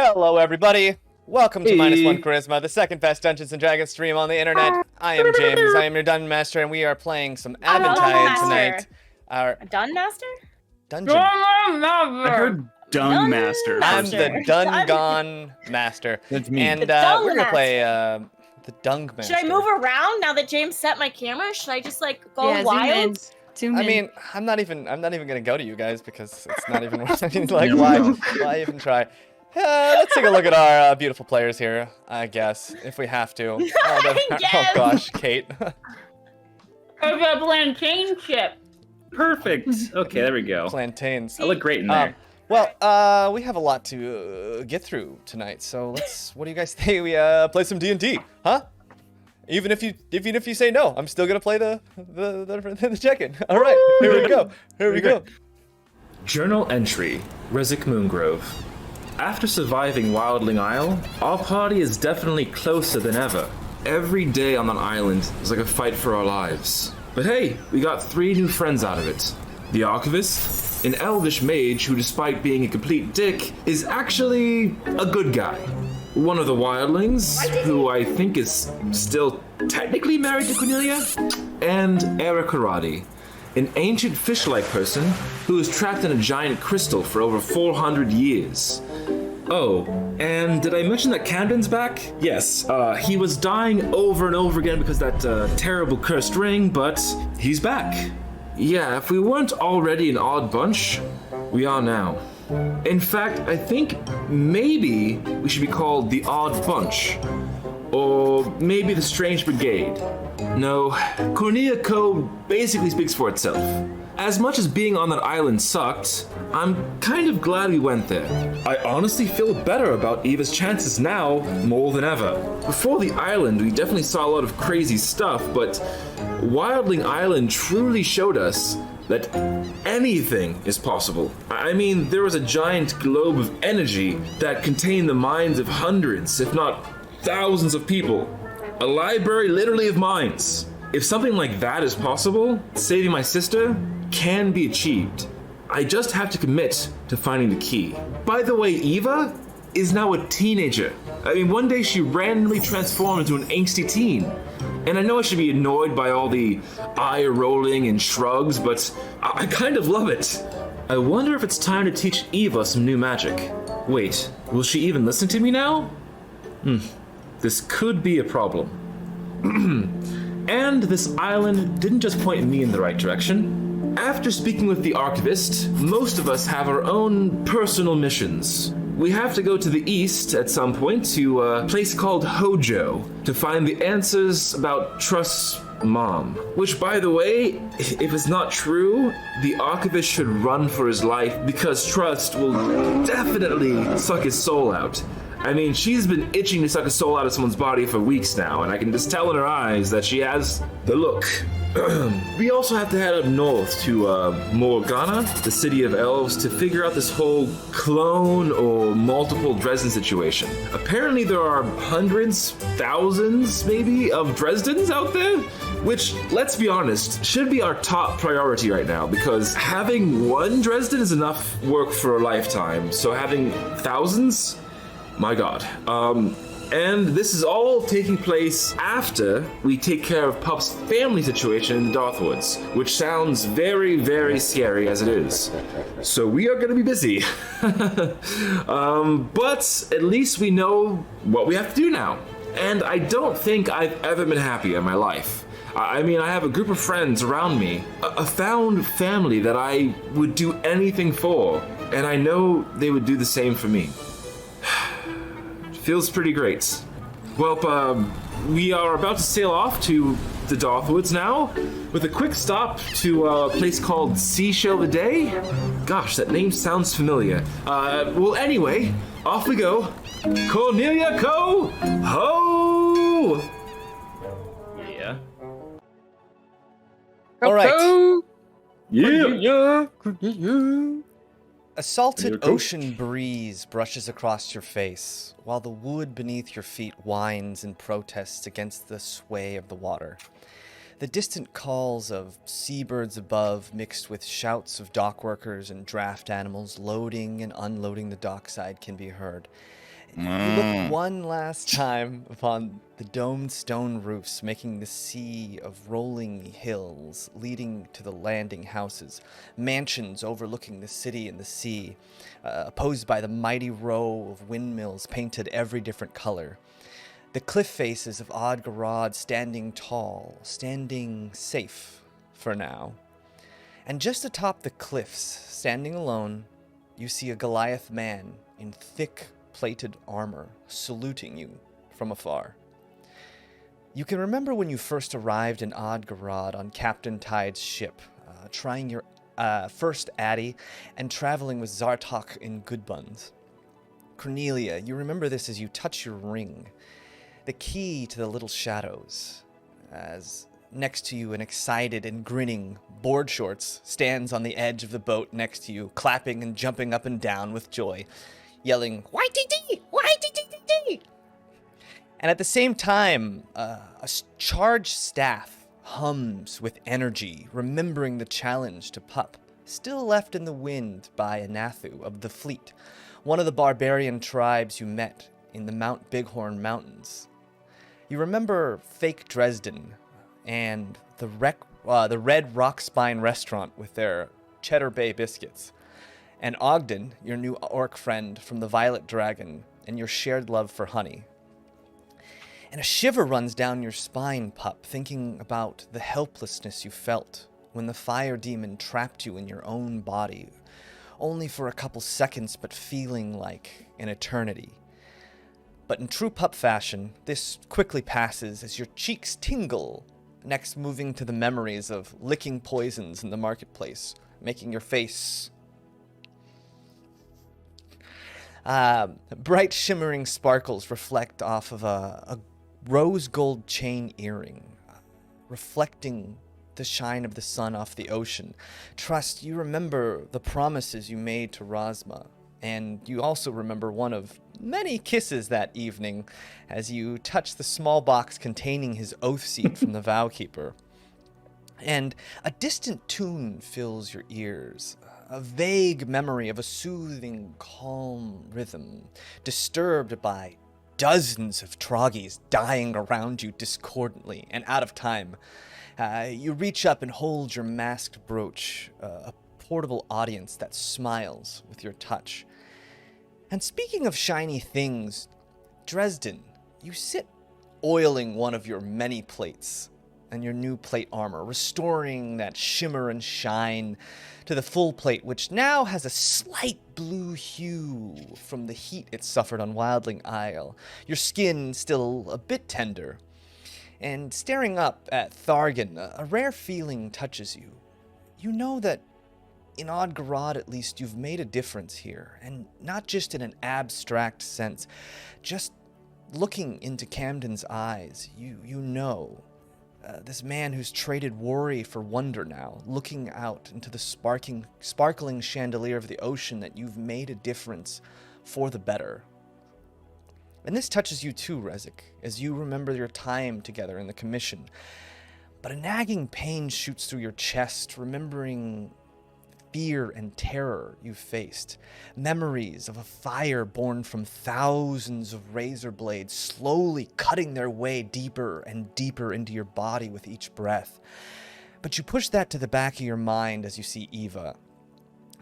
Hello, everybody. Welcome to Hey. MinusOneCHarisma, the second best Dungeons & Dragons stream on the internet. I am Jaymes. I am your Dungeon Master, and we are playing some Aventide tonight. Our A Dun Master? dungeon. I heard Dung Dung Master. I'm Master. the Dungon Master. That's me. And The Dung we're gonna play Master. the Dung Master. Should I move around now that James set my camera? Should I just like go wild? Zoom in. I mean, I'm not even gonna go to you guys because it's not even. I mean, like, why even try? Let's take a look at our beautiful players here, I guess, if we have to. Oh gosh, Kate. Of a plantain chip. Perfect. Okay, there we go. Plantains. I look great in there. Well, we have a lot to get through tonight, so let's. What do you guys think? We play some D&D, huh? Even if you say no, I'm still gonna play the check-in. All right, here we go. Here we go. Journal entry, Rezik Moongrove. After surviving Wildling Isle, our party is definitely closer than ever. Every day on that island is like a fight for our lives. But hey, we got 3 new friends out of it. The Archivist, an elvish mage who, despite being a complete dick, is actually a good guy. One of the Wildlings, who I think is still technically married to Cornelia, and Adghorad, an ancient fish-like person who was trapped in a giant crystal for over 400 years. Oh, and did I mention that Camden's back? Yes, he was dying over and over again because of that terrible cursed ring, but he's back. Yeah, if we weren't already an odd bunch, we are now. In fact, I think maybe we should be called the Odd Bunch. Or maybe the Strange Brigade. No, Cornelia Co. basically speaks for itself. As much as being on that island sucked, I'm kind of glad we went there. I honestly feel better about Eva's chances now more than ever. Before the island, we definitely saw a lot of crazy stuff, but Wildling Island truly showed us that anything is possible. I mean, there was a giant globe of energy that contained the minds of hundreds, if not thousands of people. A library literally of minds. If something like that is possible, saving my sister can be achieved. I just have to commit to finding the key. By the way, Eva is now a teenager. I mean, one day she randomly transformed into an angsty teen. And I know I should be annoyed by all the eye rolling and shrugs, but I kind of love it. I wonder if it's time to teach Eva some new magic. Wait, will she even listen to me now? This could be a problem. And this island didn't just point me in the right direction. After speaking with the Archivist, most of us have our own personal missions. We have to go to the east at some point to a place called Hojo to find the answers about Trust's mom. Which, by the way, if it's not true, the Archivist should run for his life because Trust will definitely suck his soul out. I mean, she's been itching to suck a soul out of someone's body for weeks now, and I can just tell in her eyes that she has the look. We also have to head up north to Morgana, the city of elves, to figure out this whole clone or multiple Dresden situation. Apparently there are hundreds, thousands maybe, of Dresdens out there, which, let's be honest, should be our top priority right now, because having one Dresden is enough work for a lifetime, so having thousands? My god. And this is all taking place after we take care of Pup's family situation in the Darthwoods, which sounds very, very scary as it is. So we are going to be busy. But at least we know what we have to do now. And I don't think I've ever been happier in my life. I mean, I have a group of friends around me, a found family that I would do anything for, and I know they would do the same for me. Feels pretty great. Well, we are about to sail off to the Darthwoods now, with a quick stop to a place called Seashell the Daye. Gosh, that name sounds familiar. Well, anyway, off we go. Cornelia Co. Ho! Yeah. All right. Yeah. A salted ocean breeze brushes across your face, while the wood beneath your feet whines and protests against the sway of the water. The distant calls of seabirds above, mixed with shouts of dock workers and draft animals loading and unloading the dockside, can be heard. You look one last time upon the domed stone roofs, making the sea of rolling hills leading to the landing houses, mansions overlooking the city and the sea, opposed by the mighty row of windmills painted every different color. The cliff faces of Adghorad standing tall, standing safe for now. And just atop the cliffs, standing alone, you see a Goliath man in thick plated armor, saluting you from afar. You can remember when you first arrived in Adghorad on Captain Tide's ship, trying your first Addy and traveling with Zartok in Goodbuns. Cornelia, you remember this as you touch your ring, the key to the little shadows, as next to you an excited and grinning Board Shorts stands on the edge of the boat next to you, clapping and jumping up and down with joy, yelling, YTD! YTD! And at the same time, a charged staff hums with energy, remembering the challenge to Pup, still left in the wind by Anathu of the Fleet, one of the barbarian tribes you met in the Mount Bighorn Mountains. You remember fake Dresden and the Red Rock Spine restaurant with their Cheddar Bay biscuits, and Ogden, your new orc friend from the Violet Dragon, and your shared love for honey. And a shiver runs down your spine, Pup, thinking about the helplessness you felt when the fire demon trapped you in your own body, only for a couple seconds, but feeling like an eternity. But in true Pup fashion, this quickly passes as your cheeks tingle, next moving to the memories of licking poisons in the marketplace, making your face bright shimmering sparkles reflect off of a rose gold chain earring, reflecting the shine of the sun off the ocean. Trust, you remember the promises you made to Rosma, and you also remember one of many kisses that evening as you touch the small box containing his oath seed from the Vowkeeper. And a distant tune fills your ears, a vague memory of a soothing, calm rhythm, disturbed by dozens of troggies dying around you discordantly and out of time. You reach up and hold your masked brooch, a portable audience that smiles with your touch. And speaking of shiny things, Dresden, you sit oiling one of your many plates and your new plate armor, restoring that shimmer and shine to the full plate, which now has a slight blue hue from the heat it suffered on Wildling Isle, your skin still a bit tender. And staring up at Thargan, a rare feeling touches you. You know that in Adghorad, at least, you've made a difference here, and not just in an abstract sense. Just looking into Camden's eyes, you know. This man who's traded worry for wonder now, looking out into the sparkling chandelier of the ocean, that you've made a difference for the better. And this touches you too, Rezik, as you remember your time together in the commission. But a nagging pain shoots through your chest, remembering fear and terror you faced, memories of a fire born from thousands of razor blades slowly cutting their way deeper and deeper into your body with each breath. But you push that to the back of your mind as you see Eva,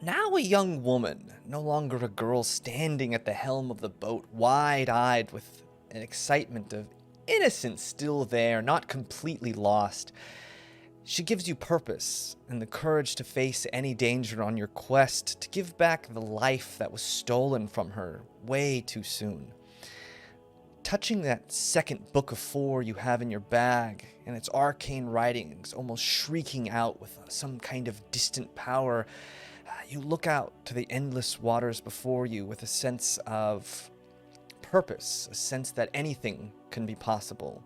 now a young woman, no longer a girl, standing at the helm of the boat, wide-eyed with an excitement of innocence still there, not completely lost. She gives you purpose and the courage to face any danger on your quest to give back the life that was stolen from her way too soon. Touching that second book of 4 you have in your bag and its arcane writings almost shrieking out with some kind of distant power, you look out to the endless waters before you with a sense of purpose, a sense that anything can be possible.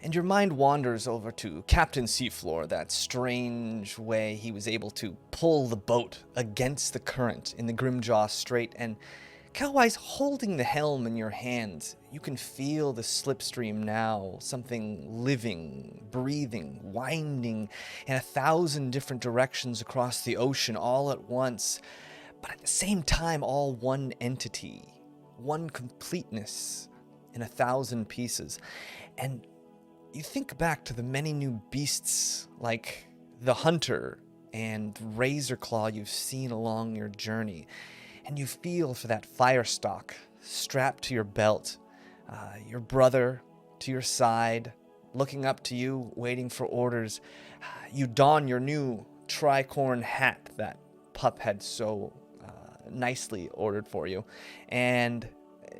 And your mind wanders over to Captain Seafloor, that strange way he was able to pull the boat against the current in the Grimjaw Strait, and Kelwise holding the helm in your hands, you can feel the slipstream now, something living, breathing, winding in 1,000 different directions across the ocean all at once, but at the same time all one entity, one completeness in 1,000 pieces. And you think back to the many new beasts like the hunter and Razorclaw you've seen along your journey, and you feel for that firestock strapped to your belt, your brother to your side, looking up to you, waiting for orders. You don your new tricorn hat that Pup had so nicely ordered for you, and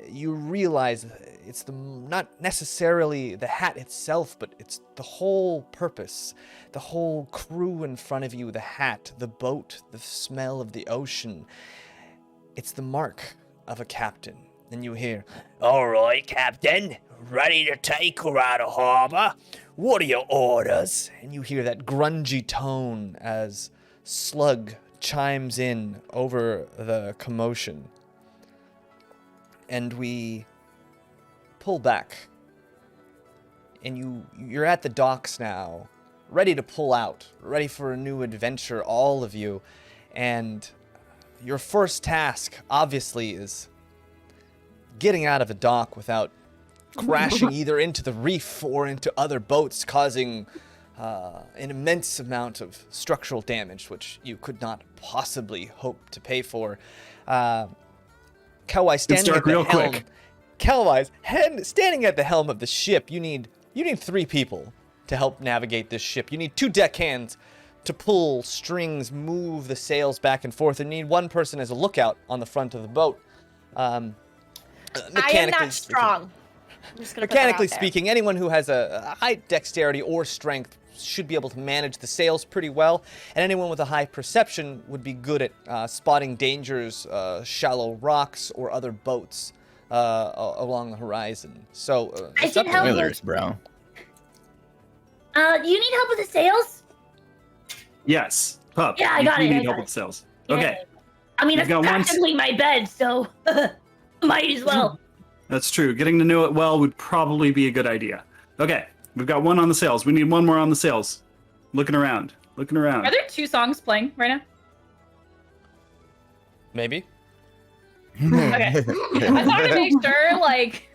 you realize it's not necessarily the hat itself, but it's the whole purpose, the whole crew in front of you, the hat, the boat, the smell of the ocean. It's the mark of a captain. And you hear, "All right, Captain, ready to take her out of harbor? What are your orders?" And you hear that grungy tone as Slug chimes in over the commotion. And we pull back. And you're at the docks now, ready to pull out, ready for a new adventure, all of you. And your first task, obviously, is getting out of a dock without crashing either into the reef or into other boats, causing an immense amount of structural damage, which you could not possibly hope to pay for. Kalwai standing at the helm. Kalwai standing at the helm of the ship. You need 3 people to help navigate this ship. You need 2 deckhands to pull strings, move the sails back and forth, and you need 1 person as a lookout on the front of the boat. I am not strong. Mechanically speaking, anyone who has a high dexterity or strength should be able to manage the sails pretty well, and anyone with a high perception would be good at spotting dangers, shallow rocks, or other boats along the horizon. So, I can help Spoilers, bro. You need help with the sails? Yes. Pup. Yeah, I got it. You need help with sails. Okay. I mean, We've it's got one practically my bed, so might as well. That's true. Getting to know it well would probably be a good idea. Okay. We've got 1 on the sails. We need 1 more on the sails. Looking around. Looking around. Are there 2 songs playing right now? Maybe. Okay. I thought to make sure, like,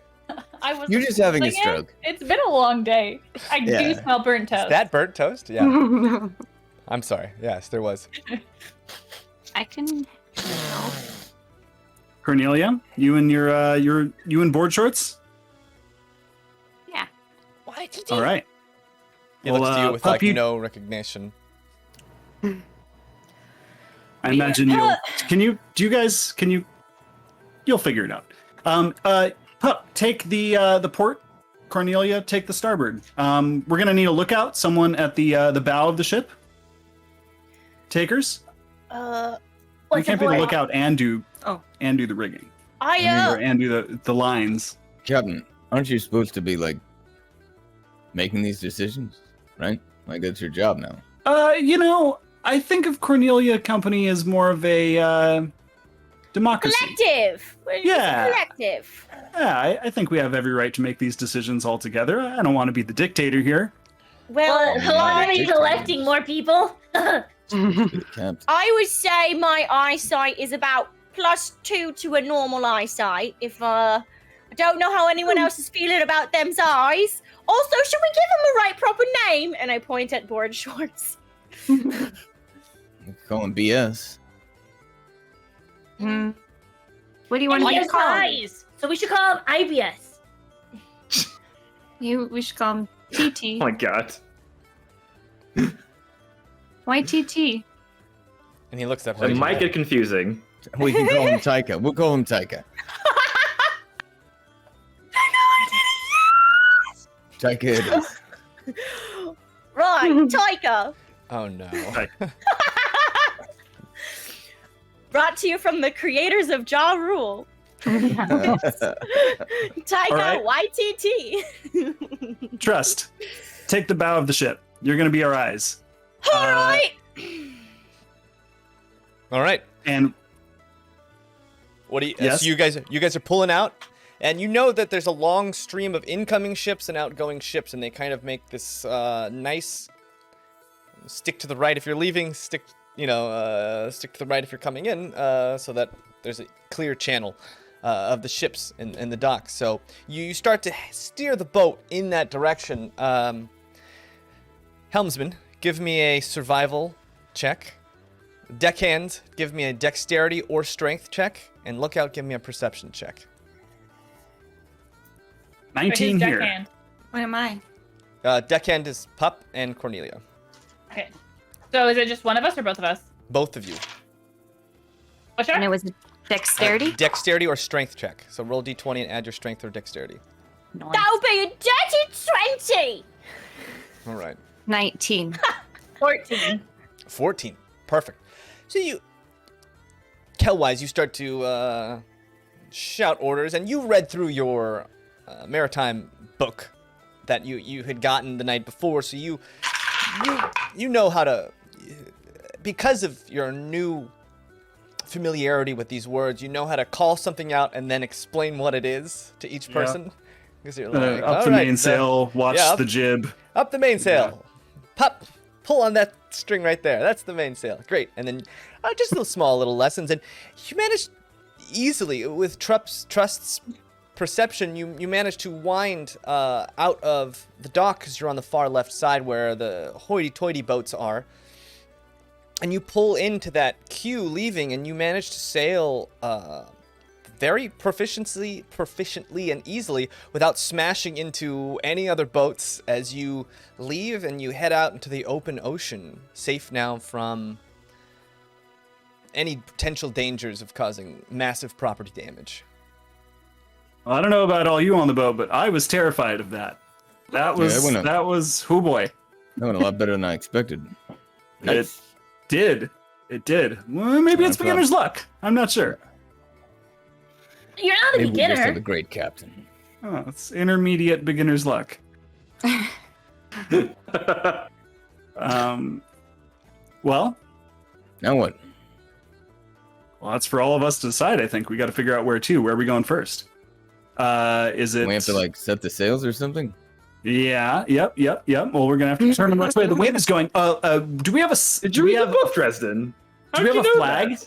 I was. You're just having a singing. stroke. It's been a long day. I do Yeah. smell burnt toast. Is that burnt toast? Yeah. I'm sorry. Yes, there was. I can. Cornelia, you in you in board shorts? Yeah. Why did All right. He looks to you with Pup, like no recognition. I imagine you'll figure it out. Pup, take the port. Cornelia, take the starboard. We're gonna need a lookout, someone at the bow of the ship. Takers? You can't be the lookout and do the rigging. And do the lines. Captain, aren't you supposed to be like making these decisions, right? Like that's your job now. I think of Cornelia Company as more of a democracy. Collective. Yeah. Collective. Yeah, I think we have every right to make these decisions all together. I don't want to be the dictator here. Well, why are you collecting more people? Captain. I would say my eyesight is about +2 to a normal eyesight. If I don't know how anyone else is feeling about them's eyes. Also, should we give them a right proper name? And I point at board shorts. Call him BS. What do you want to call him? eyes. So we should call him IBS. We should call him TT. Oh my god. Why TT? And he looks up. It might get confusing. We can call him Taika. We'll call him Taika. Taika it is. Right, Taika. Oh no. Brought to you from the creators of Ja Rule. Taika YTT. Trust. Take the bow of the ship. You're gonna be our eyes. All right. All right. And What do you? Yes? So you guys are pulling out, and you know that there's a long stream of incoming ships and outgoing ships, and they kind of make this nice stick to the right if you're leaving, stick to the right if you're coming in, so that there's a clear channel. of the ships in the dock. So you start to steer the boat in that direction. Helmsman, give me a survival check. Deckhand, give me a dexterity or strength check. And Lookout, give me a perception check. 19 Who's here. deckhand? What am I? Deckhand is Pup and Cornelia. Okay. So is it just one of us or both of us? Both of you. What's And it your? was a dexterity? Dexterity or strength check. So roll d20 and add your strength or dexterity. Nice. That would be a dirty 20! All right. 19. 14. 14. Perfect. So you, Kelwise, you start to shout orders, and you read through your maritime book that you had gotten the night before, so you know how to, because of your new familiarity with these words, you know how to call something out and then explain what it is to each person. Because you're like, Up "All the right, mainsail, watch yeah, up- the jib. Up the mainsail. Pup, pull on that string right there. That's the mainsail. Great. And then just little small little lessons. And you managed easily, with Trust's perception, you managed to wind out of the dock because you're on the far left side where the hoity-toity boats are. And you pull into that queue leaving, and you manage to sail very proficiently and easily without smashing into any other boats as you leave and you head out into the open ocean, safe now from any potential dangers of causing massive property damage. Well, I don't know about all you on the boat, but I was terrified of that. That was went oh boy. That went a lot better than I expected. Nice. It did. Well, maybe it's No problem. beginner's luck. I'm not sure. You're not a Maybe we just have beginner. a great captain. Oh, it's intermediate beginner's luck. Well, Now what? that's for all of us to decide. I think we got to figure out where to. Where are we going first? Is it? We have to like set the sails or something? Yeah. Yep. Well, we're gonna have to determine which way the wind is going. Do we have a? Did Do you we read have? the book, Dresden? Do we have a flag?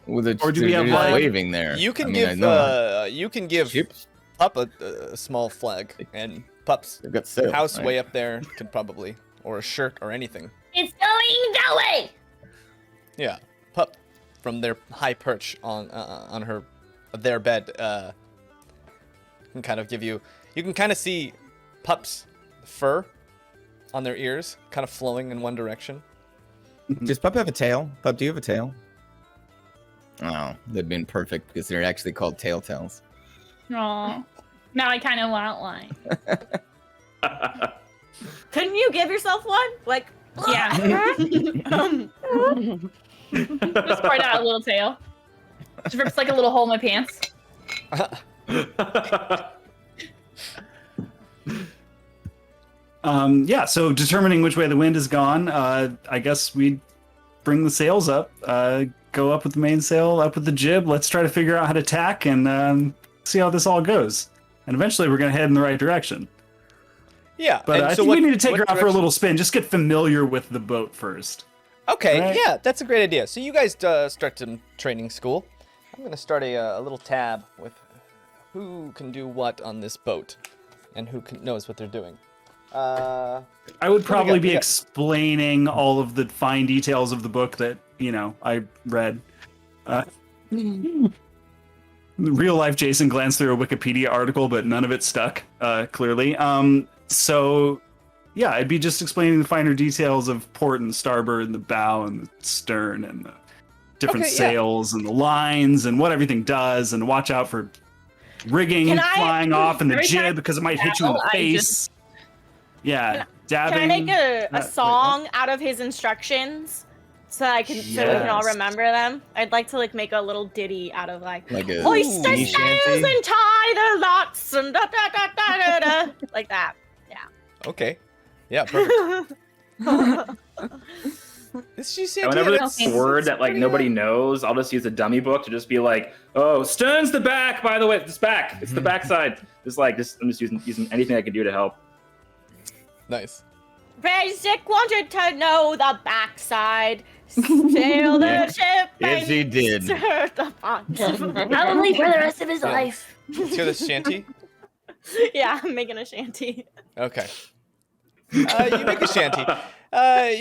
With a, Or do we have, they're just like- waving there? You can I mean, I give know you can give ships. Pup a small flag, and Pup's They've got sails. house right? way up there could probably, or a shirt or anything. It's going that way! Yeah, Pup from their high perch on their bed can kind of give you. You can kind of see Pup's fur on their ears, kind of flowing in one direction. Does Pup have a tail? Pup, do you have a tail? Oh, they've been perfect because they're actually called tails. Aw. Now I kind of want one. Couldn't you give yourself one? Like, Yeah. Just part out a little tail. Just rips like a little hole in my pants. Yeah. So determining which way the wind has gone, I guess we'd bring the sails up, go up with the mainsail, up with the jib. Let's try to figure out how to tack and see how this all goes. And eventually, we're gonna head in the right direction. Yeah, But and I so think what- we need to take what her out for a direction- little spin. Just get familiar with the boat first. Okay, Right? yeah, that's a great idea. So you guys start some training school. I'm gonna start a little tab with who can do what on this boat, and who knows what they're doing. I would probably got? be We got- explaining all of the fine details of the book that I read. Real life Jason glanced through a Wikipedia article, but none of it stuck. Clearly. So yeah, I'd be just explaining the finer details of port and starboard and the bow and the stern and the different Okay, yeah. sails and the lines and what everything does, and watch out for rigging Can I- flying off in the Every time jib because it might hit you in the I face. Yeah, dabbing. can I make a Wait, song out of his instructions? So we can all Yes. remember them. I'd like to make a little ditty out of Like a hoist the sea sails shanty? and tie the knots and da da da da da da like that. Okay, yeah, perfect. This you And whenever that's it's a word that nobody knows, I'll just use a dummy book to just be like, "Oh, stern's the back. By the way, it's back. It's the back side." I'm just using anything I can do to help. Nice. Rezik wanted to know the backside. Sail the ship. Yes, he did. Stir the pot. Probably for the rest of his life. Let's hear the shanty. Yeah, I'm making a shanty. Okay. You make a shanty.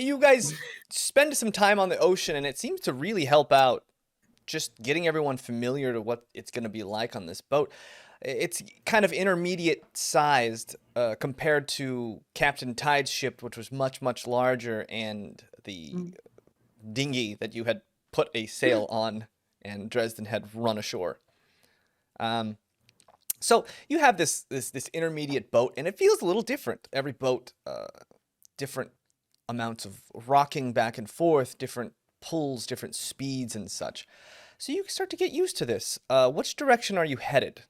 You guys spend some time on the ocean, and it seems to really help out just getting everyone familiar to what it's going to be like on this boat. It's kind of intermediate sized compared to Captain Tide's ship, which was much, much larger, and the dinghy that you had put a sail on and Dresden had run ashore. So you have this intermediate boat, and it feels a little different. Every boat, different amounts of rocking back and forth, different pulls, different speeds and such. So you start to get used to this. Which direction are you headed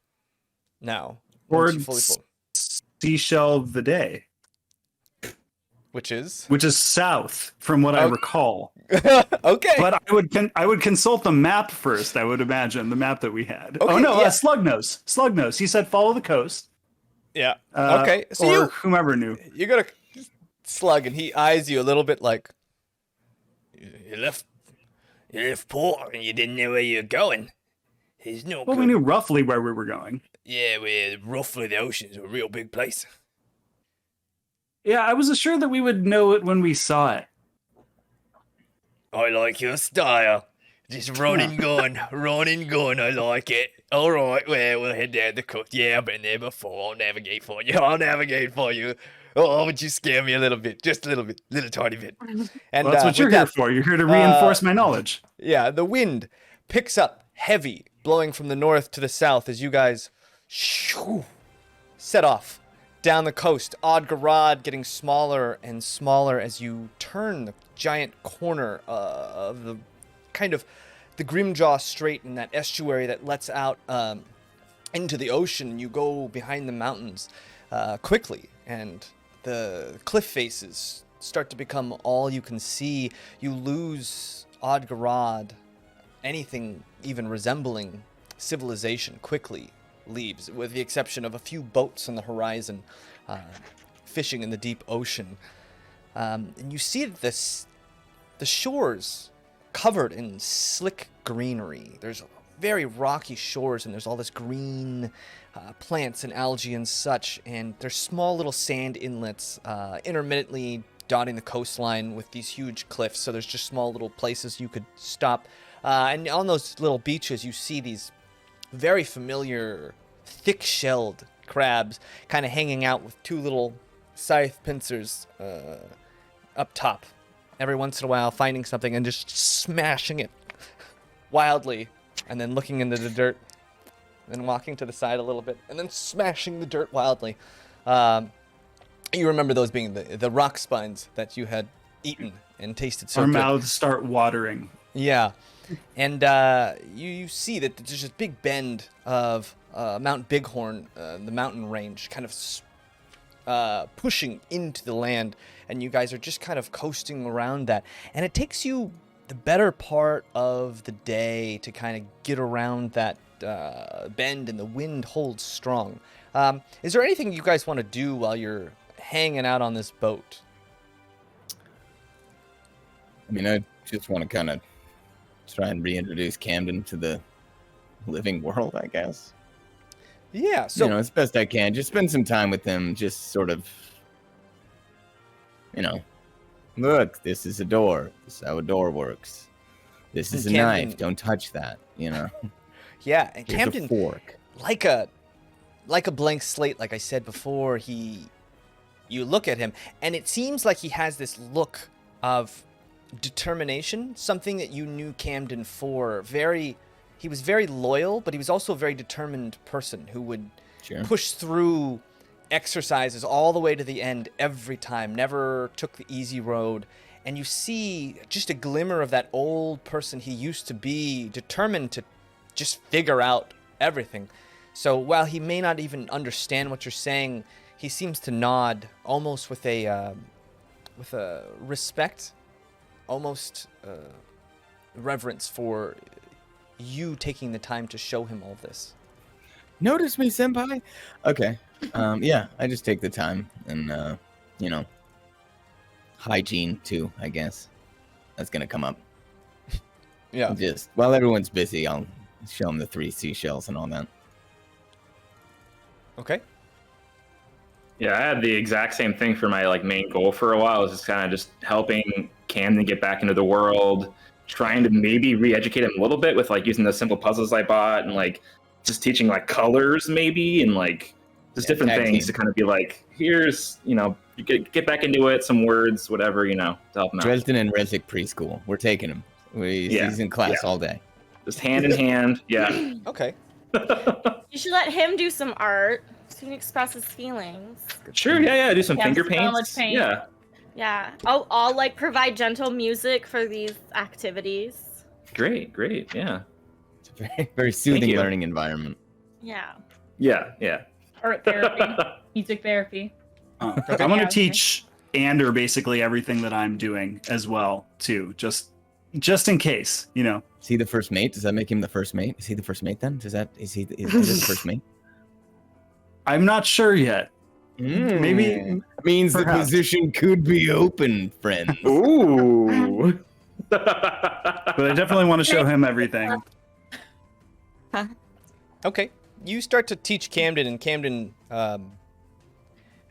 now? once you fully Towards pull? Seashell the Day, Which is? which is south from what I Okay. recall. Okay. But I would consult the map first. I would imagine the map that we had. Okay, Oh no, yeah. Slugnose. He said follow the coast. Yeah. Okay. So or whomever knew. you got a slug, and he eyes you a little bit like, you left port and you didn't know where you were going. There's no Well, we knew roughly where we were going. Yeah, roughly the ocean's a real big place. Yeah, I was assured that we would know it when we saw it. I like your style. Just run and gun, I like it. All right, well, we'll head down the coast. Yeah, I've been there before. I'll navigate for you. Oh, would you scare me a little bit? Just a little bit, little tiny bit. And Well, that's what you're with here that, for. You're here to reinforce my knowledge. Yeah, the wind picks up heavy, blowing from the north to the south as you guys set off down the coast. Adghorad getting smaller and smaller as you turn the giant corner of the kind of the Grimjaw Strait in that estuary that lets out into the ocean. You go behind the mountains quickly, and the cliff faces start to become all you can see. You lose Adghorad. Anything even resembling civilization quickly leaves, with the exception of a few boats on the horizon fishing in the deep ocean. And you see that the shores covered in slick greenery. There's very rocky shores, and there's all this green plants and algae and such, and there's small little sand inlets intermittently dotting the coastline with these huge cliffs, so there's just small little places you could stop. And on those little beaches, you see these very familiar, thick-shelled crabs kind of hanging out with two little scythe pincers up top. Every once in a while, finding something and just smashing it wildly, and then looking into the dirt, then walking to the side a little bit, and then smashing the dirt wildly. You remember those being the rock spines that you had eaten and tasted so Our good. mouths start watering. Yeah. And you see that there's this big bend of Mount Bighorn, the mountain range, kind of pushing into the land, and you guys are just kind of coasting around that. And it takes you the better part of the day to kind of get around that bend, and the wind holds strong. Is there anything you guys want to do while you're hanging out on this boat? I mean, I just want to kind of try and reintroduce Camden to the living world, I guess. Yeah, so as best I can. Just spend some time with him, just sort of, look, this is a door. This is how a door works. This is a Camden- knife. Don't touch that, yeah, and Here's Camden, a fork. like a blank slate, like I said before, you look at him, and it seems like he has this look of determination, something that you knew Camden for. He was very loyal, but he was also a very determined person who would push through exercises all the way to the end every time, never took the easy road. And you see just a glimmer of that old person he used to be, determined to just figure out everything. So while he may not even understand what you're saying, he seems to nod almost with a respect, almost reverence for you taking the time to show him all this. Notice me, senpai? Okay. Yeah, I just take the time and, hygiene too, I guess. That's gonna come up. Yeah. Just while everyone's busy, I'll show them the 3 seashells and all that. Okay. Yeah, I had the exact same thing for my main goal for a while. It was just kind of just helping Camden get back into the world, trying to maybe re-educate him a little bit with using the simple puzzles I bought and just teaching colors maybe and just different things to kind of be here's you get back into it, some words, whatever to help him out. Dresden and Rezik preschool. We're taking him. He's in class all day. Just hand in hand. Yeah. Okay. You should let him do some art so he can express his feelings. Sure. Yeah. Do some finger so paints. much paint. Yeah. Yeah. I'll provide gentle music for these activities. Great. Yeah. It's a very, very soothing you. learning environment. Yeah. Yeah. Art therapy, music therapy. I'm going to teach Ander basically everything that I'm doing as well, too. Just in case, Is he the first mate? Does that make him the first mate? Is he the first mate then? Is he the first mate? I'm not sure yet. Maybe means perhaps. the position could be open, friends. Ooh. But I definitely want to show him everything. Okay. You start to teach Camden, and Camden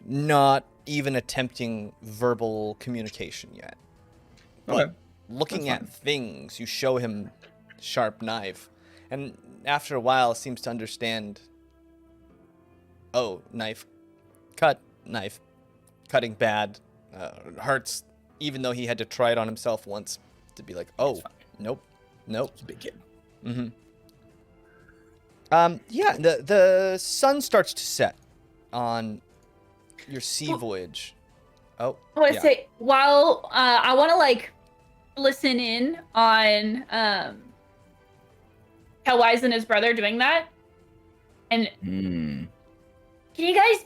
not even attempting verbal communication yet. But looking at things, you show him sharp knife. And after a while, seems to understand, oh, knife, cut, knife, cutting bad, hurts, even though he had to try it on himself once to be like, oh, nope. It's a big kid. Mm-hmm. Yeah, the sun starts to set on your sea voyage. Oh, I want to yeah. say, while I want to listen in on Hellwise and his brother doing that, and Mm. Can you guys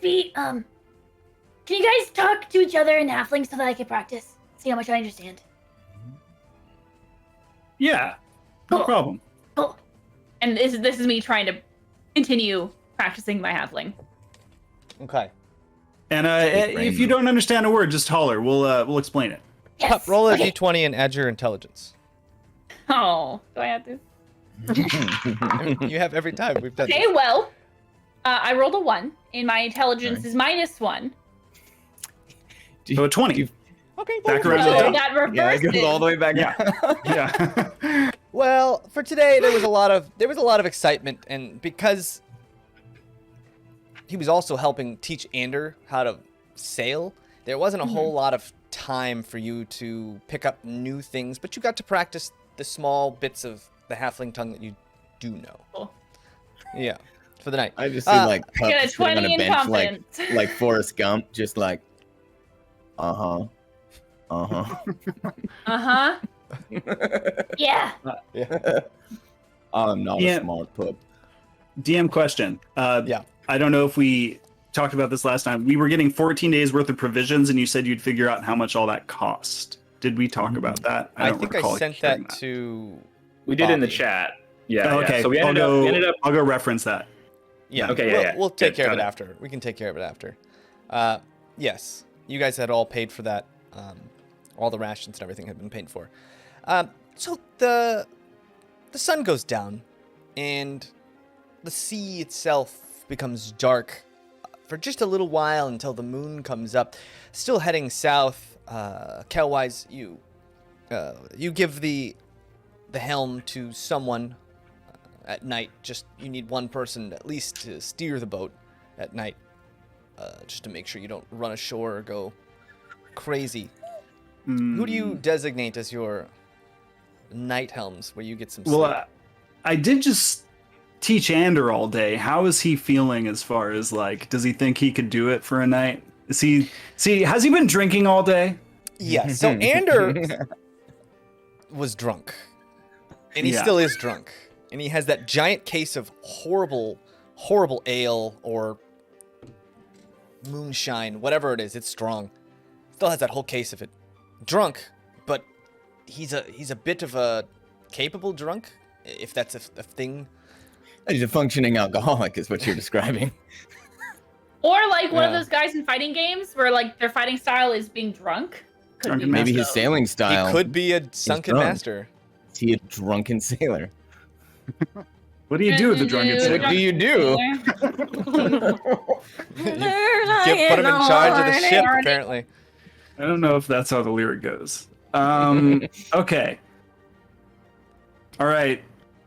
talk to each other in halfling so that I can practice? See how much I understand. Yeah, no Cool. problem. Cool. and this is me trying to continue practicing my halfling. Okay. And if you don't understand a word, just holler. We'll explain it. Yes. Pup, roll a okay. d20 and add your intelligence. Oh, do I have to? You have every time we've done Okay, well, I rolled a 1, and my intelligence is -1. So a 20. Okay, Back well, around So the top. that Yeah, reversed it goes all the way back. Yeah. Yeah. Well, for today there was a lot of excitement, and because he was also helping teach Ander how to sail, there wasn't a whole lot of time for you to pick up new things, but you got to practice the small bits of the halfling tongue that you do know. Cool. Yeah, for the night. I just see I Pup got a just sitting on 20 a in bench confidence. like Forrest Gump, just like, uh-huh. Uh-huh. Yeah. I'm not Yeah. a smart pup. DM question. Yeah. I don't know if we talked about this last time. We were getting 14 days worth of provisions, and you said you'd figure out how much all that cost. Did we talk about that? I don't think I recall sent hearing that to. We did in the Bobby. chat. Yeah. Oh, okay. Yeah. So we ended up. I'll go reference that. Yeah. Okay, We'll, yeah. we'll take Yeah, care of got it it. after. We can take care of it after. Yes, you guys had all paid for that. All the rations and everything had been paid for. So the sun goes down, and the sea itself becomes dark for just a little while until the moon comes up. Still heading south, Kelwise, you give the helm to someone at night. Just you need one person at least to steer the boat at night, just to make sure you don't run ashore or go crazy. Who do you designate as your night helms, where you get some sleep? Well, I did just teach Ander all day. How is he feeling as far as does he think he could do it for a night? Has he been drinking all day? Yeah, so Ander was drunk. And he Yeah. still is drunk. And he has that giant case of horrible, horrible ale or moonshine, whatever it is, it's strong. Still has that whole case of it. Drunk, but he's a bit of a capable drunk, if that's a thing. He's a functioning alcoholic, is what you're describing. Or one of Yeah. those guys in fighting games where their fighting style is being drunk. Drunken be Maybe master. his sailing style. He could be a sunken drunk. master. Is he a drunken sailor? What do you do with the drunken What sailor? do you do? Put him in charge of the ship, apparently. I don't know if that's how the lyric goes. Okay. All right.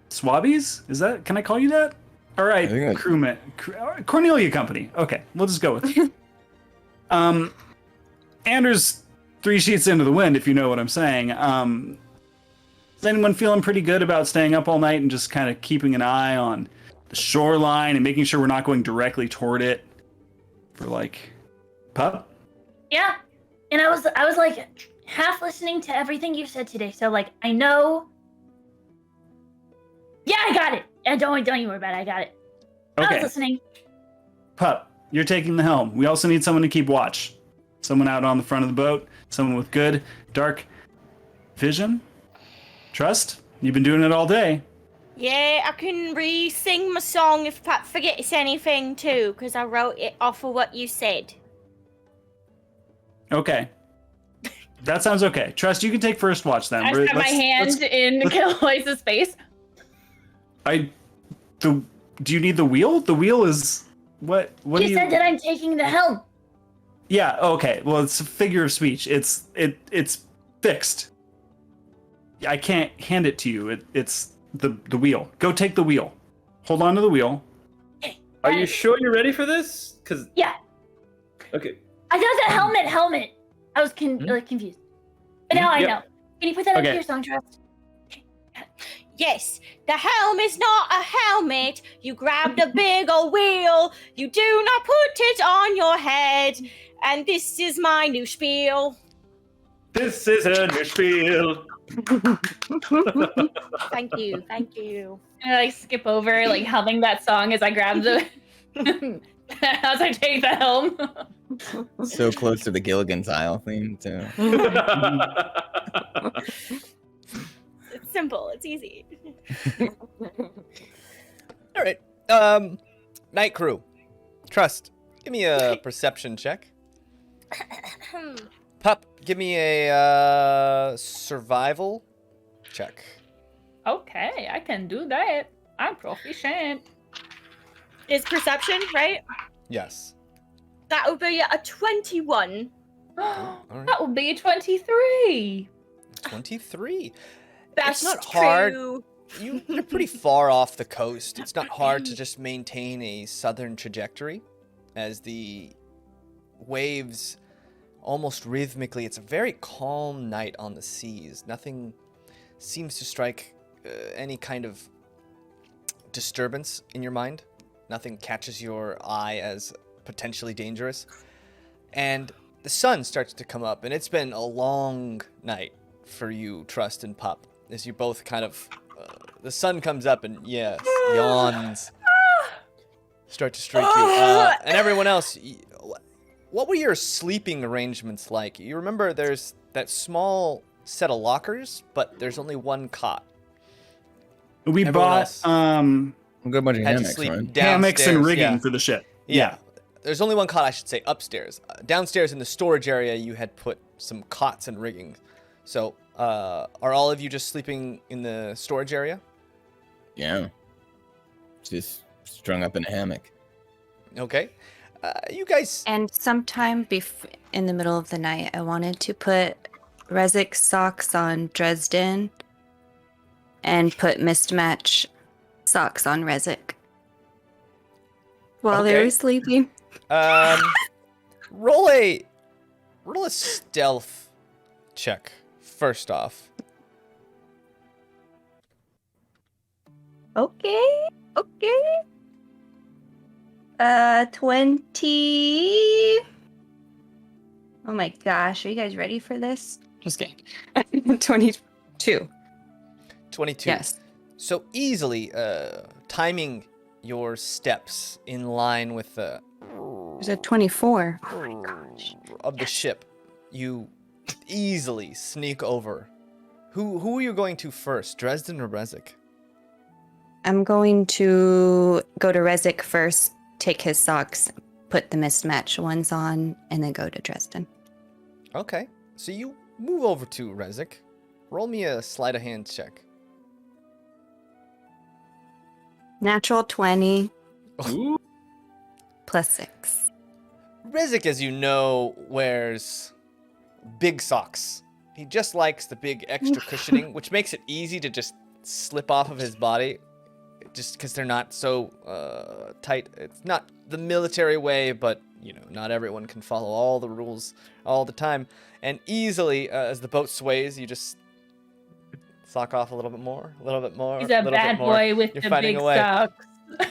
Swabbies? Is that? Can I call you that? All right, I think crewman. Cornelia Company. Okay, we'll just go with it. Anders 3 sheets into the wind, if you know what I'm saying. Is anyone feeling pretty good about staying up all night and just kind of keeping an eye on the shoreline and making sure we're not going directly toward it for like Pup? Yeah. And I was like half listening to everything you said today. So like I know. Yeah, I got it. Don't even worry about it. I got it. I Okay. was listening. Pup, you're taking the helm. We also need someone to keep watch. Someone out on the front of the boat. Someone with good, dark vision. Trust? You've been doing it all day. Yeah, I can re-sing my song if Pat forgets anything too, because I wrote it off of what you said. Okay. That sounds okay. Trust, you can take first watch then. I set my hand in Killois's face. Do you need the wheel? The wheel is what do He you? said that I'm taking the helm. Yeah. Okay. Well, it's a figure of speech. It's fixed. I can't hand it to you. It's the wheel. Go take the wheel. Hold on to the wheel. Are you sure you're ready for this? Cause Yeah. okay. I thought the helmet. I was confused. But now I Yep. know. Can you put that Okay. into your song, Trust? Yes, the helm is not a helmet. You grabbed a big old wheel. You do not put it on your head. And this is my new spiel. This is a new spiel. Thank you, thank you. And I skip over, like, humming that song as I grab the... as I take the helm. So close to the Gilligan's Isle theme, too. It's simple, it's easy. All right. Night crew. Trust. Give me a perception check. Pup, give me a survival check. Okay, I can do that. I'm proficient. Is perception, right? Yes. That would be a 21. All right. That would be 23. 23. That's not hard. true. You're pretty far off the coast. It's not hard to just maintain a southern trajectory as the waves almost rhythmically. It's a very calm night on the seas. Nothing seems to strike any kind of disturbance in your mind. Nothing catches your eye as potentially dangerous. And the sun starts to come up, and it's been a long night for you, Trust and Pup, as you both kind of... the sun comes up and, yes, yawns start to strike you. And everyone else, what were your sleeping arrangements like? You remember there's that small set of lockers, but there's only one cot. We Everyone bought else A good bunch of had to hammocks, sleep right? hammocks and downstairs, rigging yeah. for the ship. Yeah. There's only one cot, I should say, upstairs. Downstairs in the storage area, you had put some cots and rigging. So, are all of you just sleeping in the storage area? Yeah. Just strung up in a hammock. Okay. You guys... And sometime in the middle of the night, I wanted to put Rezik socks on Dresden and put mismatch socks on Rezik while they Okay. were sleeping. Roll a stealth check first off. Okay. 20. Oh my gosh, are you guys ready for this? Just kidding. 22. 22. Yes. So easily timing your steps in line with the There's a 24. Oh my gosh. of the ship, you easily sneak over. Who are you going to first, Dresden or Rezik? I'm going to go to Rezik first, take his socks, put the mismatched ones on, and then go to Dresden. Okay. So you move over to Rezik. Roll me a sleight of hand check. Natural 20 Ooh. plus 6. Rezik, as you know, wears big socks. He just likes the big extra cushioning, which makes it easy to just slip off of his body, just because they're not so tight. It's not the military way, but, you know, not everyone can follow all the rules all the time. And easily, as the boat sways, you just sock off a little bit more, a little bit more, He's a a little bad bit more. boy with You're the fighting big away. socks.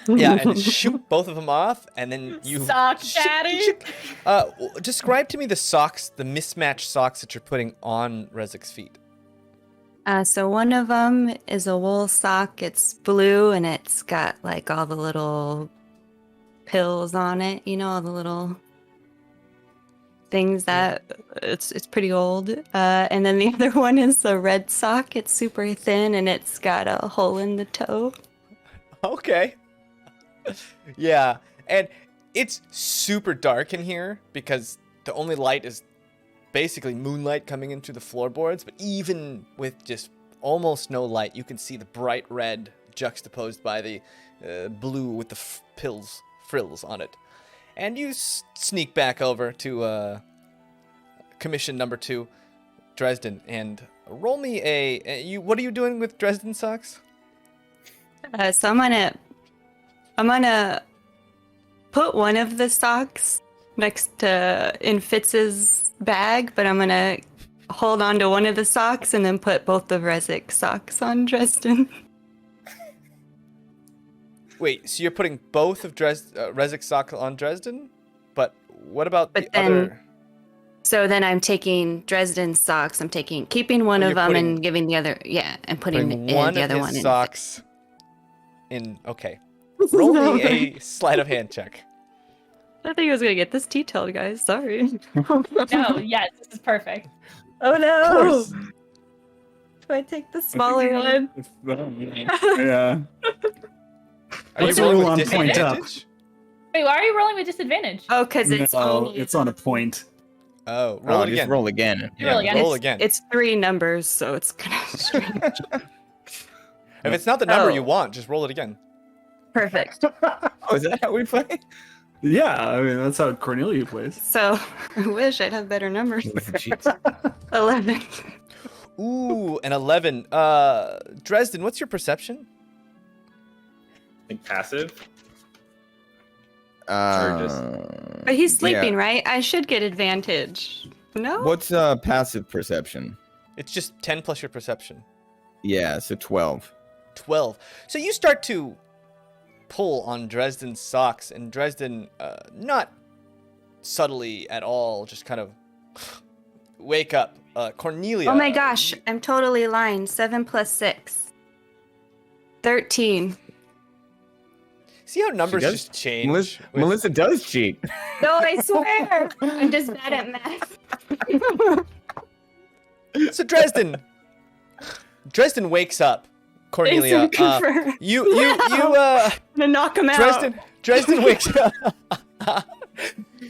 Yeah, and shoot both of them off, and then you Sock daddy. describe to me the socks, the mismatched socks that you're putting on Rezik's feet. So one of them is a wool sock. It's blue and it's got like all the little pills on it. You know, all the little things that it's pretty old. And then the other one is the red sock. It's super thin and it's got a hole in the toe. Okay. Yeah, and it's super dark in here because the only light is basically moonlight coming in through the floorboards, but even with just almost no light, you can see the bright red juxtaposed by the blue with the frills on it. And you sneak back over to commission number 2, Dresden, and roll me what are you doing with Dresden socks? So I'm gonna put one of the socks next to in Fitz's bag, but I'm gonna hold on to one of the socks and then put both of Rezik's socks on Dresden. Wait, so you're putting both of Rezik's socks on Dresden? But what about But the then- other? So then I'm taking Dresden's socks. I'm keeping one Oh, of you're them putting- and giving the other, and putting One the of other his one in. socks in. Okay. Roll me a sleight of hand check. I think I was gonna get this detailed, guys. Sorry. No, yes, this is perfect. Oh no! course. Do I take the smaller one? Yeah. Are Let's you rolling roll with on point up. disadvantage? Wait, why are you rolling with disadvantage? Oh, because it's No, only it's on a point. Oh, roll it just again. roll again. Roll again. Roll it's, again. It's 3 numbers, so it's kind of strange. If it's not the number Oh. you want, just roll it again. Perfect. Oh, is that how we play? Yeah, I mean that's how Cornelia plays. So I wish I'd have better numbers. Jeez. 11. Ooh, an 11. Dresden, what's your perception? Like passive. But he's sleeping, right? I should get advantage. No? What's passive perception? It's just 10 plus your perception. Yeah, so 12. 12. So you start to pull on Dresden's socks, and Dresden, not subtly at all, just kind of wake up. Cornelia. Oh my gosh, I'm totally lying. 7 plus 6. 13. See how numbers does- just change? Melissa does cheat. No, I swear. I'm just bad at math. So Dresden wakes up. Cornelia, Instant confirm. you I'm gonna knock him out. Dresden wakes up.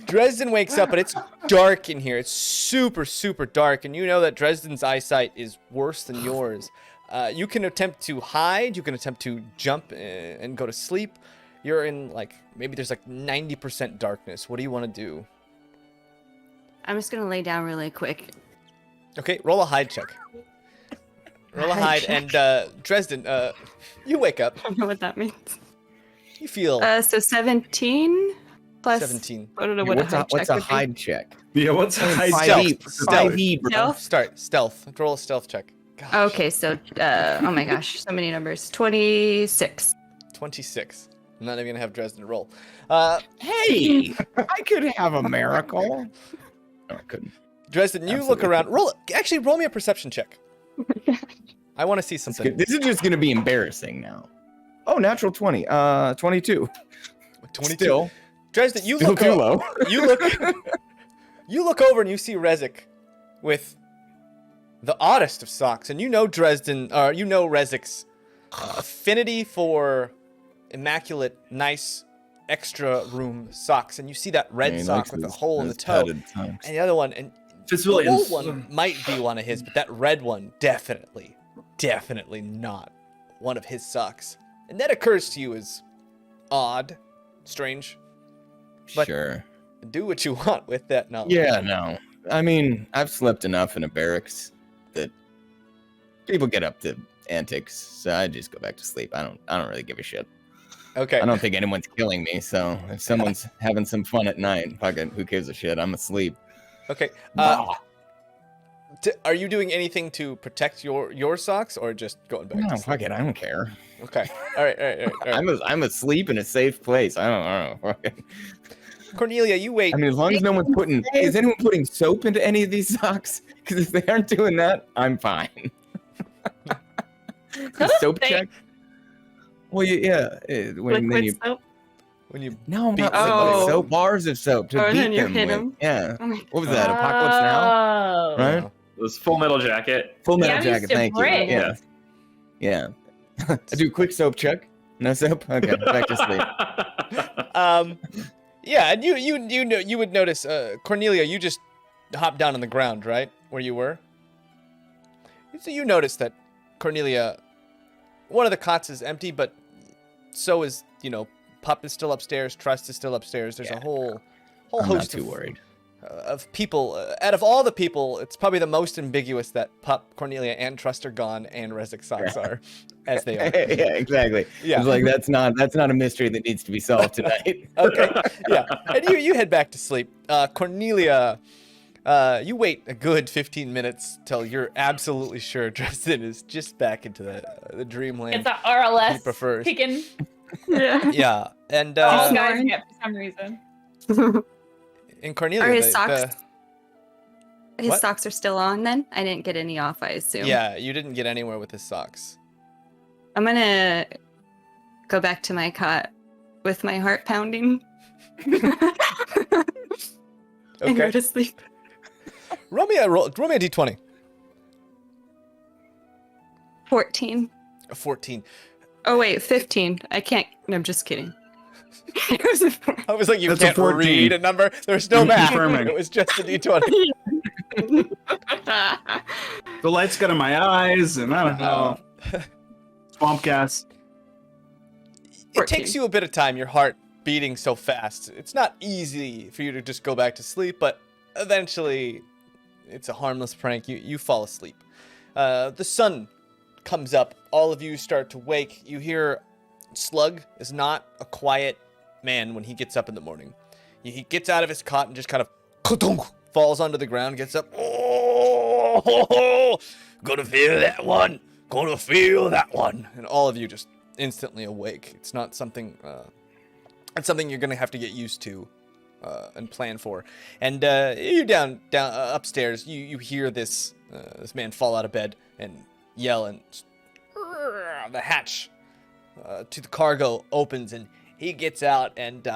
Dresden wakes up, but it's dark in here. It's super, super dark, and you know that Dresden's eyesight is worse than yours. You can attempt to hide. You can attempt to jump and go to sleep. You're in maybe there's 90% darkness. What do you want to do? I'm just gonna lay down really quick. Okay, roll a hide check. Roll a hide, and Dresden, you wake up. I don't know what that means. You feel So 17 plus 17. I don't know what What's a a, hide what's check a would be. hide check? Yeah, what's a high Stealth. stealth? 5e, bro. Stealth? Start stealth. Roll a stealth check. Gosh, Okay, so oh my gosh, so many numbers. 26. 26. I'm not even gonna have Dresden roll. Hey, I could have a miracle. No, I couldn't. Dresden, you look Absolutely. around. Roll me a perception check. I want to see something. This is just going to be embarrassing now. Oh, natural 20. 22. 22. Still, Dresden, you still look too low. You look over and you see Rezik with the oddest of socks, and you know Rezik's affinity for immaculate, nice, extra room socks, and you see that red Yeah, he sock likes with a his- hole in the his toe, padded socks. and the other one, and The Civilians. blue one might be one of his, but that red one, definitely not one of his socks. And that occurs to you as odd, strange. But Sure. do what you want with that knowledge. Yeah, no. I mean, I've slept enough in a barracks that people get up to antics, so I just go back to sleep. I don't really give a shit. Okay. I don't think anyone's killing me, so if someone's having some fun at night, fucking who gives a shit? I'm asleep. Okay. Are you doing anything to protect your socks, or just going back? No, to sleep? fuck it, I don't care. Okay. All right. I'm asleep in a safe place. I don't know. Cornelia, you wait. I mean, as long as no one's putting, is anyone putting soap into any of these socks? Because if they aren't doing that, I'm fine. Soap check. Well, Liquid soap. When you no, beat not somebody. Oh. soap bars of soap to Oh, beat then you them hit with. 'em. Yeah. Oh my- What was that? Apocalypse Now? Oh. Right? It was Full Metal Jacket. Full Metal Yeah, I'm Jacket. used to Thank you. brick. Yeah. Yeah. I do a quick soap check. No soap. Okay, back to sleep. Yeah, and you would notice, Cornelia, you just hopped down on the ground, right, where you were. So you notice that Cornelia, one of the cots is empty, but so is, Pup is still upstairs, Trust is still upstairs. There's a whole I'm not host too worried. of people. Out of all the people, it's probably the most ambiguous that Pup, Cornelia, and Trust are gone, and Rezek socks are, as they are. Yeah, exactly. Yeah. It's like that's not a mystery that needs to be solved tonight. Okay, yeah. And you head back to sleep. Cornelia, you wait a good 15 minutes till you're absolutely sure Dresden is just back into the dreamland. It's a RLS He prefers. picking Yeah. Yeah, and all Snoring. guys get for some reason. in Cornelia, Are his the- socks? His What? socks are still on then? I didn't get any off, I assume. yeah, you didn't get anywhere with his socks. I'm gonna go back to my cot with my heart pounding. And go Okay, to sleep. roll me a d20. 14. A 14. Oh wait, 15. I can't. No, I'm just kidding. It was a four. I was like, you That's a can't 14. read a number. There's no I'm math. confirming. It was just a d20. The lights got in my eyes, and I don't know. Swamp gas. It takes you a bit of time, your heart beating so fast. It's not easy for you to just go back to sleep, but eventually it's a harmless prank. You fall asleep. The sun comes up. All of you start to wake. You hear Slug is not a quiet man when he gets up in the morning. He gets out of his cot and just kind of falls onto the ground, gets up. Oh, gonna feel that one. Gonna feel that one. And all of you just instantly awake. It's not something. It's something you're gonna have to get used to and plan for. And you down upstairs. You hear this man fall out of bed and yell, and the hatch to the cargo opens, and he gets out, and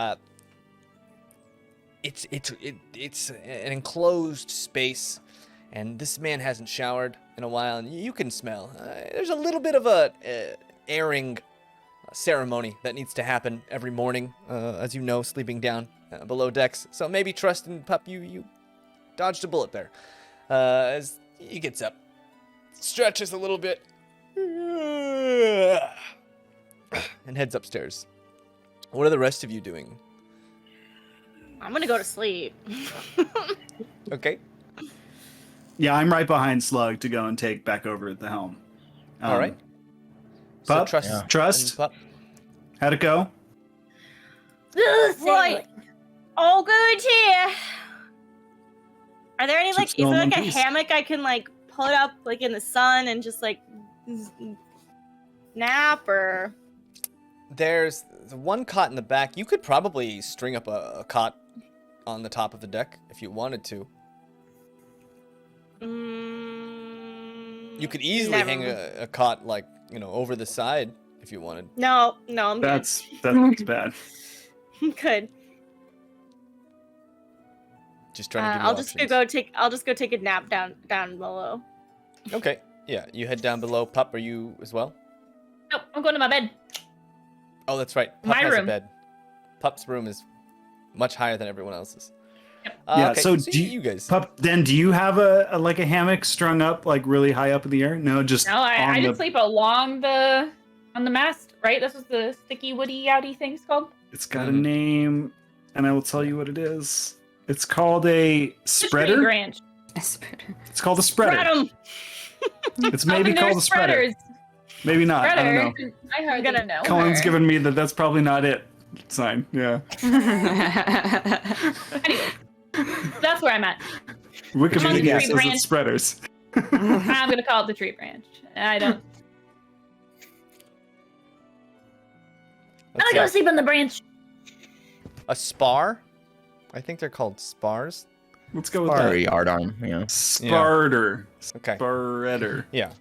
it's an enclosed space, and this man hasn't showered in a while, and you can smell there's a little bit of a airing ceremony that needs to happen every morning, as you know, sleeping down below decks. So maybe Trust and Pup, you dodged a bullet there. As he gets up, stretches a little bit, and heads upstairs. What are the rest of you doing? I'm gonna go to sleep. Okay. Yeah, I'm right behind Slug to go and take back over at the helm. All right. Pup? Trust. Yeah. Trust? and Pup. How'd it go? Right. All good here. Are there any Keep is still there in like a one piece. hammock I can like put up like in the sun and just like nap or? There's one cot in the back. You could probably string up a cot on the top of the deck if you wanted to. You could easily never. hang a cot like, over the side if you wanted. No, I'm That's bad. good. Good. Just trying to give you I'll just go take a nap down below. Okay. Yeah, you head down below. Pup, are you as well? Nope, I'm going to my bed. Oh, that's right. Pup My has room. a bed. Pup's room is much higher than everyone else's. Yeah. Okay, So you guys. Pup, then do you have a like a hammock strung up like really high up in the air? No, just No, I just sleep along on the mast, right? This is the sticky woody outy thing's called. It's got a name, and I will tell you what it is. It's called a The spreader. tree branch. It's called a spreader. Spread 'em. It's maybe They're called a spreader. spreaders. Maybe not. I don't know. I'm gonna know. Cullen's given me that's probably not it. Sign. Yeah. Anyway, that's where I'm at. Wikipedia tree says branch. it's spreaders. I'm gonna call it the tree branch. I don't. I'm gonna go sleep on the branch. A spar? I think they're called spars. Let's go with Or a that. yard arm, yeah. Sparter. Okay. Spreader. Yeah.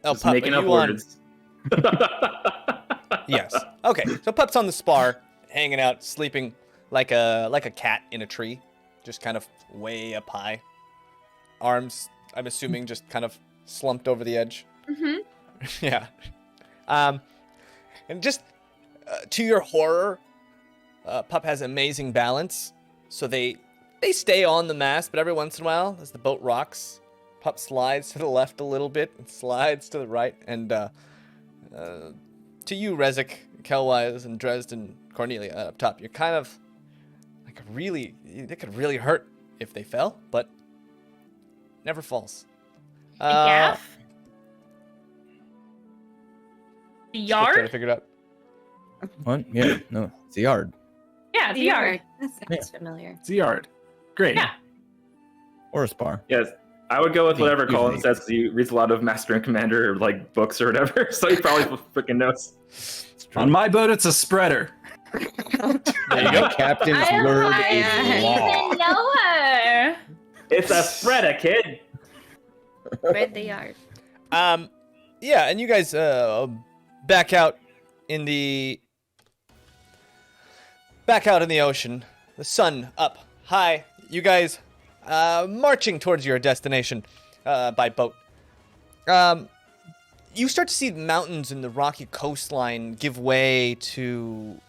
Just Pup, making are up you on- words. Yes. Okay. So Pup's on the spar, hanging out, sleeping like a cat in a tree, just kind of way up high. Arms, I'm assuming, just kind of slumped over the edge. Mm-hmm. Yeah. And just to your horror, Pup has amazing balance, so they stay on the mast, but every once in a while, as the boat rocks, Pup slides to the left a little bit and slides to the right, and to you, Rezik, Kelwise, and Dresden, Cornelia up top, you're kind of like it could really hurt if they fell, but never falls. The gaff? The Still trying to yard? figure it out. What? Yeah, no, it's a yard. Yeah, it's a yard. That sounds familiar. It's a yard. Great. Yeah. Or a spar. Yes, I would go with whatever Usually. Cullen says. 'Cause he reads a lot of Master and Commander like books or whatever, so he probably freaking knows. On my boat, it's a spreader. There you go. The captain's word is law. even know her. It's a spreader, kid. Spread the yard. Yeah, and you guys back out in the ocean. The sun up high. You guys marching towards your destination by boat. You start to see the mountains and the rocky coastline give way to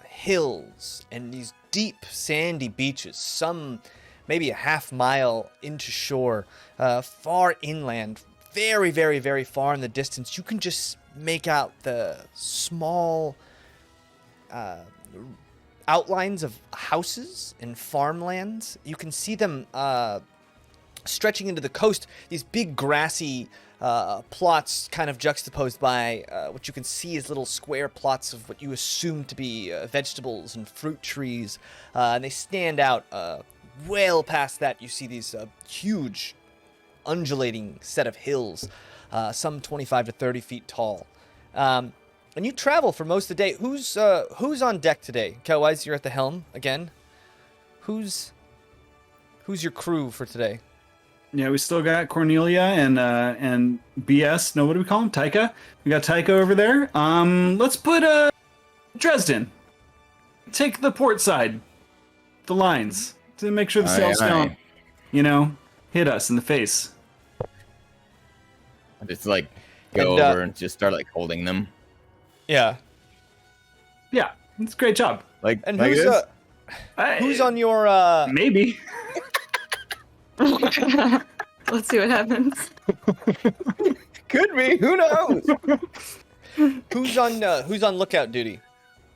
hills and these deep sandy beaches, some maybe a half mile into shore, far inland, very, very, very far in the distance. You can just make out the small outlines of houses and farmlands. You can see them stretching into the coast, these big grassy plots kind of juxtaposed by what you can see as little square plots of what you assume to be vegetables and fruit trees. And they stand out well past that. You see these huge undulating set of hills, some 25 to 30 feet tall. And you travel for most of the day. Who's on deck today? Kelwise, you're at the helm again. Who's your crew for today? Yeah, we still got Cornelia and BS. No, what do we call him? Taika. We got Taika over there. Let's put Dresden. Take the port side, the lines to make sure the sails don't, hit us in the face. Just like go over and just start like holding them. Yeah. Yeah, it's a great job. And like this? who's on your Maybe. Let's see what happens. Could be. Who knows? who's on lookout duty?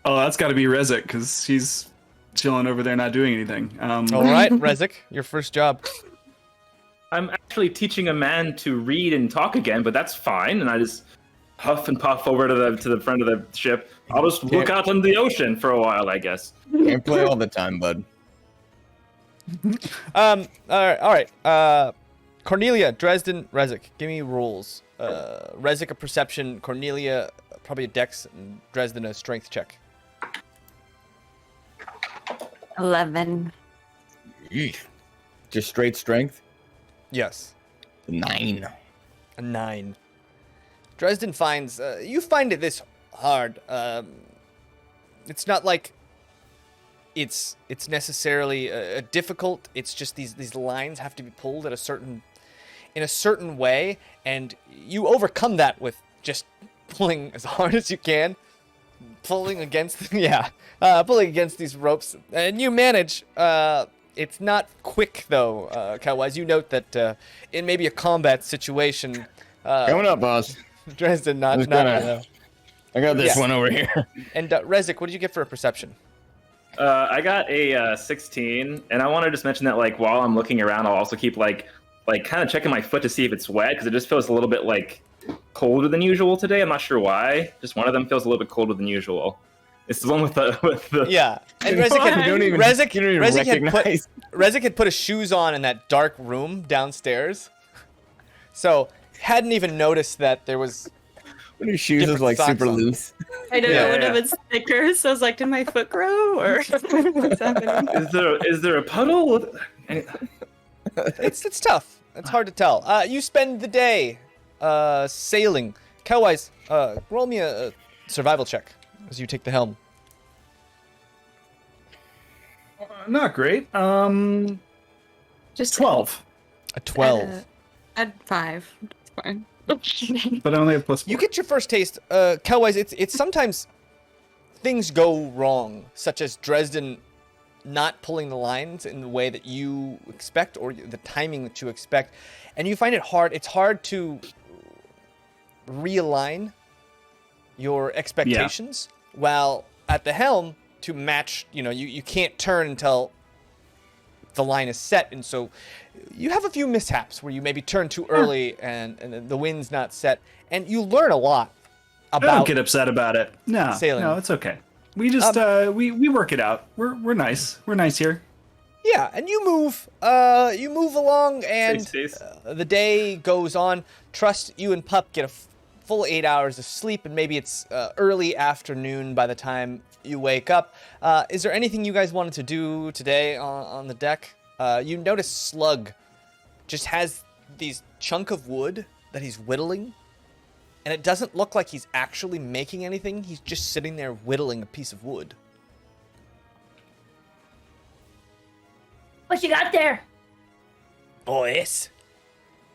Oh, that's got to be Rezik because she's chilling over there, not doing anything. All right, Rezik, your first job. I'm actually teaching a man to read and talk again, but that's fine. And I just huff and puff over to the front of the ship. I'll just look out on the ocean for a while, I guess. Can't play all the time, bud. All right. Cornelia, Dresden, Rezik, give me rules. Rezik a perception, Cornelia probably a dex, and Dresden a strength check. 11. Eesh. Just straight strength? Yes. 9. A 9. Dresden finds you find it this hard. It's not like it's necessarily difficult. It's just these lines have to be pulled in a certain way, and you overcome that with just pulling as hard as you can. pulling against pulling against these ropes, and you manage. It's not quick though, Cowwise. You note that in maybe a combat situation, Coming up, boss. Dresden not. I got this Yeah. one over here. And Rezik, what did you get for a perception? I got a 16, and I want to just mention that like while I'm looking around, I'll also keep like kind of checking my foot to see if it's wet because it just feels a little bit like colder than usual today. I'm not sure why. Just one of them feels a little bit colder than usual. It's the one with the Yeah, and Rezik had put his shoes on in that dark room downstairs, so hadn't even noticed that there was. When your shoes is Different like socks super on. loose. I don't Yeah, know, one yeah. of it's thicker, so I was like, did my foot grow or what's happening? is there a puddle? It's tough. It's hard to tell. You spend the day sailing. Cowwise, roll me a survival check as you take the helm. Not great. Just 12. A 12. Add 5. It's fine. But I only have +4. You get your first taste. Cowwise, it's sometimes things go wrong, such as Dresden not pulling the lines in the way that you expect or the timing that you expect. And you find it hard. It's hard to realign your expectations while at the helm to match, you can't turn until the line is set. And so you have a few mishaps where you maybe turn too early and the wind's not set. And you learn a lot I about don't get upset about it. No, sailing. no, it's okay. We just we work it out. We're nice. We're nice here. Yeah, and you move along, and Safe. the day goes on. Trust you and Pup get a full 8 hours of sleep, and maybe it's early afternoon by the time you wake up. Is there anything you guys wanted to do today on the deck? You notice Slug just has these chunk of wood that he's whittling, and it doesn't look like he's actually making anything. He's just sitting there whittling a piece of wood. What you got there? Oh, yes.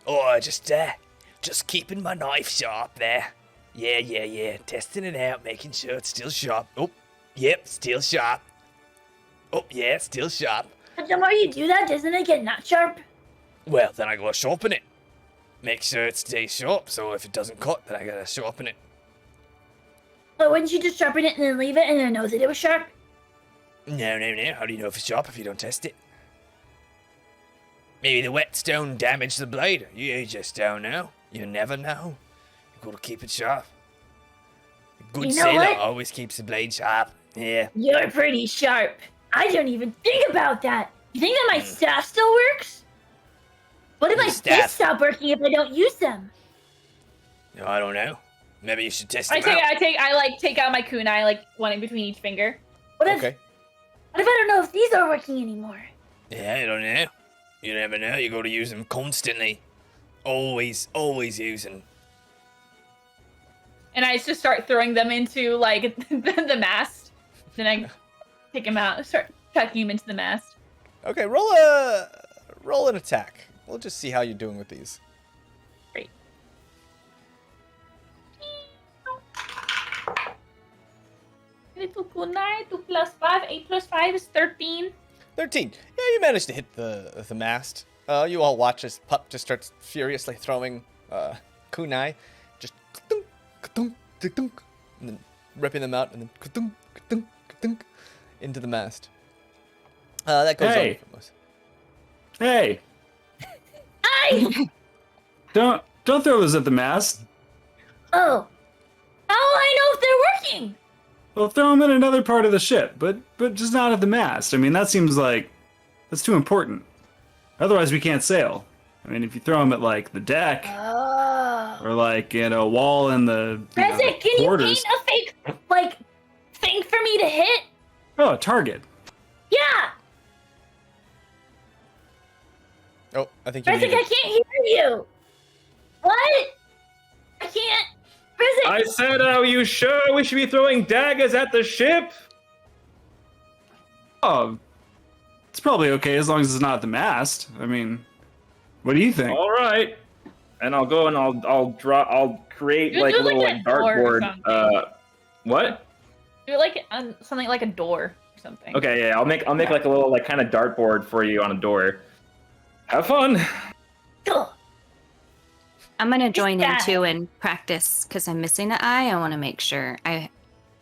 Oh, just keeping my knife sharp there. Yeah. Testing it out, making sure it's still sharp. Oh, yep, still sharp. Oh, yeah, still sharp. But the more you do that, doesn't it get not sharp? Well, then I gotta sharpen it. Make sure it stays sharp, so if it doesn't cut, then I gotta sharpen it. But wouldn't you just sharpen it and then leave it and then know that it was sharp? No. How do you know if it's sharp if you don't test it? Maybe the whetstone damaged the blade. You just don't know. You never know. You gotta keep it sharp. A good You know sailor what? always keeps the blade sharp. Yeah. You're pretty sharp. I don't even think about that. You think that my staff still works? What if Your my staff? fists stop working if I don't use them? No, I don't know. Maybe you should test I them out. take out my kunai, like one in between each finger. What if Okay. I don't know if these are working anymore? Yeah, I don't know. You never know. You got to use them constantly. Always using. And I just start throwing them into like the mast. Then I take them out and start tucking them into the mast. Okay, roll an attack. We'll just see how you're doing with these. Little kunai, 2 plus 5, 8 plus 5 is 13. 13. Yeah, you managed to hit the mast. You all watch as Pup just starts furiously throwing kunai, just ka-dunk, ka-dunk, ka-dunk, and then ripping them out, and then ka-dunk, ka-dunk, ka-dunk, into the mast. That goes Hey. on for most. Hey, I don't throw those at the mast. oh. How will I know if they're working? Well, throw them in another part of the ship, but just not at the mast. I mean, that seems like that's too important. Otherwise, we can't sail. I mean, if you throw them at like the deck Oh. or like a wall in the Rezik, can you quarters. paint a fake thing for me to hit? Oh, a target. Yeah. Oh, I think you Rezik, need I it. can't hear you. What? I can't. Rezik. I said, are you sure we should be throwing daggers at the ship? Oh, it's probably okay as long as it's not at the mast. I mean, what do you think? All right. And I'll go and I'll create You like do a little like like a door or dartboard. something. What? Do it like on something like a door or something. Okay, yeah, I'll make like a little like kind of dartboard for you on a door. Have fun. Cool. I'm gonna join in that. too and practice because I'm missing an eye. I want to make sure I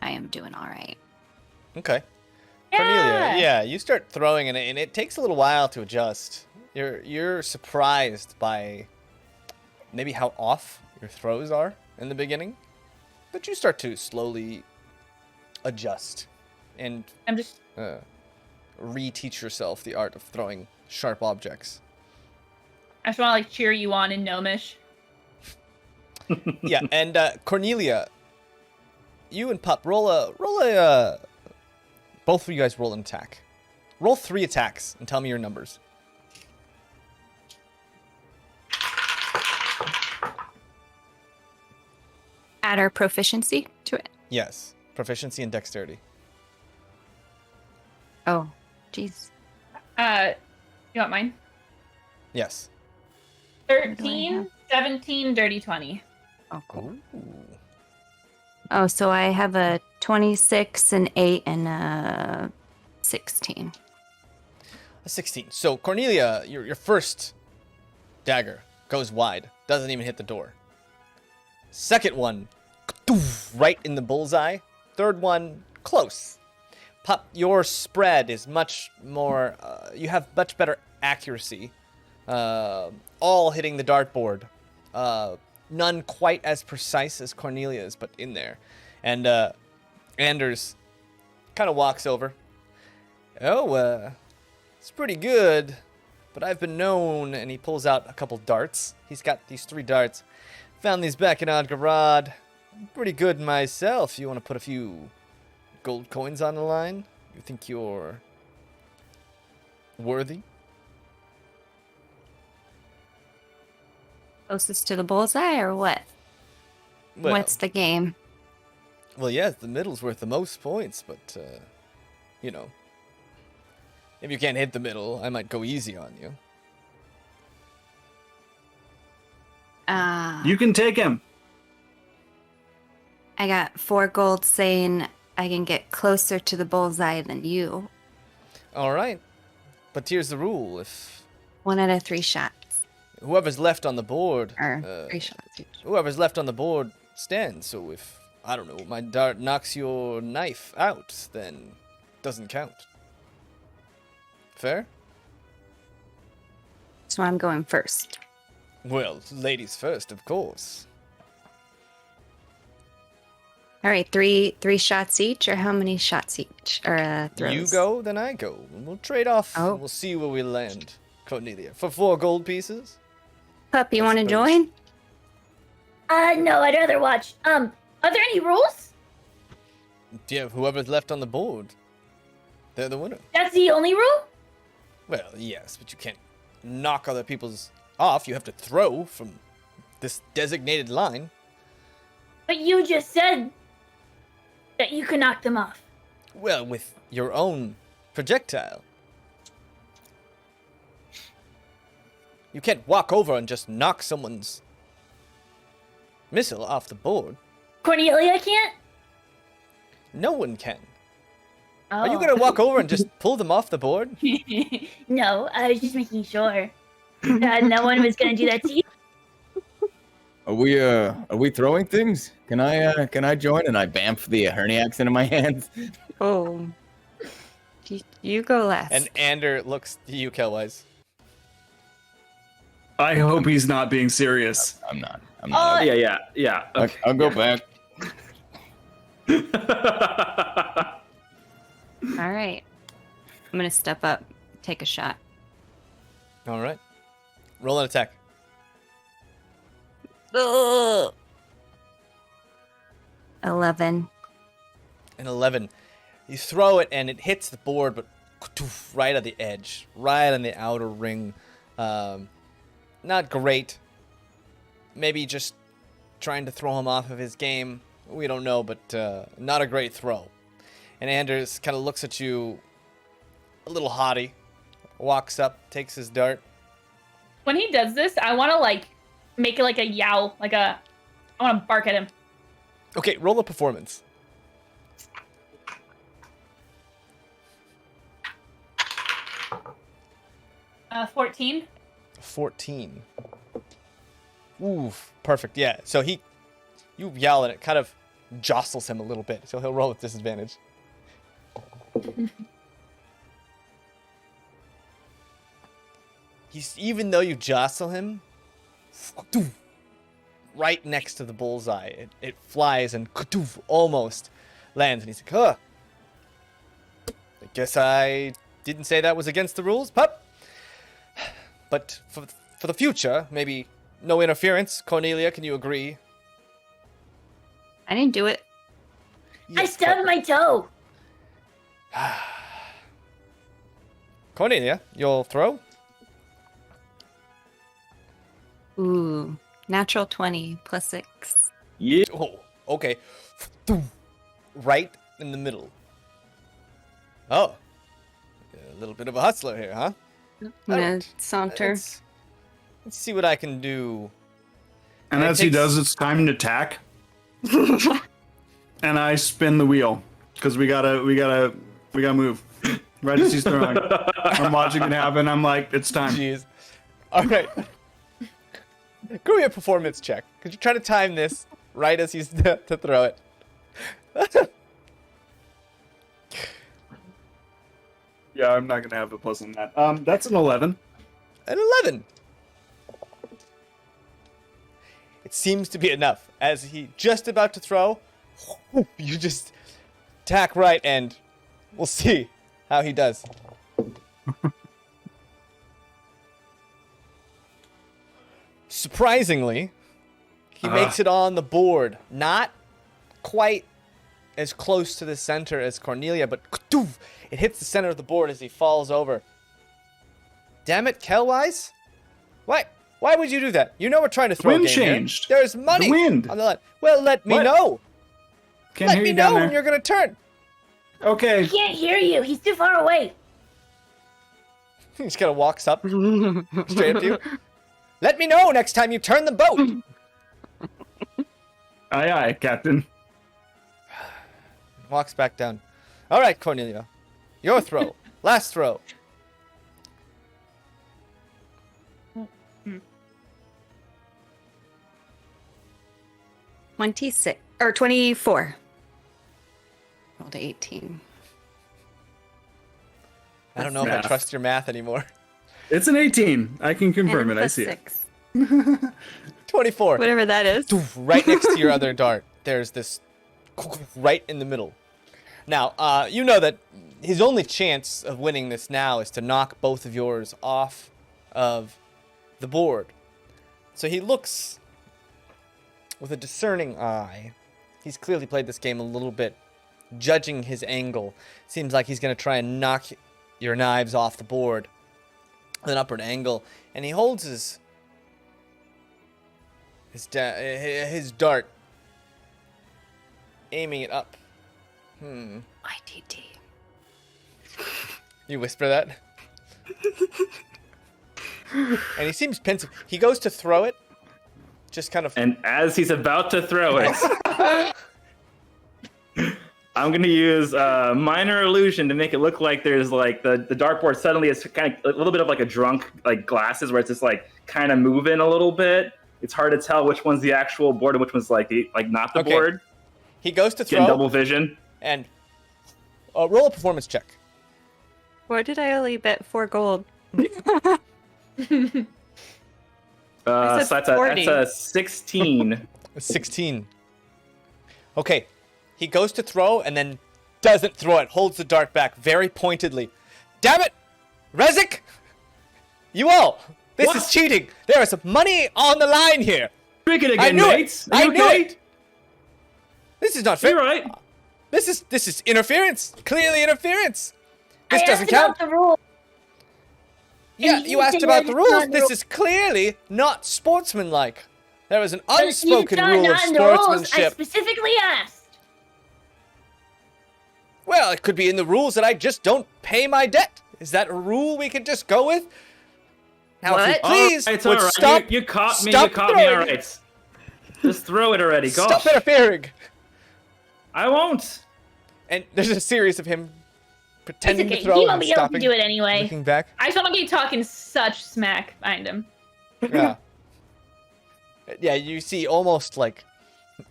am doing all right. Okay. Yeah. Cornelia, yeah, you start throwing and it takes a little while to adjust. You're surprised by maybe how off your throws are in the beginning, but you start to slowly adjust and I'm just reteach yourself the art of throwing sharp objects. I just want to like cheer you on in Gnomish. Yeah, and Cornelia, you and Pup roll a both of you guys roll an attack. Roll 3 attacks and tell me your numbers. Add our proficiency to it. Yes, proficiency and dexterity. Oh, jeez. You want mine? Yes. 13, 17, dirty 20. Oh, cool. Ooh. Oh, so I have a 26, an 8, and a 16. A 16. So Cornelia, your first dagger goes wide, doesn't even hit the door. Second one, right in the bullseye. Third one, close. Pup, your spread is much more. You have much better accuracy. All hitting the dartboard. None quite as precise as Cornelia's, but in there. And Anders kind of walks over. Oh, it's pretty good, but I've been known, and he pulls out a couple darts. He's got these 3 darts. Found these back in Adghorad. Pretty good myself. You want to put a few gold coins on the line? You think you're worthy? Closest to the bullseye or what? Well, What's the game? Well, yes, the middle's worth the most points, but, you know, if you can't hit the middle, I might go easy on you. You can take him. I got 4 gold saying I can get closer to the bullseye than you. All right, but here's the rule. If 1 out of 3 shots. whoever's left on the board, Or 3 shots each. whoever's left on the board stands. So if, I don't know, my dart knocks your knife out, then doesn't count. Fair? So I'm going first. Well, ladies first, of course. All right, 3 shots each, or how many shots each? Or throws? You go, then I go. And we'll trade off. Oh. We'll see where we land, Cornelia. For 4 gold pieces? Pup, you I want to suppose. join? No, I'd rather watch. Are there any rules? Yeah, whoever's left on the board, they're the winner. That's the only rule? Well, yes, but you can't knock other people's off. You have to throw from this designated line. But you just said that you can knock them off. Well, with your own projectile. You can't walk over and just knock someone's missile off the board. Cornelia can't? No one can. Oh. Are you gonna walk over and just pull them off the board? No, I was just making sure that no one was gonna do that to you. Are we throwing things? Can I join? And I bamf the herniacs into my hands. Oh. You go last. And Ander looks to you, Kelwise. I hope he's not being serious. I'm not. I'm Yeah. I'll Okay. go back. All right. I'm going to step up, take a shot. All right. Roll an attack. Ugh. 11. An 11. You throw it and it hits the board, but right at the edge, right on the outer ring. Not great. Maybe just trying to throw him off of his game. We don't know, but not a great throw. And Anders kind of looks at you a little haughty, walks up, takes his dart. When he does this, I want to like make it like a yowl, I want to bark at him. Okay, roll a performance. 14. 14. Oof, perfect. Yeah. So you yell and it kind of jostles him a little bit. So he'll roll with disadvantage. Even though you jostle him, right next to the bullseye, it flies and almost lands. And he's like, huh. I guess I didn't say that was against the rules, pup. But for the future, maybe no interference. Cornelia, can you agree? I didn't do it. I stubbed my toe. Cornelia, you'll throw? Ooh, natural 20 plus 6. Yeah. Oh, okay. Right in the middle. Oh. A little bit of a hustler here, huh? I'm gonna Alright, saunter. Let's see what I can do. And it as he takes- does, it's time to attack. And I spin the wheel because we gotta move. Right as he's throwing, I'm watching it happen. I'm like, it's time. Jeez. All right. Give me a performance check. Could you try to time this right as he's to throw it? Yeah, I'm not gonna have a plus on that. That's an 11. An 11. It seems to be enough. As he just about to throw, you just tack right, and we'll see how he does. Surprisingly, he makes it on the board. Not quite as close to the center as Cornelia, but it hits the center of the board as he falls over. Damn it, Kelwise? Why would you do that? You know we're trying to throw Wind a game here. changed. There's money The wind. on the line. Well, let me What? know. Can't Let hear me you down know when there. you're going to turn. Okay. I can't hear you. He's too far away. He just kind of walks up straight up to you. Let me know next time you turn the boat. Aye, aye, Captain. Walks back down. All right, Cornelia. Your throw. Last throw. 26 or 24. Rolled a 18. I don't know if I Math. trust your math anymore. It's an 18. I can confirm And it. I plus see 6. 24. Whatever that is. Right next to your other dart, there's this right in the middle. Now, you know that his only chance of winning this now is to knock both of yours off of the board. So he looks with a discerning eye. He's clearly played this game a little bit, judging his angle. Seems like he's going to try and knock your knives off the board with an upward angle. And he holds his dart, aiming it up. ITT. You whisper that? And he seems pensive. He goes to throw it, just kind of... And as he's about to throw it, I'm going to use minor illusion to make it look like there's like the dartboard suddenly is kind of a little bit of like a drunk like glasses where it's just like kind of moving a little bit. It's hard to tell which one's the actual board and which one's like not the Okay. board. He goes to Getting throw, double vision. and roll a performance check. Why did I only bet 4 gold? So said that's 40. a 16. 16. Okay. He goes to throw and then doesn't throw it. Holds the dart back very pointedly. Damn it! Rezik! You all! This What? is cheating! There is money on the line here! Drink it I again, knew mates. it! Are I you knew okay? it! This is not fair. You're right. This is interference. Clearly interference. This I doesn't asked count. about the rule. Yeah, and you you asked said about that the it's rules. not This rule- is clearly not sportsmanlike. There is an But unspoken it's rule of not in the rules. I sportsmanship. specifically asked. Well, it could be in the rules that I just don't pay my debt. Is that a rule we could just go with? Now, if you What? please It's would all right. stop. You caught me. stop You caught me. throwing All it. right. Just throw it already. Stop Gosh. interfering. I won't. And there's a series of him pretending okay. to throw He and won't be able to stopping, do it anyway. looking back. I just want to be talking such smack behind him. Yeah. Yeah, you see almost like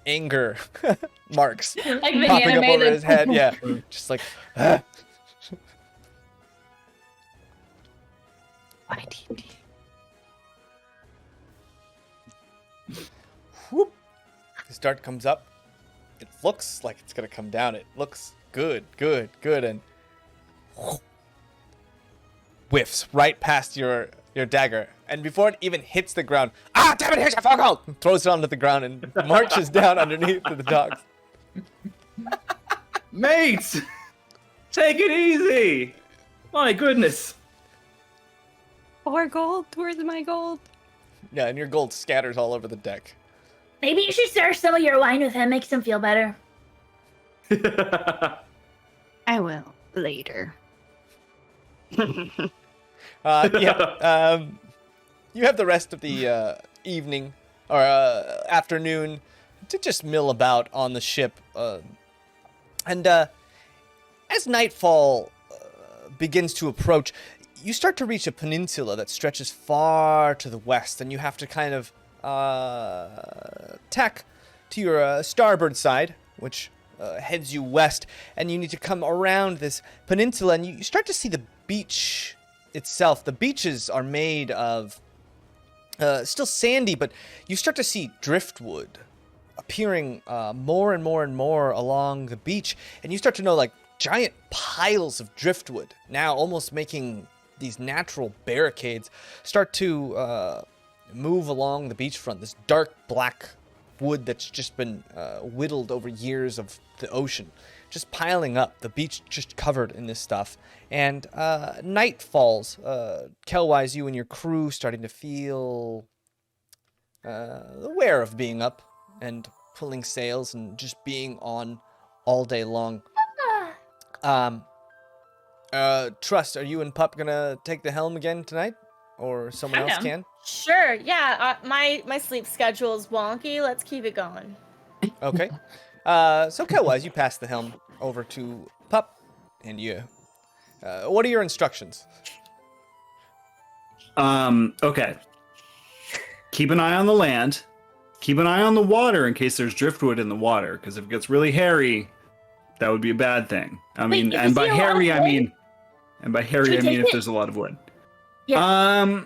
anger marks Like the popping up over animated. his head. Yeah, just like. Whoop. His dart comes up. It looks like it's gonna come down. It looks good, and whiffs right past your dagger. And before it even hits the ground, ah, damn it! Here's your foghole! Throws it onto the ground and marches down underneath to the dogs. Mates, take it easy. My goodness. 4 gold? Where's my gold? Yeah, and your gold scatters all over the deck. Maybe you should share some of your wine with him. Makes him feel better. I will later. Yeah. You have the rest of the evening or afternoon to just mill about on the ship. And as nightfall begins to approach, you start to reach a peninsula that stretches far to the west, and you have to kind of tack to your starboard side, which heads you west, and you need to come around this peninsula, and you start to see the beach itself. The beaches are made of still sandy, but you start to see driftwood appearing more and more and more along the beach, and you start to know like giant piles of driftwood now almost making these natural barricades start to move along the beachfront. This dark black wood that's just been whittled over years of the ocean, just piling up. The beach just covered in this stuff. And night falls. Kelwise, you and your crew starting to feel aware of being up and pulling sails and just being on all day long. Trust, are you and Pup gonna take the helm again tonight? Or someone else can? Sure, yeah. My sleep schedule is wonky. Let's keep it going. Okay. So Kelwise, you pass the helm over to Pup, and you. What are your instructions? Okay. Keep an eye on the land. Keep an eye on the water in case there's driftwood in the water, because if it gets really hairy, that would be a bad thing. I mean, and by hairy, I mean if there's a lot of wood. Yeah.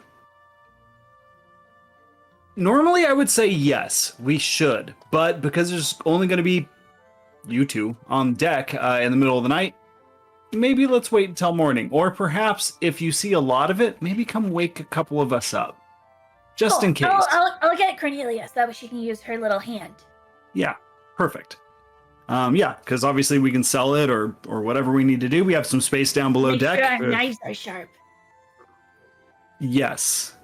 Normally I would say yes, we should, but because there's only going to be you two on deck in the middle of the night, maybe let's wait until morning. Or perhaps if you see a lot of it, maybe come wake a couple of us up, just in case. I'll get Cornelius. That way she can use her little hand. Yeah, perfect. Yeah, because obviously we can sell it or whatever we need to do. We have some space down below Make deck. sure our knives are sharp. Yes.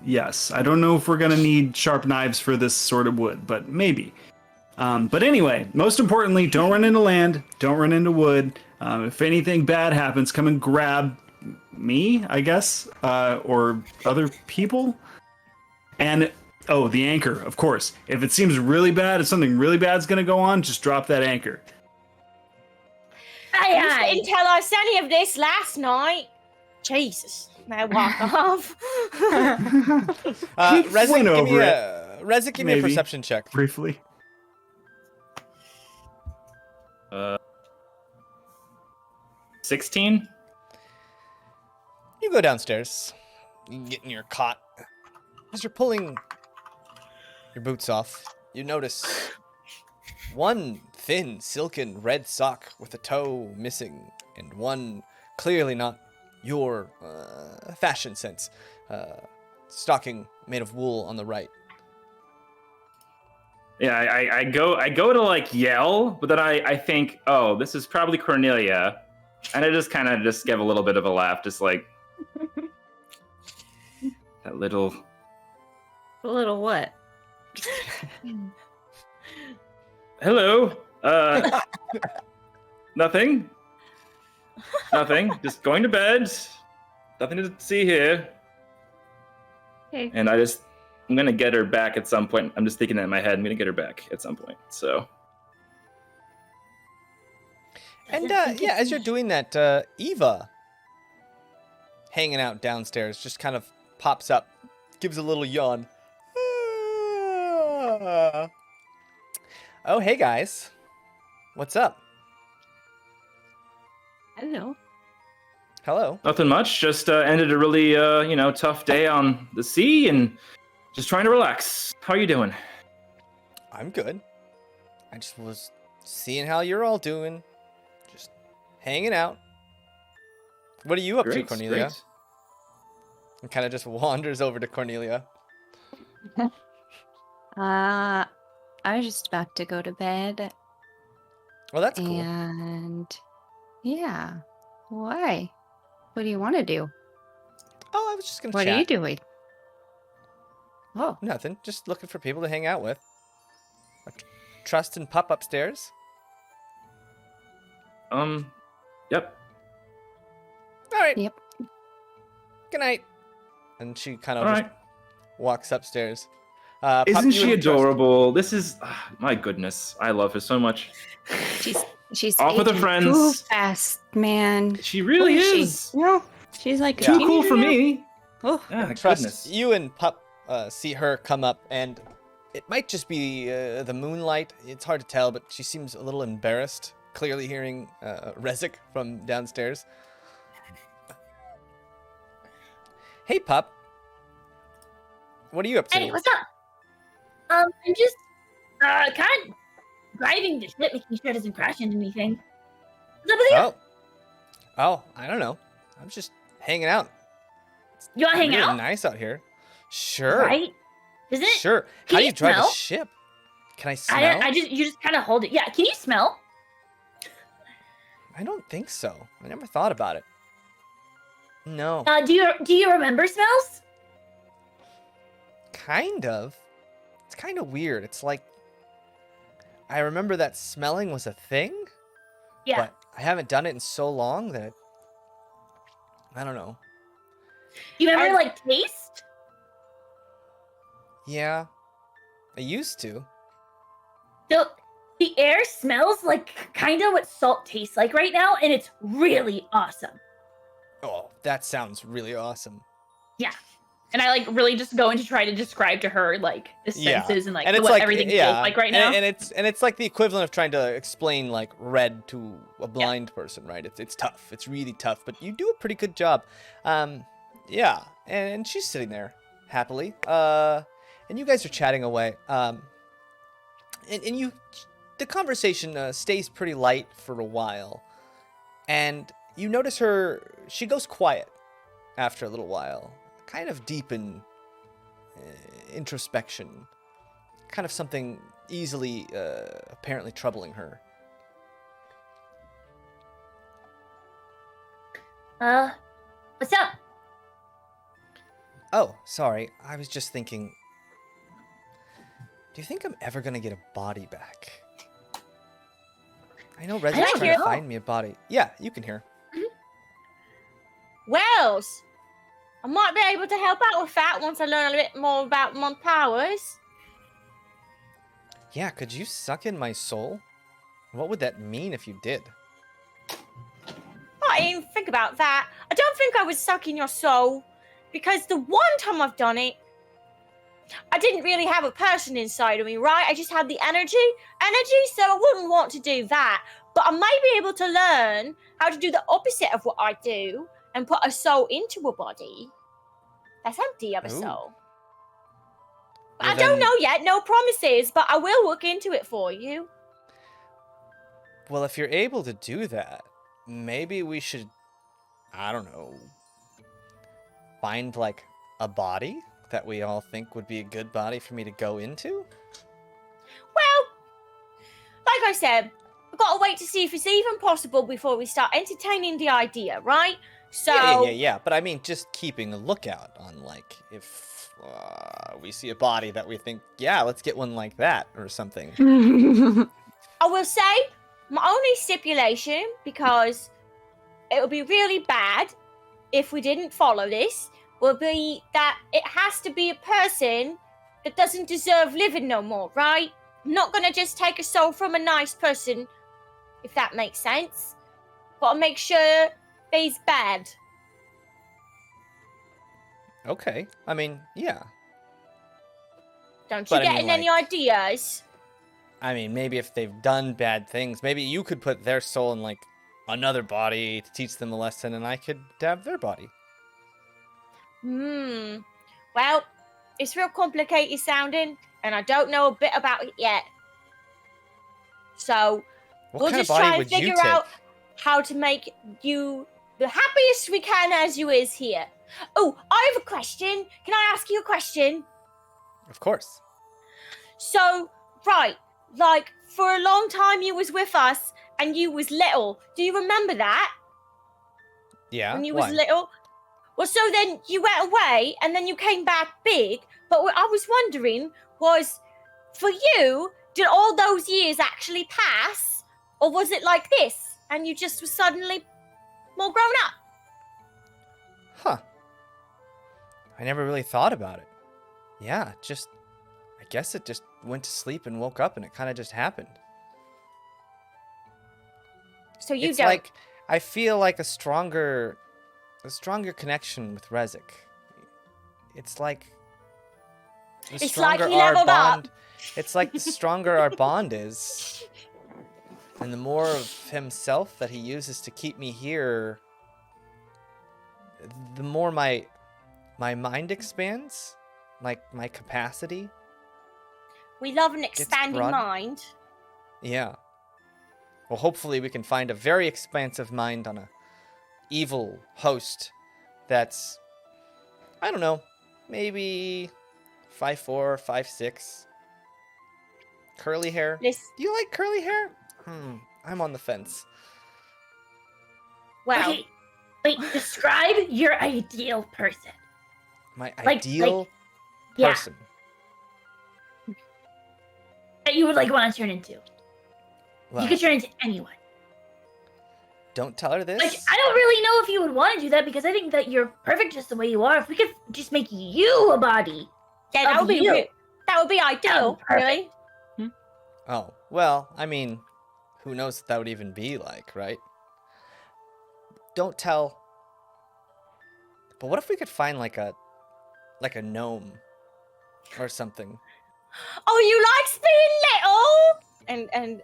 I don't know if we're going to need sharp knives for this sort of wood, but maybe. But anyway, most importantly, don't run into land, don't run into wood. If anything bad happens, come and grab me, I guess, or other people. And, the anchor, of course. If it seems really bad, if something really bad's going to go on, just drop that anchor. You didn't tell us any of this last night. Jesus. Now walk off. Rezik, give me a perception check. Briefly. 16? You go downstairs. You get in your cot. As you're pulling your boots off, you notice one thin, silken red sock with a toe missing, and one clearly not your fashion sense stocking made of wool on the right. Yeah, I go to like yell, but then I think, oh, this is probably Cornelia, and I just kind of just give a little bit of a laugh, just like that little. A little what? Hello. Nothing. Just going to bed. Nothing to see here. Okay. And I'm gonna get her back at some point. I'm just thinking that in my head. I'm gonna get her back at some point. So. And yeah, as you're doing that, Eva, hanging out downstairs, just kind of pops up, gives a little yawn. Oh, hey guys. What's up? Hello. Hello. Nothing much. Just ended a really, tough day on the sea and just trying to relax. How are you doing? I'm good. I just was seeing how you're all doing. Just hanging out. What are you up to, Great, Cornelia? great. And kind of just wanders over to Cornelia. I was just about to go to bed. Well, that's cool. And yeah. Why? What do you want to do? Oh, I was just gonna What chat. are you doing? Oh, Nothing. Just looking for people to hang out with. Trust and Pup upstairs. Yep. All right. Yep. Good night. And she kind of All just right. walks upstairs. Pup, Isn't you she and Trust- adorable? This is, my goodness. I love her so much. she's Off with her aging friends. too fast, man. She really What she? is. No, she's like a Too cool for teenager now. me. Oh, Yeah, Trust, goodness. you and Pup see her come up, and it might just be the moonlight. It's hard to tell, but she seems a little embarrassed, clearly hearing Rezik from downstairs. Hey, Pup. What are you up to? Hey, what's up? I'm just kind of driving the ship, making sure it doesn't crash into anything. What's up with you? Oh, I don't know. I'm just hanging out. You want to hang Really out? nice out here. Sure. Right? Isn't it? Sure. Can How do you you drive smell? a ship? Can I I smell? don't. You just kind of hold it. Yeah. Can you smell? I don't think so. I never thought about it. No. Do you remember smells? Kind of. It's kind of weird. It's like I remember that smelling was a thing, Yeah. but I haven't done it in so long that I don't know. You remember like taste? Yeah. I used to. The air smells like kind of what salt tastes like right now, and it's really awesome. Oh, that sounds really awesome. Yeah. And I like really just going to try to describe to her like the Yeah. senses and like And it's what like everything yeah, feels like right now. And it's like the equivalent of trying to explain like red to a blind person, right? It's tough. It's really tough, but you do a pretty good job. Yeah. And she's sitting there happily. And you guys are chatting away. And you the conversation stays pretty light for a while. And you notice she goes quiet after a little while. Kind of deep in introspection. Kind of something easily apparently troubling her. What's up? Oh, sorry. I was just thinking. Do you think I'm ever gonna get a body back? I know Rezik's I trying hear- to find me a body. Yeah, you can hear. Wells, I might be able to help out with that once I learn a bit more about my powers. Yeah, could you suck in my soul? What would that mean if you did? I didn't even think about that. I don't think I would suck in your soul, because the one time I've done it, I didn't really have a person inside of me, right? I just had the energy, so I wouldn't want to do that. But I may be able to learn how to do the opposite of what I do and put a soul into a body that's empty of a Ooh. soul. Well, I don't then- know yet, no promises, but I will look into it for you. Well, if you're able to do that, maybe we should, I don't know, find like a body that we all think would be a good body for me to go into? Well, like I said, I've got to wait to see if it's even possible before we start entertaining the idea, right? So, Yeah. But I mean, just keeping a lookout on like if we see a body that we think, yeah, let's get one like that or something. I will say my only stipulation, because it would be really bad if we didn't follow this, will be that it has to be a person that doesn't deserve living no more, right? I'm not gonna just take a soul from a nice person, if that makes sense. Gotta make sure they's bad. Okay. I mean, yeah. Don't you But I get mean, any like- ideas? I mean, maybe if they've done bad things, maybe you could put their soul in, like, another body to teach them a lesson, and I could dab their body. Well, it's real complicated sounding, and I don't know a bit about it yet. So, What we'll kind of just body try and would you figure take? out how to make you the happiest we can as you is here. Oh, I have a question. Can I ask you a question? Of course. So, right, like, for a long time you was with us, and you was little. Do you remember that? Yeah. When you Why? was little? Well, so then you went away, and then you came back big. But what I was wondering was, for you, did all those years actually pass, or was it like this, and you just were suddenly more grown up? Huh. I never really thought about it. Yeah, I guess it just went to sleep and woke up, and it kind of just happened. So you It's don't. like, I feel like a stronger connection with Rezik. It's like the It's like stronger he our leveled up. bond. It's like the stronger our bond is, and the more of himself that he uses to keep me here, the more my mind expands, like my capacity. We love an expanding broad. mind. Yeah. Well, hopefully we can find a very expansive mind on a evil host that's, I don't know, maybe 5'4", 5'6". Curly hair. Listen, Do you like curly hair? I'm on the fence. well, Okay, wait, describe your ideal person. My Like- ideal yeah. person. That you would like want to turn into. Well, You could turn into anyone. don't tell her this. Like, I don't really know if you would want to do that because I think that you're perfect just the way you are. If we could just make you a body. yeah, that of would be you. that would be ideal, perfect. really. Oh, well, I mean, who knows what that would even be like, right? Don't tell. But what if we could find like a gnome or something? Oh, you likes being little?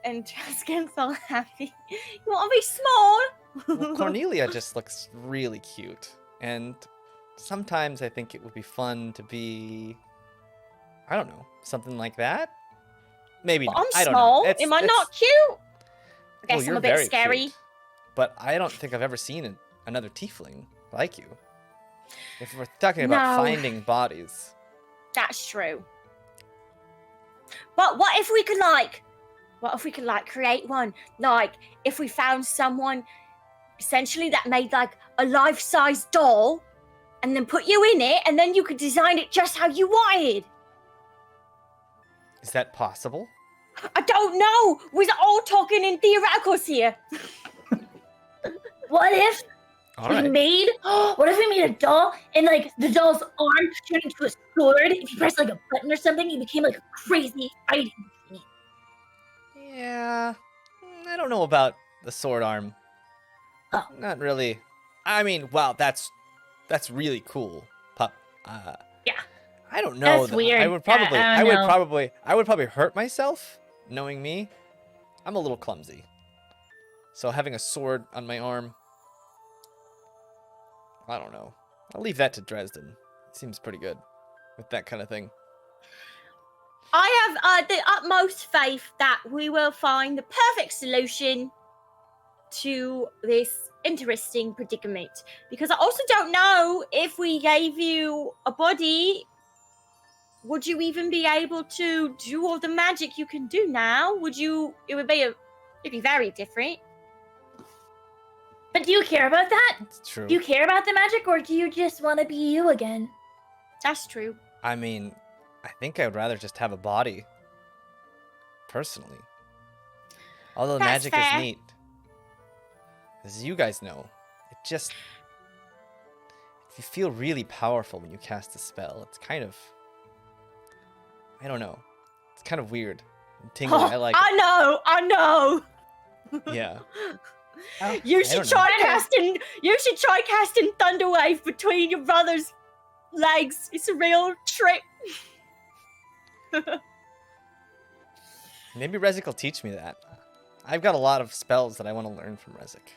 And Jaskin's all happy. You want to be small? Well, Cornelia just looks really cute, and sometimes I think it would be fun to be, I don't know, something like that. Maybe Well, not. I'm I don't small. know. Am I not cute? I guess Well, I'm you're a bit very scary. cute, but I don't think I've ever seen another tiefling like you. If we're talking about No. finding bodies. That's true. But what if we could create one? Like, if we found someone essentially that made like a life-size doll and then put you in it, and then you could design it just how you wanted. Is that possible? I don't know. We're all talking in theoreticals here. What if All we right. made a doll and like the doll's arm turned into a sword? If you press like a button or something, it became like a crazy fighting machine. Yeah. I don't know about the sword arm. Oh. Not really. I mean, wow, that's really cool. Pup. Yeah. I don't know. That's weird. I would probably I I don't would know. probably hurt myself, knowing me. I'm a little clumsy. So having a sword on my arm, I don't know. I'll leave that to Dresden. Seems pretty good with that kind of thing. I have the utmost faith that we will find the perfect solution to this interesting predicament. Because I also don't know if we gave you a body, would you even be able to do all the magic you can do now? It'd be very different. But do you care about that? It's true. Do you care about the magic, or do you just want to be you again? That's true. I mean, I think I would rather just have a body. Personally. Although That's magic fair. is neat. As you guys know, if you feel really powerful when you cast a spell, it's kind of, I don't know. It's kind of weird. And tingly. I like I know. it. Yeah. You I should don't try casting Thunderwave between your brothers. legs. It's a real trick. Maybe Rezik will teach me that. I've got a lot of spells that I want to learn from Rezik.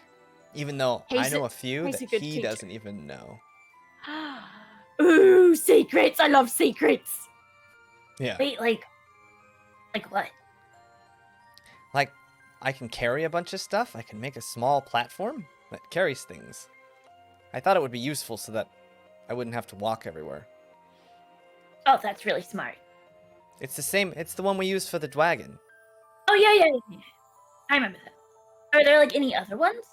Even though I know a few he's that a good he teacher. doesn't even know. Ooh, secrets. I love secrets. Yeah. Wait, like what? Like, I can carry a bunch of stuff. I can make a small platform that carries things. I thought it would be useful so that I wouldn't have to walk everywhere. Oh, that's really smart. It's the same. It's the one we use for the dragon. Oh yeah. I remember that. Are there like any other ones?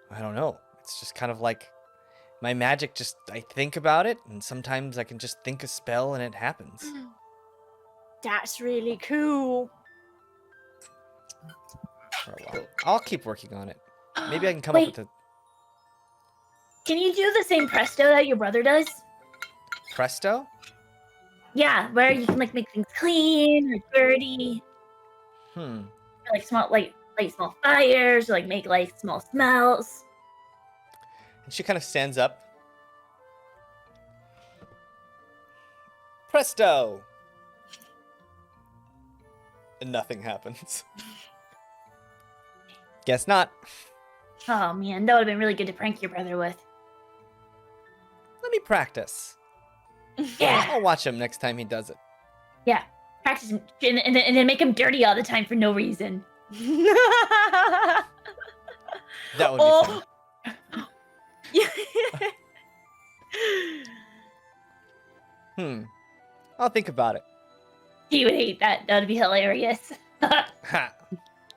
I don't know. It's just kind of like my magic. Just I think about it, and sometimes I can just think a spell and it happens. That's really cool. For a while. I'll keep working on it. Maybe I can come up with a Can you do the same presto that your brother does? presto. Yeah, where you can like make things clean or dirty, Hmm. or like small light small fires, or like make like small smells. And she kind of stands up. Presto! And nothing happens. Guess not. Oh man, that would have been really good to prank your brother with. Let me practice. Yeah, I'll watch him next time he does it. yeah. Practice and then make him dirty all the time for no reason. That would be fun. I'll think about it. He would hate that. That would be hilarious. Ha.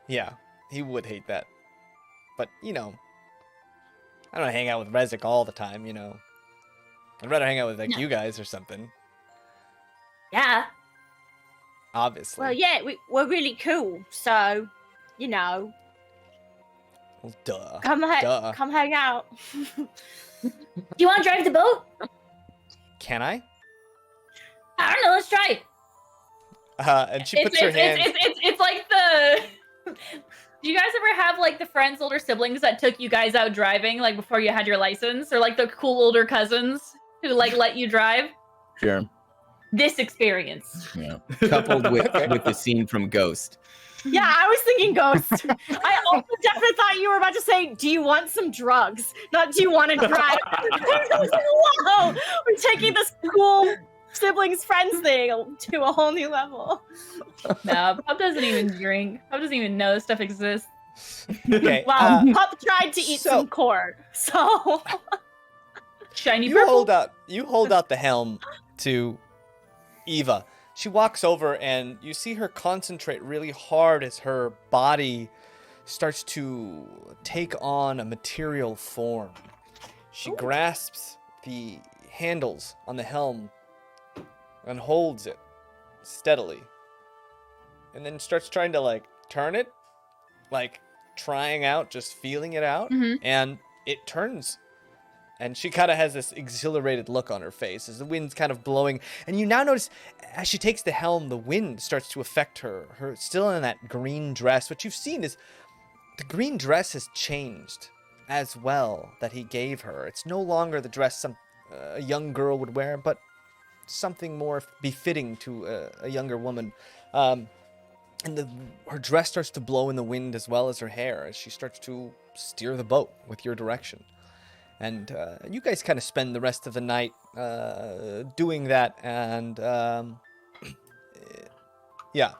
Yeah, he would hate that. But, you know, I don't hang out with Rezik all the time, you know. I'd rather hang out with, like, No. you guys or something. Yeah. Obviously. Well, yeah, we're really cool. So, you know, Well, duh. come Duh. hang out. Do you want to drive the boat? Can I? I don't know. Let's try it. And she puts her hand... It's like the. Do you guys ever have like the friends' older siblings that took you guys out driving like before you had your license, or like the cool older cousins who like let you drive? Sure. This experience. Yeah. Coupled with the scene from Ghost. Yeah, I was thinking ghost. I also definitely thought you were about to say, "Do you want some drugs?" Not "Do you want to drive?" I was like, "Whoa, we're taking this cool siblings friends thing to a whole new level." No, Pop doesn't even drink. Pop doesn't even know this stuff exists. Okay, Well, Pup tried to eat so- some corn, so Shiny you purple. hold out the helm to Eva. She walks over and you see her concentrate really hard as her body starts to take on a material form. She grasps the handles on the helm and holds it steadily. And then starts trying to like turn it, like trying out, just feeling it out. Mhm. And it turns. And she kind of has this exhilarated look on her face as the wind's kind of blowing. And you now notice as she takes the helm, the wind starts to affect her. Her still in that green dress. What you've seen is the green dress has changed as well that he gave her. It's no longer the dress a young girl would wear, but something more befitting to a younger woman. And her dress starts to blow in the wind as well as her hair as she starts to steer the boat with your direction. And you guys kind of spend the rest of the night doing that, and yeah.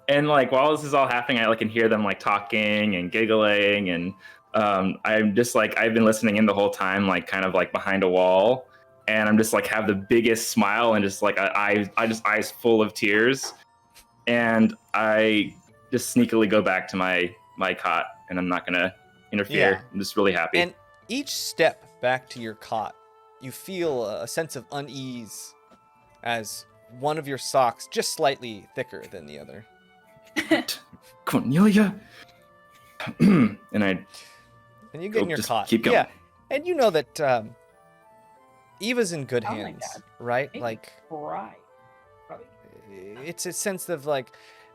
And like while this is all happening, I like can hear them like talking and giggling, and I'm just like I've been listening in the whole time, like kind of like behind a wall, and I'm just like have the biggest smile and just like I just eyes full of tears, and I just sneakily go back to my cot, and I'm not gonna interfere. Yeah. I'm just really happy. And each step back to your cot, you feel a sense of unease as one of your socks, just slightly thicker than the other. Cornelia. And And you get in your just cot. keep going. Yeah. And you know that Eva's in good Oh my hands, God. right? Maybe Like, Right. it's a sense of like,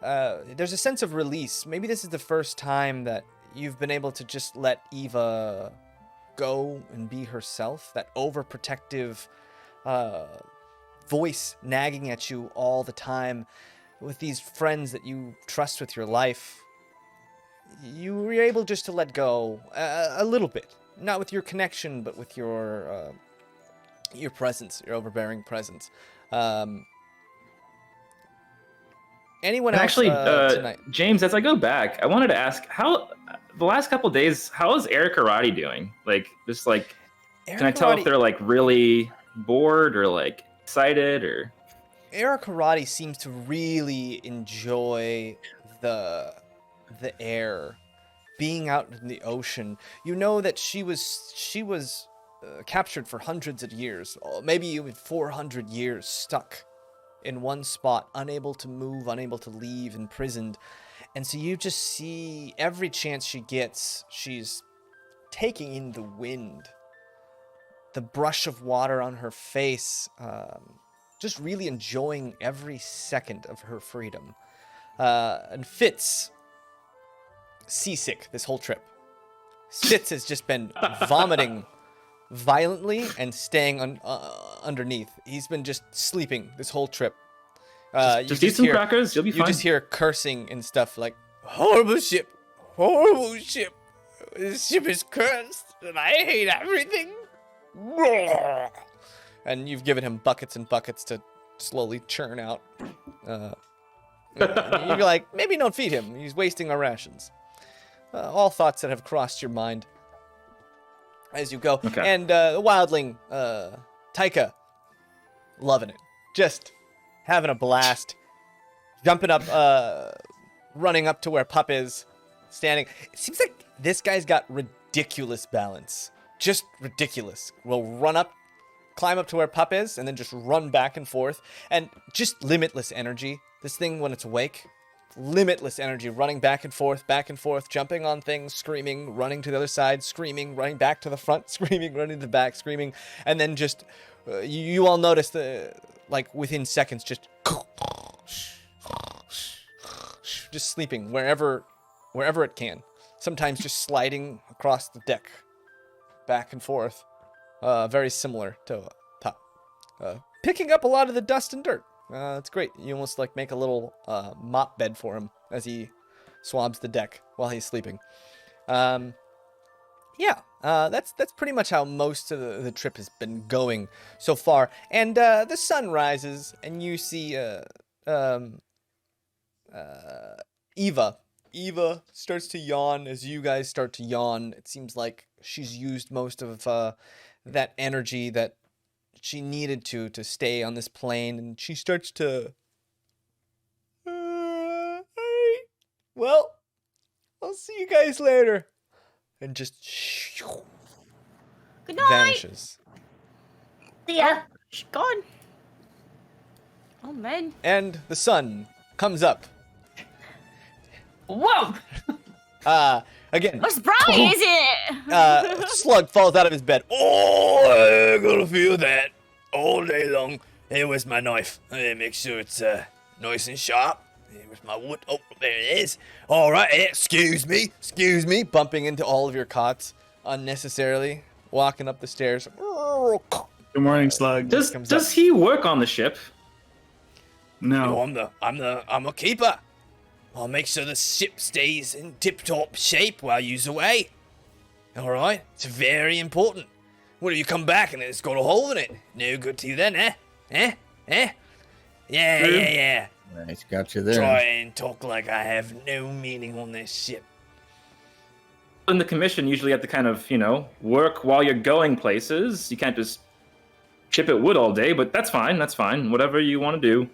there's a sense of release. Maybe this is the first time that you've been able to just let Eva go and be herself, that overprotective voice nagging at you all the time, with these friends that you trust with your life, you were able just to let go a little bit. Not with your connection, but with your presence, your overbearing presence. Anyone else Actually, tonight? Jaymes, as I go back, I wanted to ask how the last couple days, how is Adghorad doing? Like, just like, can I tell if they're like really bored or like excited or? Adghorad seems to really enjoy the air, being out in the ocean. You know that she was captured for hundreds of years, maybe even 400 years, stuck in one spot, unable to move, unable to leave, imprisoned. And so you just see every chance she gets, she's taking in the wind, the brush of water on her face, just really enjoying every second of her freedom. And Fitz, seasick this whole trip. Fitz has just been vomiting violently and staying underneath. He's been just sleeping this whole trip. Just eat some crackers, you'll be fine. You just hear cursing and stuff like, horrible ship, this ship is cursed, and I hate everything. And you've given him buckets and buckets to slowly churn out. You're like, maybe don't feed him, he's wasting our rations. All thoughts that have crossed your mind as you go. Okay. And the wildling, Taika, loving it. Just having a blast. Jumping up, running up to where Pup is, standing. It seems like this guy's got ridiculous balance. Just ridiculous. Will run up, climb up to where Pup is, and then just run back and forth. And just limitless energy. This thing, when it's awake, limitless energy, running back and forth, jumping on things, screaming, running to the other side, screaming, running back to the front, screaming, running to the back, screaming, and then just, you all notice like within seconds, just sleeping wherever it can. Sometimes just sliding across the deck, back and forth, very similar to Pup. Picking up a lot of the dust and dirt. It's great. You almost like make a little mop bed for him as he swabs the deck while he's sleeping. That's pretty much how most of the trip has been going so far. And the sun rises, and you see Eva. Eva starts to yawn as you guys start to yawn. It seems like she's used most of that energy that she needed to stay on this plane, and she starts to well, I'll see you guys later, and just Good night. vanishes. See ya. She's gone. Oh man. And the sun comes up. Whoa! Again, What's bright, is it? Slug falls out of his bed. Oh, I gotta feel that all day long. Here, where's my knife? Make sure it's nice and sharp. Here's my wood. Oh, there it is. All right, excuse me. Bumping into all of your cots unnecessarily, walking up the stairs. Good morning, Slug. Does he work on the ship? No. No, I'm a keeper. I'll make sure the ship stays in tip-top shape while you're away. All right, it's very important. What if you come back and it's got a hole in it? No good to you then, eh? Yeah. Nice, got you there. Try and talk like I have no meaning on this ship. In the commission, usually you have to kind of, work while you're going places. You can't just chip at wood all day, but that's fine. Whatever you want to do.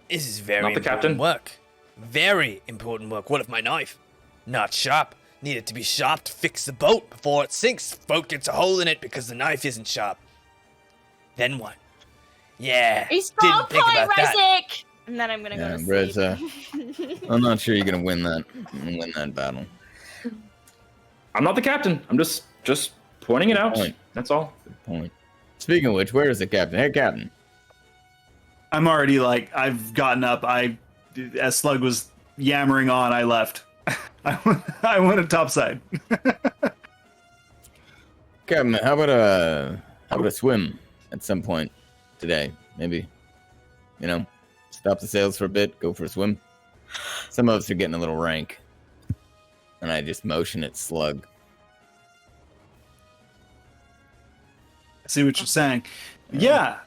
This is very Not the important captain. work. Very important work. What if my knife? Not sharp. Needed to be sharp to fix the boat before it sinks. Boat gets a hole in it because the knife isn't sharp. Then what? Yeah. He's didn't got a think point, about that. Rizik. And then I'm gonna go to Brett, sleep. I'm not sure you're gonna win that battle. I'm not the captain. I'm just pointing it out. Point. That's all. Good point. Speaking of which, where is the captain? Hey, captain. I'm already I've gotten up. As Slug was yammering on, I left. I went to topside. Captain, how about a swim at some point today? Maybe, stop the sails for a bit, go for a swim. Some of us are getting a little rank. And I just motion at Slug. I see what you're saying. Yeah,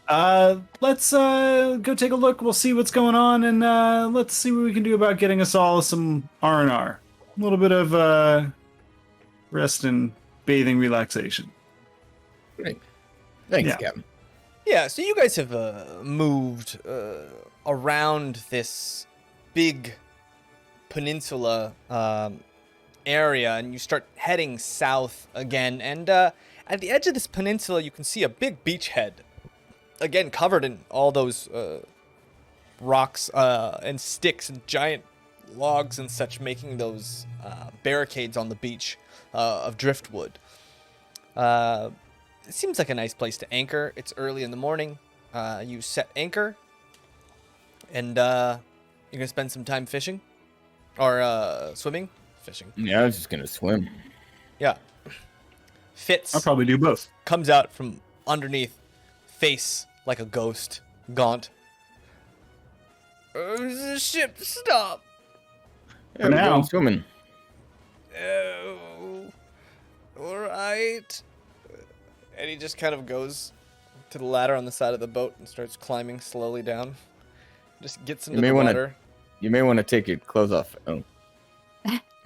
let's go take a look. We'll see what's going on, and let's see what we can do about getting us all some R&R. A little bit of rest and bathing relaxation. Great. Thanks, Yeah. Captain. Yeah, so you guys have moved around this big peninsula area, and you start heading south again. And at the edge of this peninsula, you can see a big beachhead, again covered in all those rocks and sticks and giant logs and such, making those barricades on the beach of driftwood. It seems like a nice place to anchor. It's early in the morning. You set anchor, and you're gonna spend some time fishing, or swimming. Fishing. Yeah, I was just gonna swim. Yeah. Fitz I'll probably do both. comes out from underneath, face like a ghost, gaunt. The ship, stop! Yeah, we're now. going swimming. Oh, all right. And he just kind of goes to the ladder on the side of the boat and starts climbing slowly down. Just gets into may the wanna- water. You may want to take your clothes off. Oh,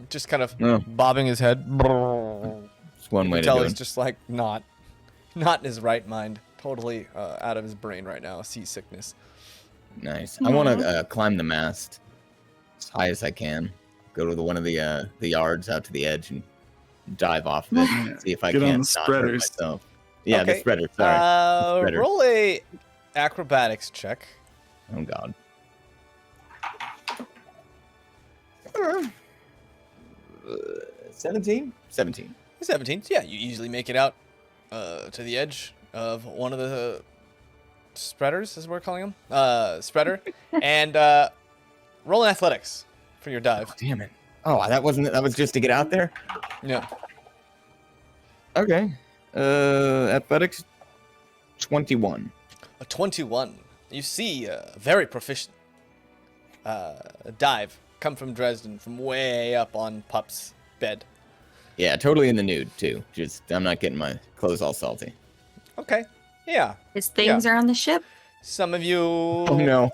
Just kind of No. bobbing his head. it's one You way can to tell do he's it. just like not in his right mind. Totally out of his brain right now. Seasickness. Nice. I want to climb the mast as high as I can. Go to one of the yards out to the edge and dive off of it. See if I Get on can't the not hurt spreaders. myself. Yeah, Okay. the spreader. Sorry. Spreader. Roll a acrobatics check. Oh God. 17? 17. 17. Yeah, you easily make it out to the edge of one of the spreaders, as we're calling them. Spreader. And roll in athletics for your dive. Damn it. Oh, that was just to get out there? Yeah. Okay. Athletics 21. A 21. You see a very proficient dive come from Dresden from way up on Pup's bed. Yeah, totally in the nude too. Just I'm not getting my clothes all salty. Okay. Yeah. His things are on the ship. Some of you. Oh no.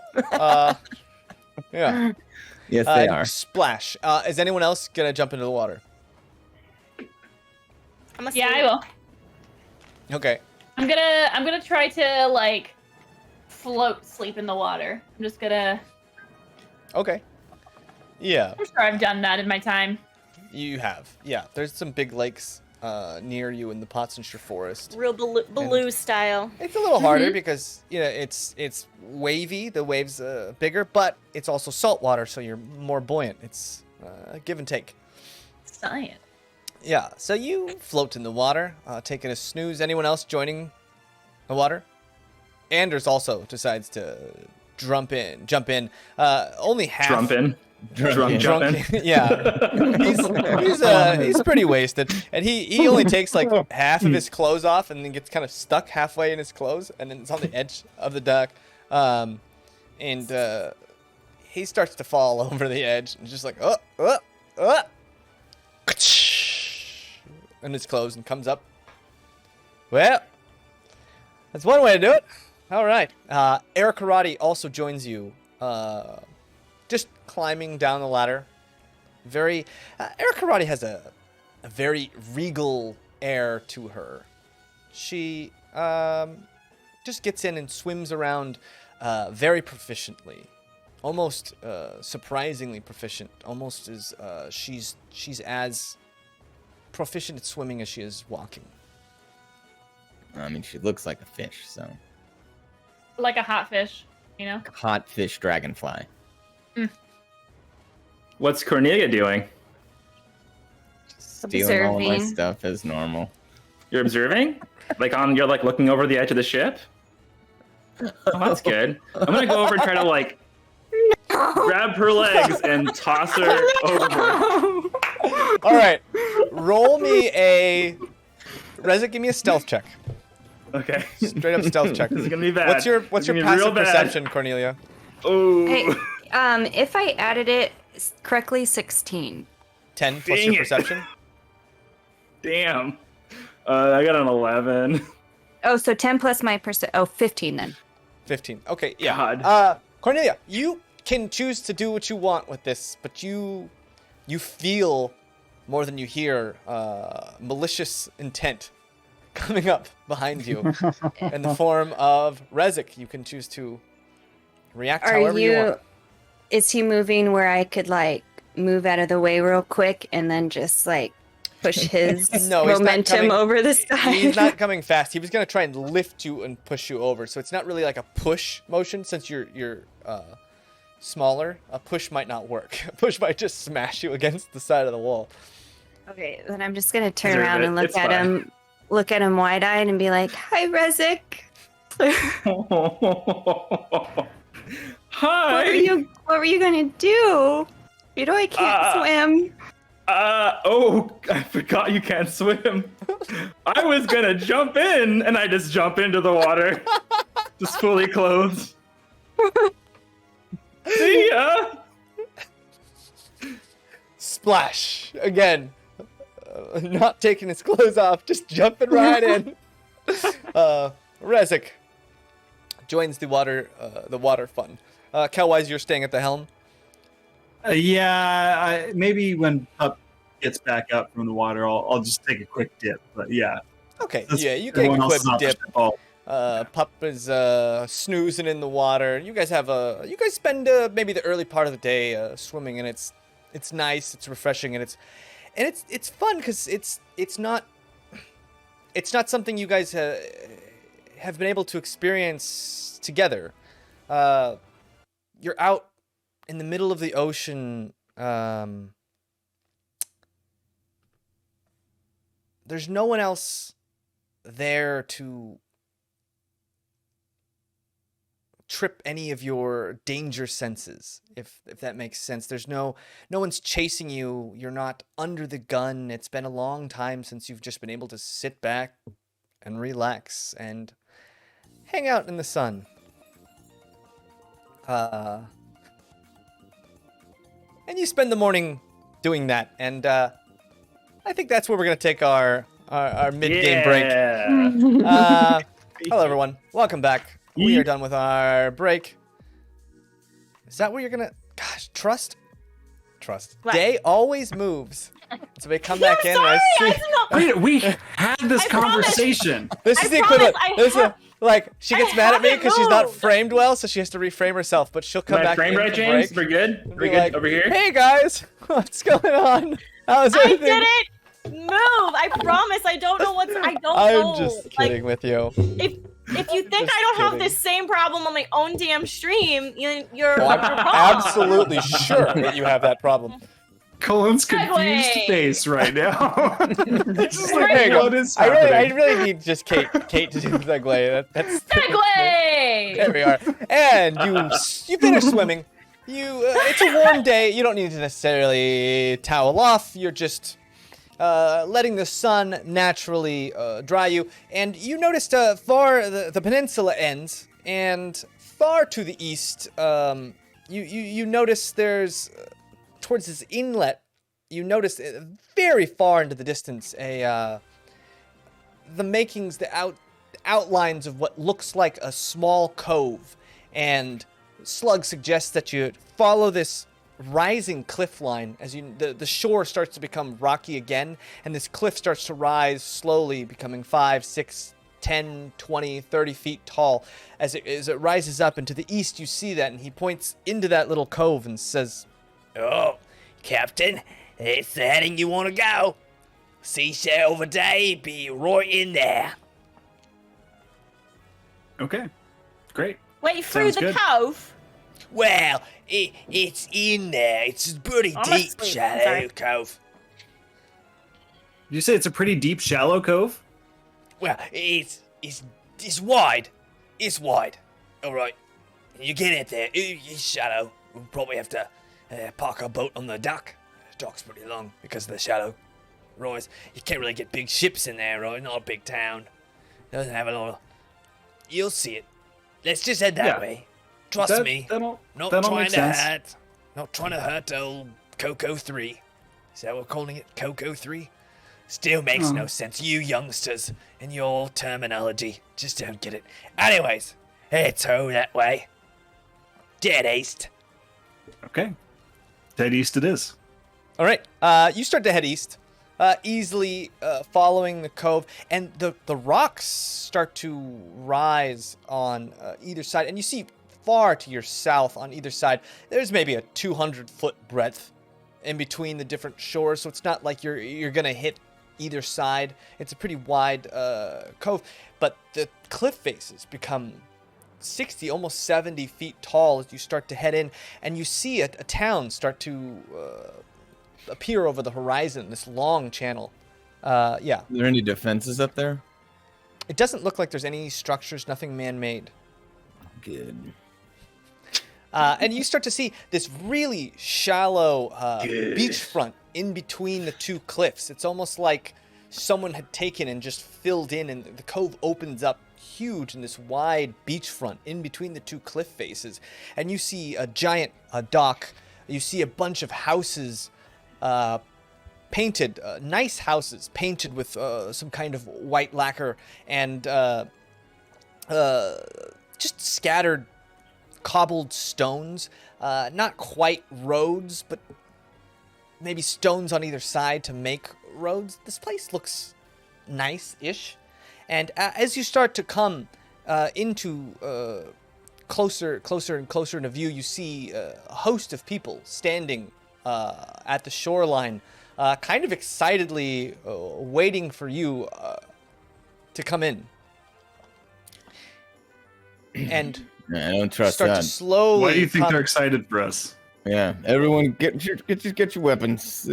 Yeah. Yes, they are. Splash. Is anyone else gonna jump into the water? I'm Yeah, I will. Okay. I'm gonna try to like float sleep in the water. I'm just gonna. Okay. Yeah, I'm sure I've done that in my time. you have. Yeah, there's some big lakes near you in the Potsenshire Forest. Real Baloo style. It's a little harder because it's wavy. The waves bigger, but it's also salt water, so you're more buoyant. It's a give and take. Science. Yeah, so you float in the water, taking a snooze. Anyone else joining the water? Anders also decides to jump in. Only half. Jump in. Drunk jumping. Yeah, he's pretty wasted, and he only takes like half of his clothes off, and then gets kind of stuck halfway in his clothes, and then it's on the edge of the dock, and he starts to fall over the edge, and just like in his clothes, and comes up. Well, that's one way to do it. All right, Eric Karate also joins you. Just climbing down the ladder. Very, Eric Karate has a very regal air to her. She just gets in and swims around very proficiently, almost surprisingly proficient. Almost as she's as proficient at swimming as she is walking. I mean, she looks like a fish, so Like a hot fish, you know? hot fish dragonfly. What's Cornelia doing? Stealing all of my Observing. stuff as normal. You're observing? You're like looking over the edge of the ship? Oh, that's good. I'm gonna go over and try to like grab her legs and toss her over. All right, roll me a Rezik, give me a stealth check. Okay. Straight up stealth check. This is gonna be bad. What's your This is gonna be real passive bad. perception, Cornelia? Oh. Hey, if I added it correctly, 16. 10 plus Dang your it. perception. Damn. I got an 11. Oh, so 10 plus my 15 then. 15. Okay, yeah. God. Cornelia, you can choose to do what you want with this, but you feel more than you hear malicious intent coming up behind you in the form of Rezik. You can choose to react however you want. Is he moving where I could like move out of the way real quick and then just like push his No, he's not momentum coming- over the side? He's not coming fast. He was gonna try and lift you and push you over. So it's not really like a push motion since you're smaller. A push might not work. A push might just smash you against the side of the wall. Okay, then I'm just gonna turn Deserve around it. and look It's at fine. him, wide-eyed, and be like, "Hi, Rezik. Hi. What were you gonna do? You know I can't swim." Oh, I forgot you can't swim. I was gonna jump in, and I just jump into the water, just fully clothed. See ya. Splash again. Not taking his clothes off, just jumping right in. Rezik joins the water fun. Kelwise, you're staying at the helm. Maybe when Pup gets back up from the water, I'll just take a quick dip. But yeah. Okay, That's- yeah, you take a everyone else quick is off the dip. ship. Oh, Pup is snoozing in the water. You guys spend maybe the early part of the day swimming, and it's nice, it's refreshing, and it's fun because it's not something you guys have been able to experience together. You're out in the middle of the ocean. There's no one else there to trip any of your danger senses, if that makes sense. There's no one's chasing you. You're not under the gun. It's been a long time since you've just been able to sit back and relax and hang out in the sun. And you spend the morning doing that, and I think that's where we're gonna take our mid-game break. Hello everyone, welcome back. We are done with our break. Is that where you're gonna... Gosh, trust. What? Daye always moves. So we come back in sorry, and I see... wait, we had this I promise. conversation. This is I the equivalent. promise I This is like, she gets mad at me haven't because she's not moved. framed well, so she has to reframe herself, but she'll come My back frame in rate, to James? break We're good? and We're be good like, over here? Hey guys, what's going on? How's I everything? didn't move. I promise. I don't know what's. I don't know. I'm just Like, kidding with you. if you think just I don't have kidding. this same problem on my own damn stream, you're Oh, I'm wrong. absolutely sure that you have that problem. Cullen's confused Segue. face right now. It's just like, There you go. what is I happening? really need just Kate to do the segue. That's Segue! There we are. And you finish swimming. It's a warm day. You don't need to necessarily towel off. You're just letting the sun naturally dry you. And you noticed far the peninsula ends, and far to the east, you notice there's towards this inlet. You notice very far into the distance the makings, the outlines of what looks like a small cove. And Slug suggests that you follow this rising cliff line as the shore starts to become rocky again, and this cliff starts to rise slowly, becoming 5, 6, 10, 20, 30 feet tall. As it rises up, and to the east you see that, and he points into that little cove and says, Oh, Captain, it's the heading you want to go. Seashell over Daye, be right in there. Okay, great. Wait, through Sounds the good. cove? Well, it's in there. It's a pretty I'm deep, asleep. shallow Sorry. cove. Did you say it's a pretty deep, shallow cove? Well, it's wide. It's wide. All right. You get in there. It's shallow. We'll probably have to park our boat on the dock. The dock's pretty long because of the shallow. Roy's. You can't really get big ships in there, Roy. Not a big town. Doesn't have a lot of... You'll see it. Let's just head that way. Trust me. Not trying to hurt. Not trying to hurt old Coco 3. Is that what we're calling it? Coco 3? Still makes no sense. You youngsters and your terminology just don't get it. Anyways, let's go that way. Dead east. Okay. Dead east it is. All right. You start to head east, easily following the cove, and the rocks start to rise on either side, and you see far to your south on either side. There's maybe a 200-foot breadth in between the different shores, so it's not like you're gonna hit either side. It's a pretty wide cove, but the cliff faces become 60, almost 70 feet tall as you start to head in, and you see a town start to appear over the horizon, this long channel. Yeah. Are there any defenses up there? It doesn't look like there's any structures, nothing man-made. Good. And you start to see this really shallow beachfront in between the two cliffs. It's almost like someone had taken and just filled in, and the cove opens up huge in this wide beachfront in between the two cliff faces. And you see a giant dock. You see a bunch of houses painted, nice houses painted with some kind of white lacquer, and just scattered cobbled stones, not quite roads, but maybe stones on either side to make roads. This place looks nice-ish, and as you start to come into closer and closer into view, you see a host of people standing at the shoreline, kind of excitedly waiting for you to come in. And I don't trust start that. to slowly. Why do you think come... they're excited for us? Yeah, everyone, get your weapons.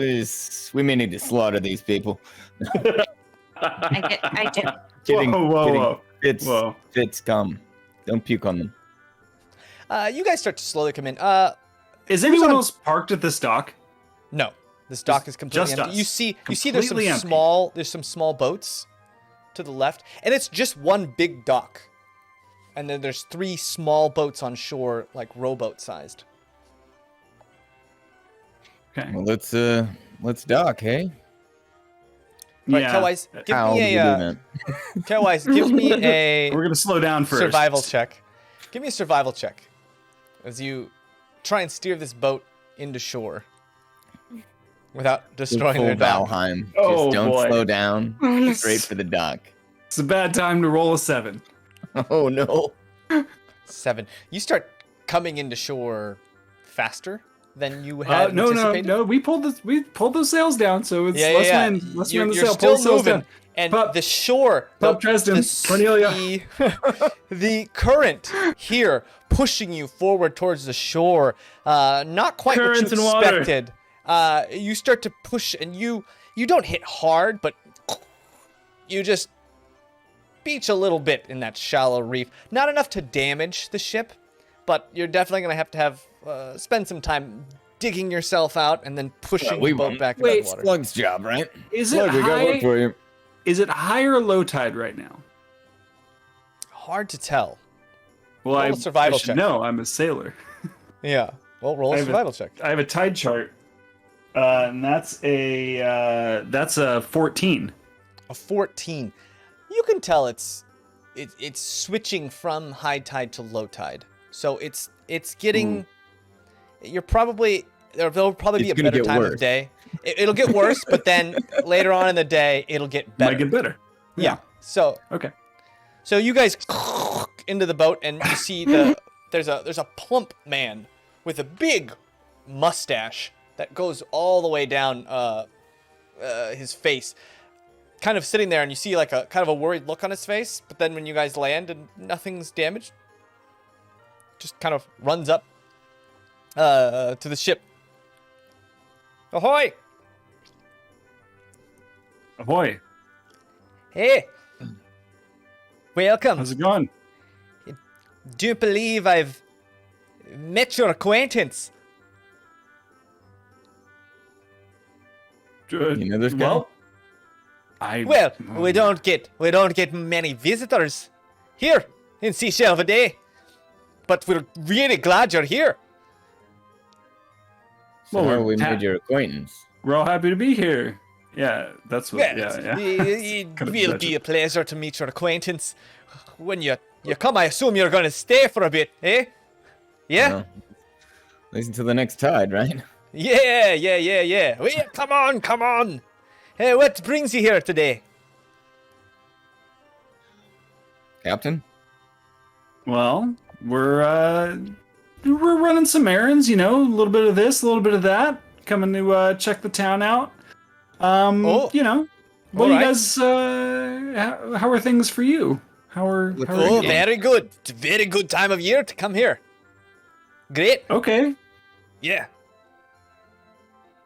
We may need to slaughter these people. I do. Whoa. Fits come. Don't puke on them. You guys start to slowly come in. Is anyone else parked at this dock? No, this dock is completely just empty. us. You see there's Completely empty. there's some small boats to the left, and it's just one big dock. And then there's 3 small boats on shore, like rowboat sized. Okay. Well, let's dock, hey? Right, Yeah. Kelwise, give How me do we do a that? Kelwise, give me a We're gonna slow down first. survival check. Give me a survival check as you try and steer this boat into shore without destroying Full their dock. Valheim. Oh, Just don't boy. slow down. Straight for the dock. It's a bad time to roll a 7. Oh no. 7. You start coming into shore faster than you had anticipated. No. We pulled those sails down, so it's Yeah. Let's You're win the sail. still Pull the sails moving, down. and Pup. the shore, Pup Dresden, Cornelia. the current here pushing you forward towards the shore. Not quite Currents what and you water. expected. You start to push, and you don't hit hard, but you just beach a little bit in that shallow reef. Not enough to damage the ship, but you're definitely gonna have to spend some time digging yourself out and then pushing the boat back into the water. Slug's job, right? Is it Slug, we got high? work for you. Is it high or low tide right now? Hard to tell. Well, Roll a survival I should check. know. I'm a sailor. Yeah. Well, roll a survival check. I have a tide chart, and that's a 14. A 14. You can tell it's switching from high tide to low tide. So it's getting. You're probably there'll probably It's be a gonna better get time worse. of day. It'll get worse, but then later on in the day it'll get better. Might get better. Yeah. So Okay. So you guys into the boat, and you see there's a plump man with a big mustache that goes all the way down his face, kind of sitting there, and you see like a kind of a worried look on his face. But then when you guys land and nothing's damaged, just kind of runs up to the ship. Ahoy! Ahoy. Hey! Welcome. How's it going? Do you believe I've met your acquaintance? Good. You know this guy? Well, Well, we don't get many visitors here in Seashell of a Day, but we're really glad you're here. So Well, we made your acquaintance. We're all happy to be here. Yeah, that's what. Well, Yeah. it Could've will said be it. a pleasure to meet your acquaintance. When you come, I assume you're going to stay for a bit, eh? Yeah? Well, at least until the next tide, right? Yeah. Well, come on. Hey, what brings you here today? Captain? Well, we're running some errands. A little bit of this, a little bit of that. Coming to check the town out. What do you guys? How are things for you? How are you? Very good. It's a very good time of year to come here. Great. Okay, Yeah.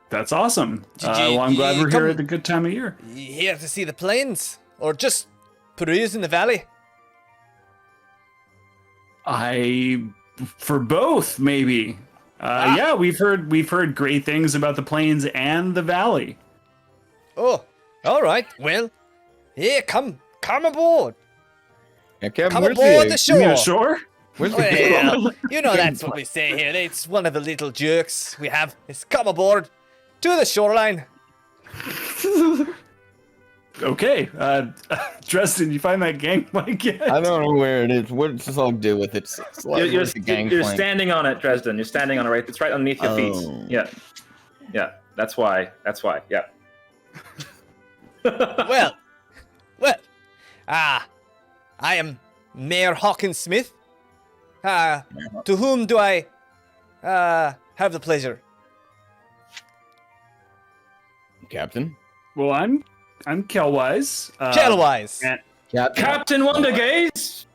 that's awesome. Did Well, I'm glad we're here come- at the good time of year. You here to see the plains, or just peruse in the valley? For both, maybe. Yeah, we've heard great things about the plains and the valley. Oh, all right. Well, yeah, come aboard. Yeah, Captain, Come where's aboard the the shore. You mean ashore? where's the Well, that's what we say here. It's one of the little jokes we have. Is come aboard to the shoreline. Okay, Dresden, you find that gangplank yet? I don't know where it is. What's this all to do with it? It's like, You're where's the you're gangplank? standing on it, Dresden. You're standing on it, right? It's right underneath your Oh. feet. Yeah. That's why. Yeah. Well, I am Mayor Hawkins Smith. To whom do I have the pleasure? Captain? Well, I'm Kelwise. Kelwise. and- Captain Wondergaze.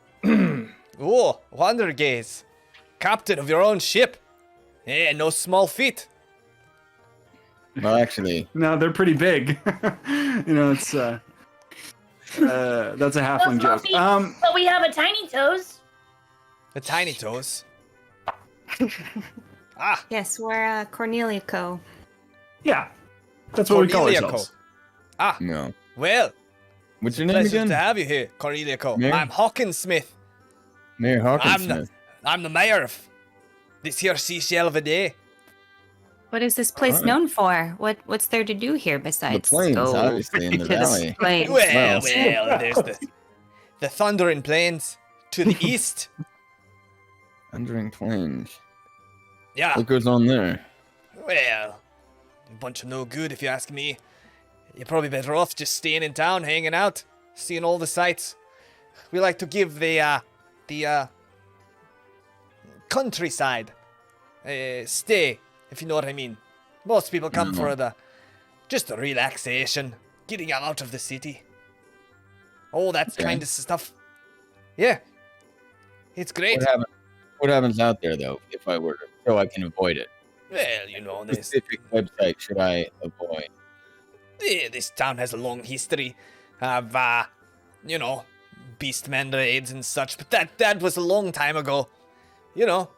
Oh, Wandergaze. Captain of your own ship. Eh, no small feat. Well, actually, No, they're pretty big. It's that's a halfling Those joke. fluffy- But we have a tiny toes. The tiny toes. Yes, we're Cornelia Co. Yeah, that's what we call Cornelia ourselves. no. Well, What's your name pleasure again? to have you here, Cornelia Co. Mayor? I'm Hawkins Smith. Mayor Hawkins. I'm the mayor of this here Seashell of a Day. What is this place Alright. known for? What's there to do here The besides plains, go obviously, in the to the valley. plains? Well, Well. there's the thundering plains to the east. Thundering Plains. Yeah, What goes on there? well, a bunch of no good if you ask me. You're probably better off just staying in town, hanging out, seeing all the sights. We like to give the countryside stay, if you know what I mean. Most people come for just the relaxation, getting out of the city. All that Okay. kind of stuff. Yeah, it's great. What happens out there, though, if I were to, so I can avoid it? Well, you know, this Specific website should I avoid? this town has a long history of, beastmen raids and such, but that was a long time ago. You know,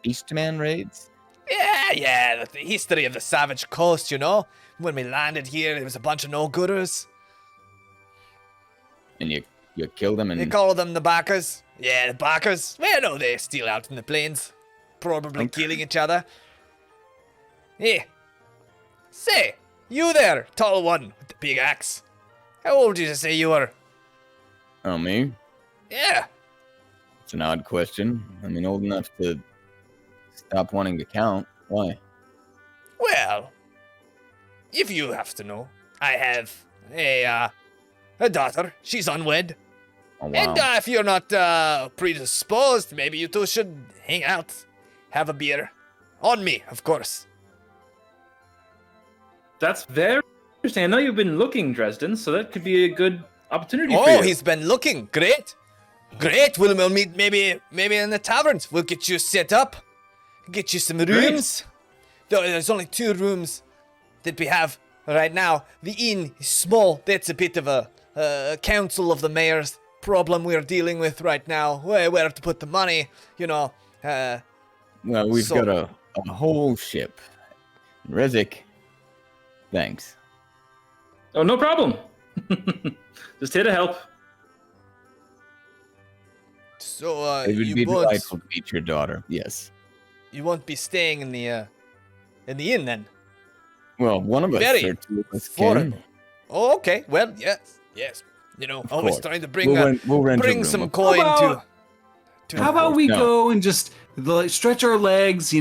Beastman raids? yeah, the history of the Savage Coast, you know? When we landed here, there was a bunch of no-gooders. And you kill them They and call them the Backers. Yeah, the Backers. Well, no, they're still out in the plains. Probably killing each other. Yeah. Say, you there, tall one with the big axe. How old did you say you were? oh, me? Yeah. It's an odd question. I mean, old enough to stop wanting to count. Why? Well, if you have to know, I have a daughter. She's unwed. Oh, wow. And if you're not predisposed, maybe you two should hang out, have a beer. On me, of course. That's very interesting. I know you've been looking, Dresden, so that could be a good opportunity for Oh, you. he's been looking. Great. Great. We'll meet maybe in the taverns. We'll get you set up. Get you some rooms. There's only 2 rooms that we have right now. The inn is small. That's a bit of a council of the mayor's problem we're dealing with right now. Where to put the money, you know. Well, we've So- got a whole ship. Rezik, thanks. Oh, no problem. Just here to help. So, It would be delightful to meet your daughter. Yes. you won't be staying in the inn then? Well, one of us Very or two of us affordable. can. Oh, okay. Well, yes. You know, always course. trying to bring We'll rent a bring room, some of coin How to. How about we No. go and just stretch our legs,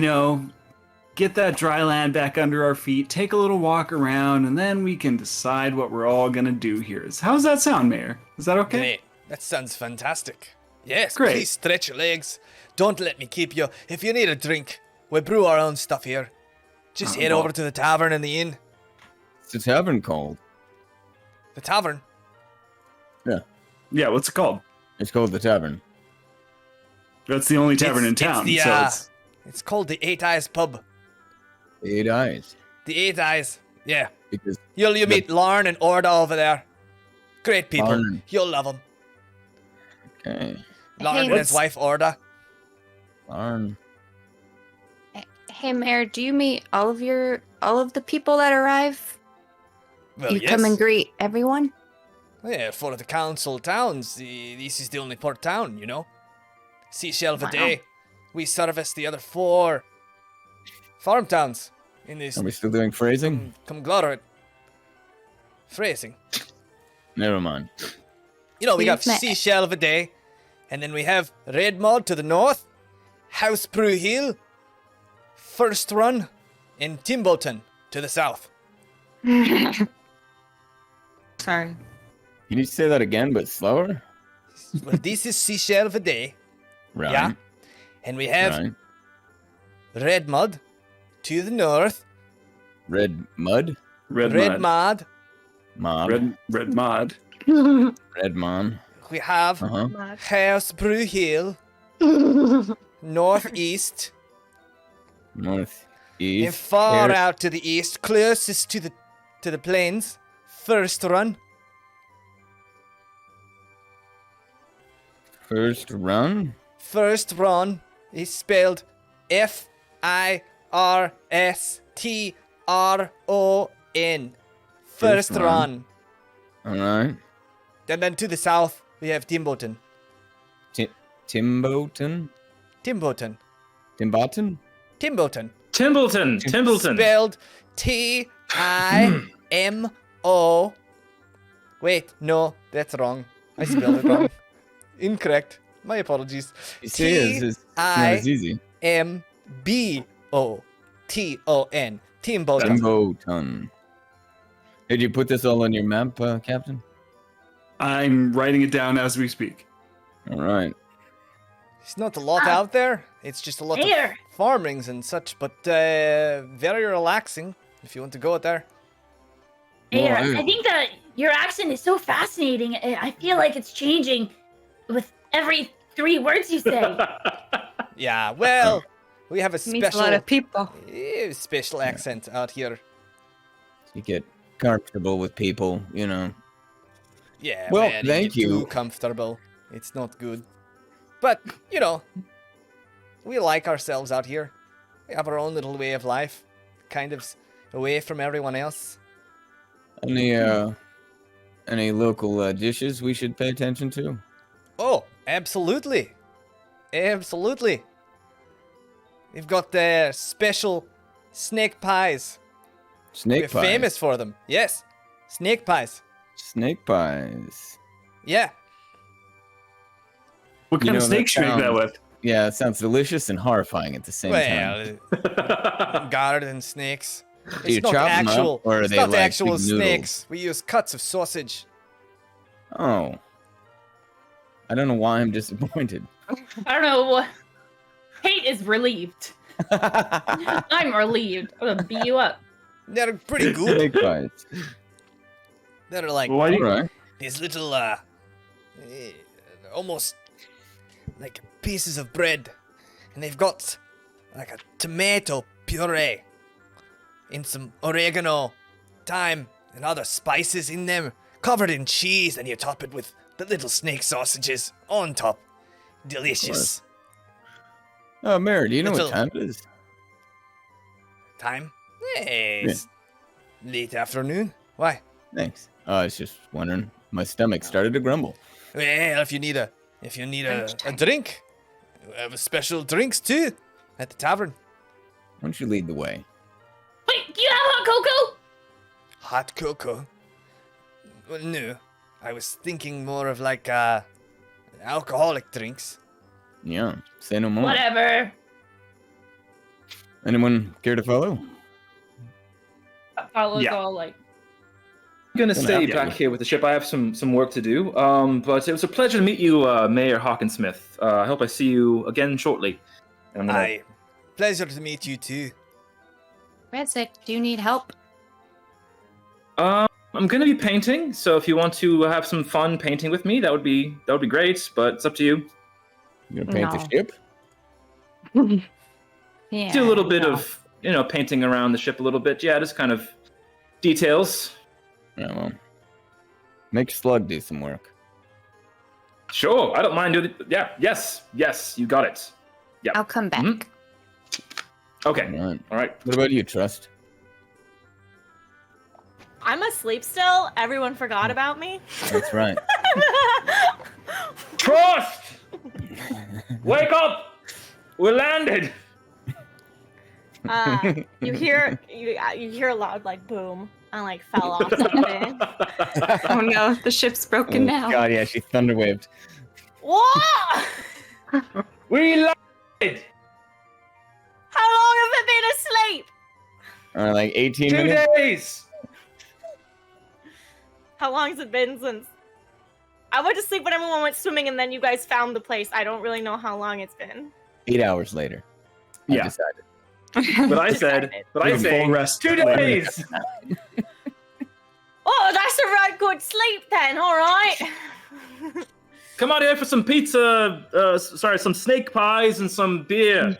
get that dry land back under our feet, take a little walk around, and then we can decide what we're all gonna do here. How's that sound, Mayor? Is that okay? Great. That sounds fantastic. Yes, Great. please stretch your legs. Don't let me keep you. If you need a drink, we brew our own stuff here. Just head well- over to the tavern and the inn. It's a tavern called. The tavern? Yeah, what's it called? It's called the tavern. That's the only tavern in It's town. the, so it's It's called the Eight Eyes Pub. 8 eyes. The Eight Eyes. Yeah. Because You'll meet Lauren and Orda over there. Great people. Lauren. You'll love them. okay. Lauren and his what's- wife Orda. Darn. Hey, Mayor, do you meet all of the people that arrive? Well, You yes. come and greet everyone? Yeah, for the council towns, this is the only port town, you know? Seashell Wow. Day. We service the other 4 farm towns in this Are we still doing phrasing? conglomerate. Phrasing. Never mind. You know, we got We've met- Seashell Day, and then we have Redmod to the north, House Brew Hill, First Run, and Timboton to the south. Sorry. Can you say that again, but slower? Well, this is Seashell Day, Right. yeah? And we have Right. Redmod to the north, Red mud? red mud. Redmod. Mob. Red mod. Red mon. We have Uh-huh. House Brew Hill, northeast, North. and East. far Here. out to the east, closest to the plains. First Run. First run? First Run is spelled Firstron. First First Run. Run. Alright. And then to the south, we have Timboton. Timboton? Timboton. Timboton? Timboton. Timbleton. Spelled Timmo. Wait, no, that's wrong. I spelled it wrong. Incorrect. My apologies. You see, it's not as easy. Timboton. Timboton. Timboton. Did you put this all on your map, Captain? I'm writing it down as we speak. Alright. It's not a lot out there. It's just a lot Mayor. of farmings and such, but very relaxing if you want to go there. Mayor, Well, I think that your accent is so fascinating. I feel like it's changing with every 3 words you say. Yeah, well, we have a Meets a lot special of people. special accent out here. You get comfortable with people, you know. Yeah, Well, man, thank get you. Too comfortable. It's not good. But, you know, we like ourselves out here. We have our own little way of life, kind of away from everyone else. Any local dishes we should pay attention to? Oh, absolutely. Absolutely. We've got the special snake pies. Snake We're pies. famous for them. Yes, snake pies. Snake pies. Yeah. What kind You of know, snake should we make that sounds- with? Yeah, it sounds delicious and horrifying at the same time. Well, garden snakes. Do you It's not chop 'em up, actual. or are It's they not like actual big noodles? snakes. We use cuts of sausage. Oh. I don't know why I'm disappointed. I don't know. Kate is relieved. I'm relieved. I'm gonna beat you up. They're pretty good. Snake pies. They're like Why do you, Alright. these little, almost like pieces of bread, and they've got like a tomato puree and some oregano, thyme, and other spices in them, covered in cheese, and you top it with the little snake sausages on top. Delicious. Oh, Mary, do you know Little- what time it is? Time? It's late afternoon. Why? Thanks. I was just wondering. My stomach started to grumble. Well, if you need a drink, we have special drinks too at the tavern. Why don't you lead the way? Wait, do you have hot cocoa? Hot cocoa? Well, no. I was thinking more of like alcoholic drinks. Yeah, say no more. Whatever. Anyone care to follow? Follows Yeah. all like. I'm gonna stay Yeah. back here with the ship. I have some work to do. But it was a pleasure to meet you, Mayor Hawkinsmith. I hope I see you again shortly. And I'm gonna... Aye. Pleasure to meet you too. Redsick, do you need help? I'm gonna be painting, so if you want to have some fun painting with me, that would be great. But it's up to you. You gonna paint No. the ship? Yeah. Do a little bit no. of painting around the ship a little bit. Yeah, just kind of details. Yeah, well. Make Slug do some work. Sure, I don't mind doing it. Yeah, yes, you got it. I'll come back. Mhm. Okay, All all right. What about you, Trust? I'm asleep still. Everyone forgot about me. That's right. Trust! Wake up! We landed. You hear a loud like boom. I like fell off something. Oh no, the ship's broken now. God, yeah, she thunderwaved. What? We landed. How long have I been asleep? Like 18 2 minutes? days. How long has it been since I went to sleep when everyone went swimming and then you guys found the place? I don't really know how long it's been. 8 hours later. I Yeah. decided. But I said, Take a full rest 2 later. days. Oh, that's a right good sleep then, alright. Come out here for some pizza. Some snake pies and some beer.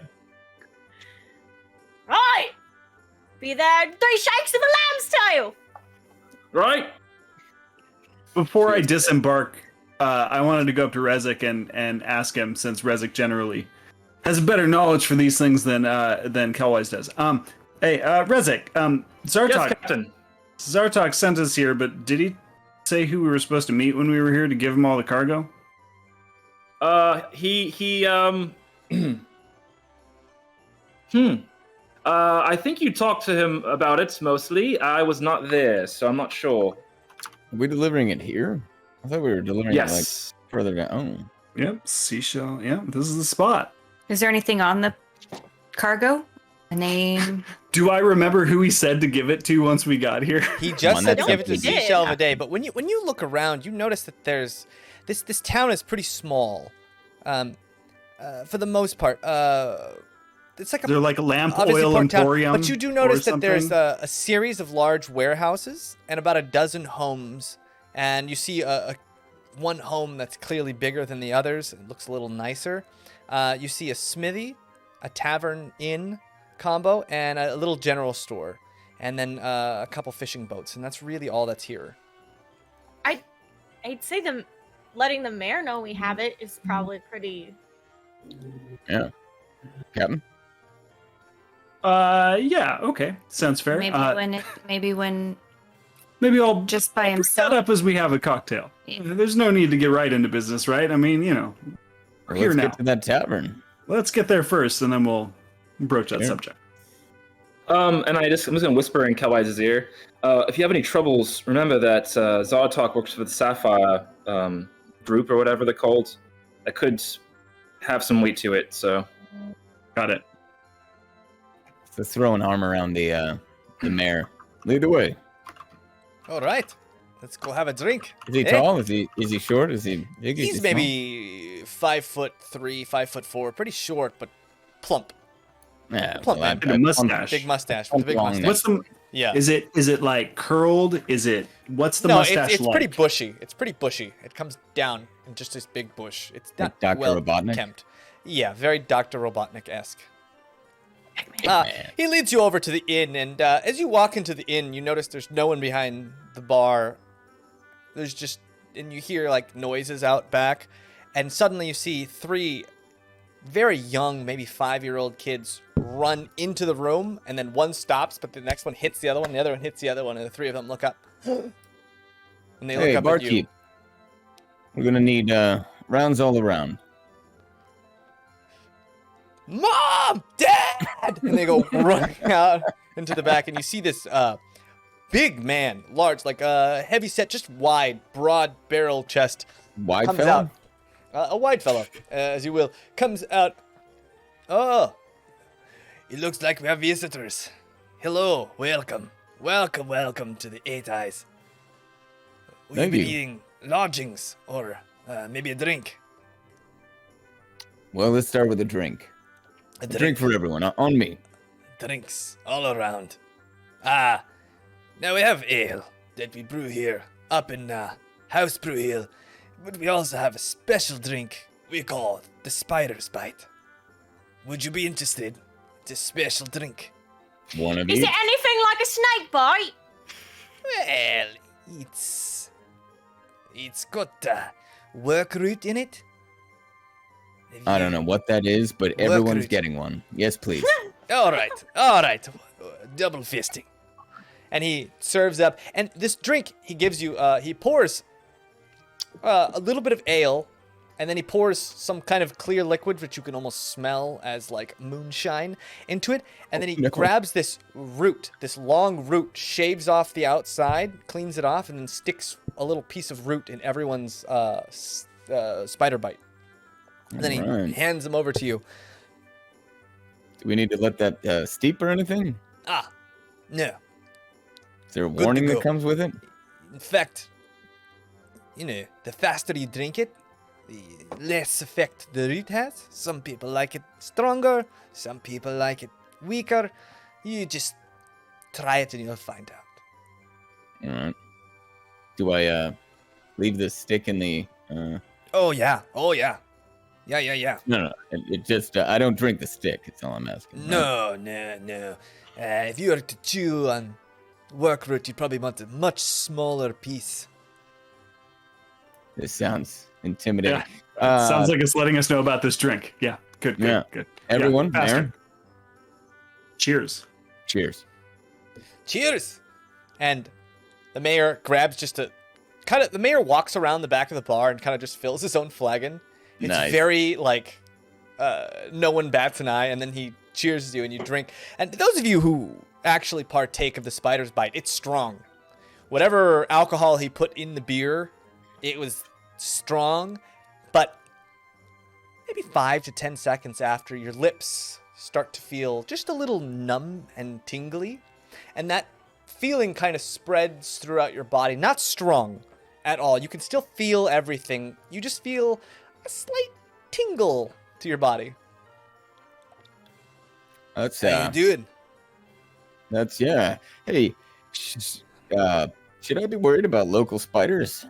Right. Be there 3 shakes of a lamb's tail. Right? Before I disembark, I wanted to go up to Rezik and ask him, since Rezik generally has better knowledge for these things than Kelwise does. Hey, Rezik, Zartok. Yes, Captain. Zartok sent us here, but did he say who we were supposed to meet when we were here to give him all the cargo? I think you talked to him about it mostly. I was not there, so I'm not sure. Are we delivering it here? I thought we were delivering it Yes. like further down. Oh. Yep, seashell. Yeah, this is the spot. Is there anything on the cargo? A name? Do I remember who he said to give it to once we got here? He Come just on, said to that's give it to what he did. Seashell of a Day, but when you look around, you notice that there's this town is pretty small, for the most part. It's like They're like a lamp obviously oil port town, emporium. but you do or notice that there's something? a series of large warehouses and about a dozen homes, and you see one home that's clearly bigger than the others. It looks a little nicer. You see a smithy, a tavern inn combo, and a little general store, and then a couple fishing boats, and that's really all that's here. I'd say letting the mayor know we have it is probably pretty. Yeah. Captain? Yeah, okay. Sounds fair. Maybe when Maybe I'll just by set himself. up as we have a cocktail. Yeah. There's no need to get right into business, right? I mean, we're Well, here let's now. get to that tavern. Let's get there first, and then we'll broach that Sure. subject. And I'm just gonna whisper in Kelwise's ear. If you have any troubles, remember that Zartok works with Sapphire group or whatever they're called. That could have some weight to it. So Got it. So throw an arm around the mayor. Lead the way. All right, let's go have a drink. Is he Eh? tall? Is he short? Is he big? Is he He's small? maybe 5'3", 5'4", pretty short but plump. Yeah, plump man. And a mustache. Big mustache with a big Long mustache. neck. What's the? Yeah. Is it like curled? What's the no, mustache it's like? pretty bushy. It's pretty bushy. It comes down in just this big bush. It's not Like Dr. well Robotnik? kempt. Yeah, very Dr. Robotnik-esque. Man. He leads you over to the inn, and as you walk into the inn, you notice there's no one behind the bar. There's just, and you hear like noises out back, and suddenly you see 3 very young, maybe 5-year-old kids run into the room, and then one stops, but the next one hits the other one, the other one hits the other one, and the 3 of them look up. And they look Hey, up at you. barkeep. We're gonna need rounds all around. Mom! Dad! And they go running out into the back, and you see this big man, large, like heavy set, just wide, broad barrel chest. Wide comes fella? out. A wide fella, as you will, comes out. Oh, it looks like we have visitors. Hello, welcome. Welcome to the Eight Eyes. Will Thank you you. be eating lodgings or maybe a drink? Well, let's start with a drink. A Drink for everyone, on me. Drinks all around. Now we have ale that we brew here up in House Brew Hill, but we also have a special drink we call the Spider's Bite. Would you be interested? It's a special drink. One of Is each. it anything like a snake bite? Well, it's got work root in it. I don't know what that is, but everyone's root. getting one. Yes, please. All right. Double fisting. And he serves up, and this drink he gives you, he pours a little bit of ale, and then he pours some kind of clear liquid, which you can almost smell as like moonshine, into it, and then he grabs this root, this long root, shaves off the outside, cleans it off, and then sticks a little piece of root in everyone's spider bite. And then he Alright. hands them over to you. Do we need to let that steep or anything? No. Is there a to warning go. that comes with it? In fact, the faster you drink it, the less effect the root has. Some people like it stronger, some people like it weaker. You just try it and you'll find out. All right. Do I leave the stick in the? Oh yeah. Yeah. No. It just I don't drink the stick. That's all I'm asking. right? No. If you were to chew on work root, you'd probably want a much smaller piece. This sounds intimidating. Sounds like it's letting us know about this drink. Yeah, good. Yeah. Everyone, faster. Aaron? Cheers. Cheers. Cheers! And the mayor grabs just a the mayor walks around the back of the bar and kind of just fills his own flagon. It's Nice. very like no one bats an eye, and then he cheers you and you drink. And those of you who actually partake of the spider's bite, it's strong. Whatever alcohol he put in the beer, it was strong, but maybe 5 to 10 seconds after, your lips start to feel just a little numb and tingly, and that feeling kind of spreads throughout your body. Not strong at all. You can still feel everything. You just feel a slight tingle to your body. That's How you doing? That's yeah. Hey, should I be worried about local spiders?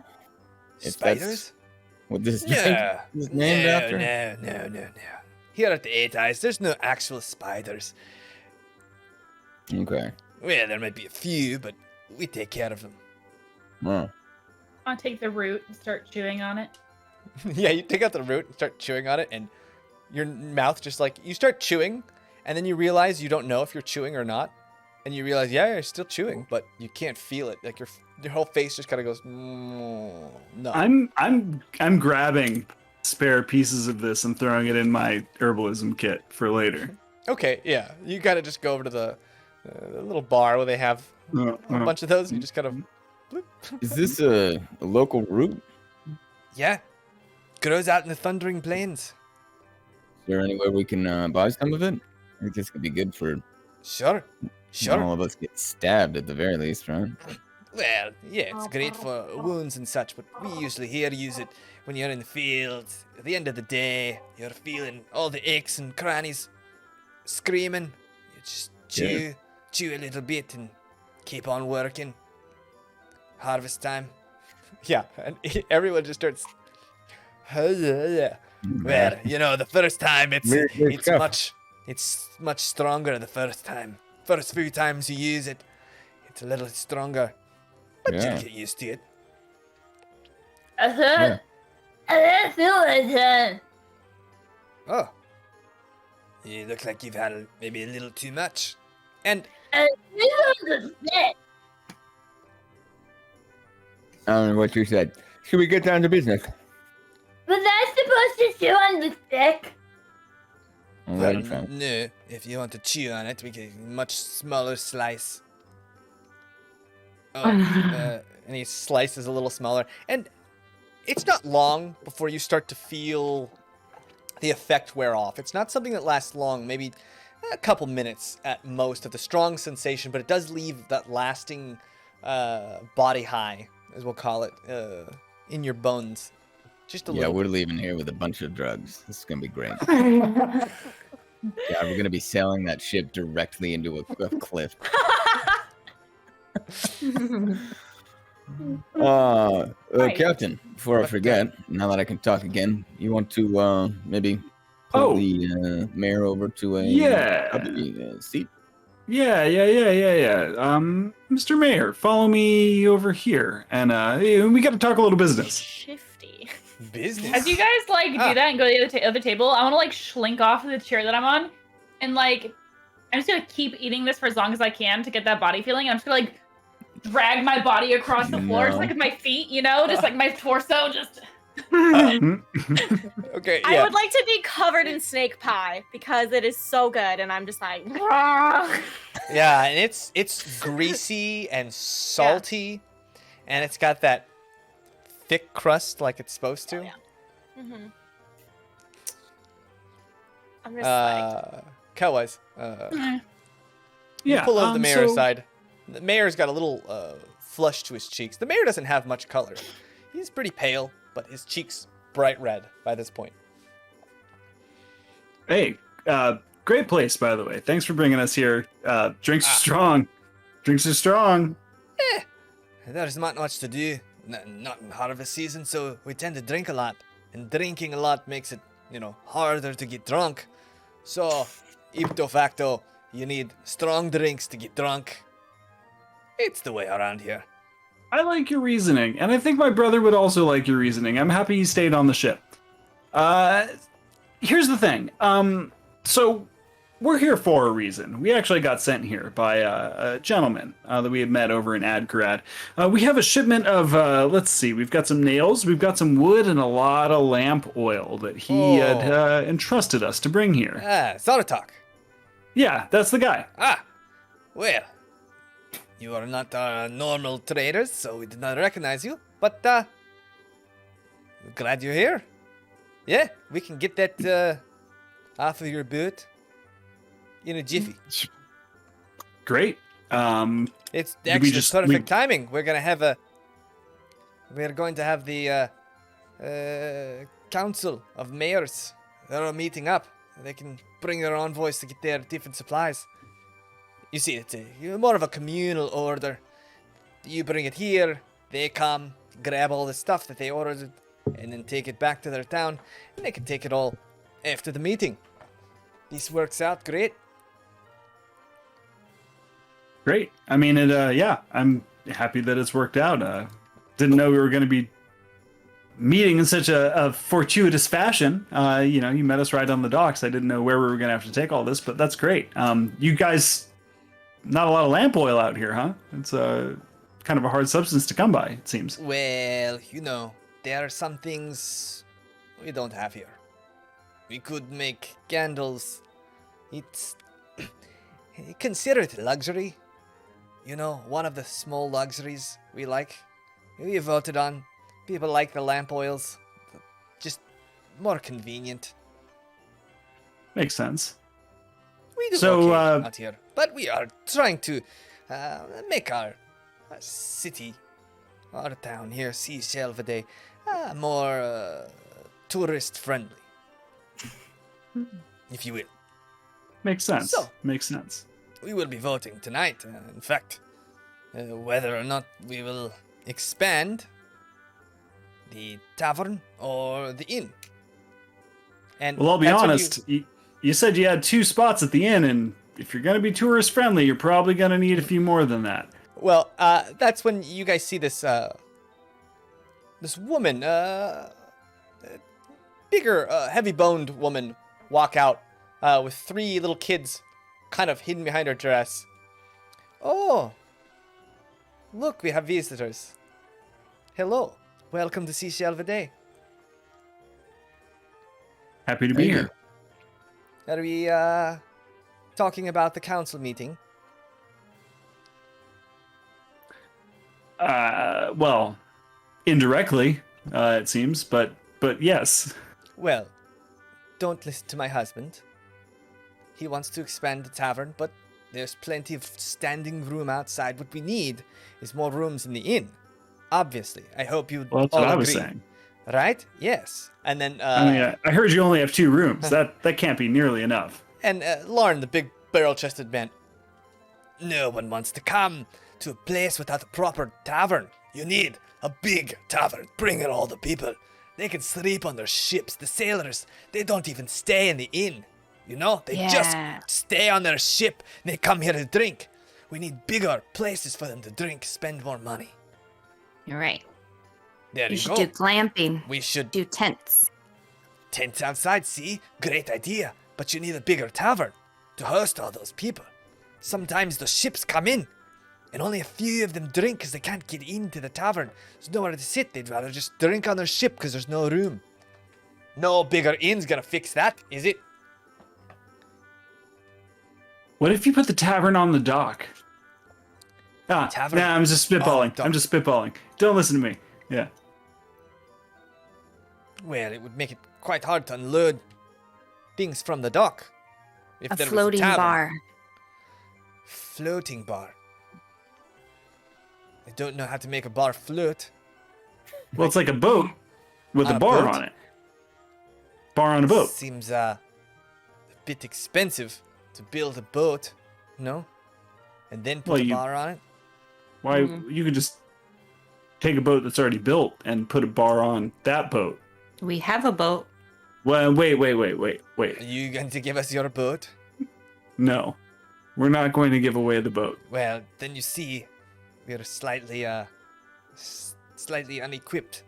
If that's Spiders? what this drink Yeah. is named after? No. Here at the Eight Eyes, there's no actual spiders. Okay. Well, there might be a few, but we take care of them. Well, I'll take the root and start chewing on it. Yeah, you take out the root and start chewing on it, and your mouth just like, you start chewing, and then you realize you don't know if you're chewing or not, and you realize, yeah, you're still chewing, but you can't feel it. Like your whole face just kind of goes, no. I'm grabbing spare pieces of this and throwing it in my herbalism kit for later. Okay, yeah, you gotta just go over to the little bar where they have a bunch of those. You just kind of, bloop. is this a local root? Yeah, grows out in the Thundering Plains. Is there any way we can buy some of it? I think this could be good for Sure. all of us get stabbed at the very least, right? Well, yeah, it's great for wounds and such, but we usually here use it when you're in the field. At the end of the day, you're feeling all the aches and crannies screaming. You just chew a little bit and keep on working. Harvest time. Yeah, and everyone just starts. Well, the first time it's much stronger the first time. First few times you use it, it's a little stronger. But Yeah. you get used to it. I didn't feel it. Oh. You look like you've had maybe a little too much. And This was a fit. I don't know what you said. Should we get down to business? Was that supposed to chew on the stick? Well, No, if you want to chew on it, we get a much smaller slice. Oh, and he slices a little smaller. And it's not long before you start to feel the effect wear off. It's not something that lasts long, maybe a couple minutes at most of the strong sensation, but it does leave that lasting body high, as we'll call it, in your bones. Just a yeah, little. we're leaving here with a bunch of drugs. This is gonna be great. Yeah, we're gonna be sailing that ship directly into a cliff. Captain, before I forget, now that I can talk again, you want to maybe put the mayor over to a seat? Yeah. Mr. Mayor, follow me over here, and we got to talk a little business. Shifty. Business. As you guys like do that and go to the other table, I want to like slink off of the chair that I'm on, and like I'm just gonna keep eating this for as long as I can to get that body feeling. And I'm just gonna like drag my body across the floor, just like with my feet, you know, just like my torso, just. Okay, yeah. I would like to be covered in snake pie because it is so good, and I'm just like. Yeah, and it's greasy and salty, and it's got that thick crust like it's supposed to. Oh, yeah. I'm just like. Cowwise. Yeah, Pull over the mayor so- aside. The mayor's got a little flush to his cheeks. The mayor doesn't have much color. He's pretty pale, but his cheeks bright red by this point. Hey, great place, by the way. Thanks for bringing us here. Drinks are strong. Drinks are strong. There's not much to do. Not in harvest season, so we tend to drink a lot. And drinking a lot makes it, harder to get drunk. So, ipso facto, you need strong drinks to get drunk. It's the way around here. I like your reasoning, and I think my brother would also like your reasoning. I'm happy he stayed on the ship. Here's the thing. So we're here for a reason. We actually got sent here by a gentleman that we had met over in Adghorad. We have a shipment of, let's see, we've got some nails, we've got some wood, and a lot of lamp oil that he had entrusted us to bring here. Zaratak. Yeah, that's the guy. Well, you are not normal traders, so we did not recognize you. But, glad you're here. Yeah, we can get that off of your boot in a jiffy. Great. It's actually perfect timing. We're going to have the council of mayors. They're all meeting up. They can bring their envoys to get their different supplies. You see, it's more of a communal order. You bring it here, they come, grab all the stuff that they ordered, and then take it back to their town, and they can take it all after the meeting. This works out great. Great. I mean, I'm happy that it's worked out. Didn't know we were going to be meeting in such a fortuitous fashion. You met us right on the docks. I didn't know where we were going to have to take all this, but that's great. You guys, not a lot of lamp oil out here, huh? It's kind of a hard substance to come by, it seems. Well, there are some things we don't have here. We could make candles. It's consider it luxury. One of the small luxuries we like. We voted on. People like the lamp oils. Just more convenient. Makes sense. We do So, okay out here. But we are trying to make our city, our town here, Sea Shelvade, more tourist-friendly. If you will. Makes sense. So, Makes sense. we will be voting tonight, in fact, whether or not we will expand the tavern or the inn. And Well, I'll be that's what honest. You said you had 2 spots at the inn, and if you're going to be tourist friendly, you're probably going to need a few more than that. Well, that's when you guys see this this woman, bigger, heavy-boned woman walk out with 3 little kids kind of hidden behind her dress. Oh, look, we have visitors. Hello. Welcome to Seashell Day. Happy to be Thank you. here. Are we talking about the council meeting? Well, indirectly, it seems, but yes. Well, don't listen to my husband. He wants to expand the tavern, but there's plenty of standing room outside. What we need is more rooms in the inn. Obviously. I hope you Well, that's all what I agree. was saying. Right? Yes. And then I mean, I heard you only have 2 rooms. That can't be nearly enough. and Lauren, the big barrel-chested man. No one wants to come to a place without a proper tavern. You need a big tavern. Bring in all the people. They can sleep on their ships. The sailors, they don't even stay in the inn. You know, they just stay on their ship. They come here to drink. We need bigger places for them to drink, spend more money. You're right. There You you should go. do glamping. We should Do tents. tents outside, see? Great idea. But you need a bigger tavern to host all those people. Sometimes the ships come in, and only a few of them drink because they can't get into the tavern. There's nowhere to sit. They'd rather just drink on their ship because there's no room. No bigger inn's gonna fix that, is it? What if you put the tavern on the dock? Tavern Nah, I'm just on spitballing. the I'm just spitballing. Don't listen to me. Yeah. Well, it would make it quite hard to unload things from the dock. If A there was floating tavern. bar. Floating bar. I don't know how to make a bar float. Well, it's like a boat with On a a bar boat? on it. Bar on a boat. Seems a bit expensive to build a boat, no? And then put Well, a you- bar on it? Why you could just take a boat that's already built and put a bar on that boat. We have a boat. Well, wait. Are you going to give us your boat? No. We're not going to give away the boat. Well, then you see, we're slightly unequipped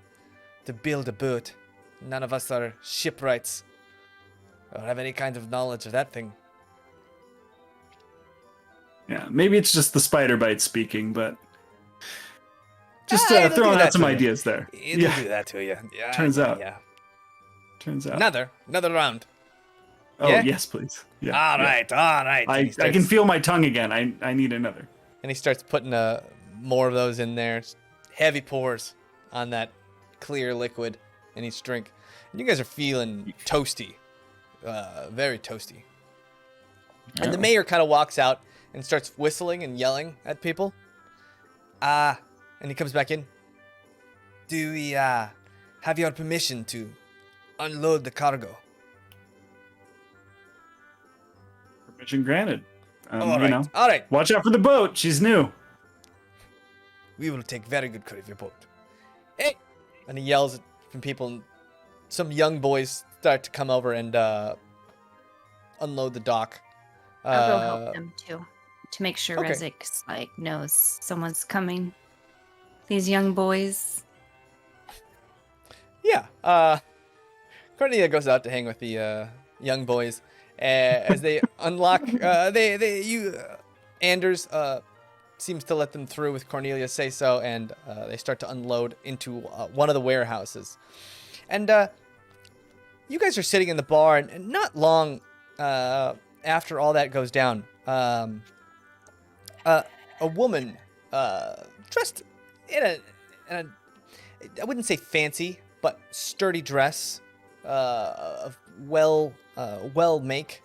to build a boat. None of us are shipwrights or have any kind of knowledge of that thing. Yeah, maybe it's just the spider bite speaking, but just It'll do throwing that out some to you. ideas there. It'll Yeah, do that to you. Yeah, Turns out. Yeah. turns out. Another round. Oh, yeah? yes, please. Yeah. All yeah. right. And I he starts- can feel my tongue again. I need another. And he starts putting more of those in there. It's heavy pours on that clear liquid in each drink. And you guys are feeling toasty. Very toasty. And the mayor kind of walks out and starts whistling and yelling at people. And he comes back in. Do we have your permission to unload the cargo? Permission granted. All right. Watch out for the boat. She's new. We will take very good care of your boat. Hey! And he yells at some people. And some young boys start to come over and unload the dock. I'll go help them too, to make sure okay. Rezik's like knows someone's coming. These young boys. Yeah. Cornelia goes out to hang with the young boys as they unlock. Anders seems to let them through with Cornelia's say so, and they start to unload into one of the warehouses. And you guys are sitting in the bar, and not long after all that goes down, a woman dressed in a I wouldn't say fancy, but sturdy dress of well make.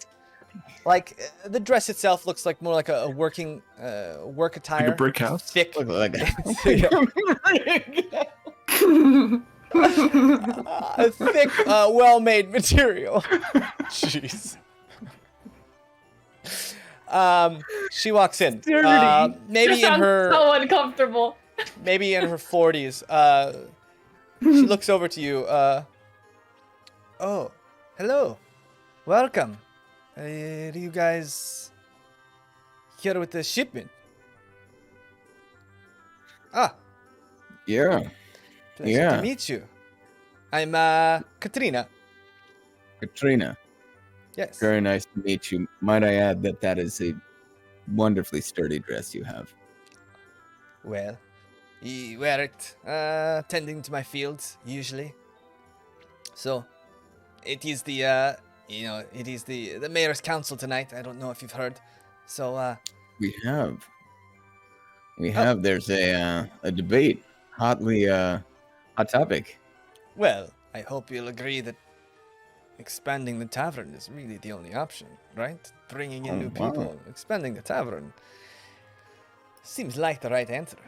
Like the dress itself looks like more like a working work attire. Like a brick house. Thick. Look like A thick, well-made material. Jeez. She walks in. Maybe This in sounds her so uncomfortable. maybe in her 40s. She looks over to you. Oh, hello. Welcome. Are you guys here with the shipment? Ah, Yeah. pleasure Yeah. to meet you. I'm Katrina. Katrina, Yes. very nice to meet you. Might I add that is a wonderfully sturdy dress you have. Well, wear it, tending to my fields, usually. So, it is the, it is the mayor's council tonight. I don't know if you've heard. So, We have. There's a debate. Hot topic. well, I hope you'll agree that expanding the tavern is really the only option, right? Bringing in new people, expanding the tavern. Seems like the right answer.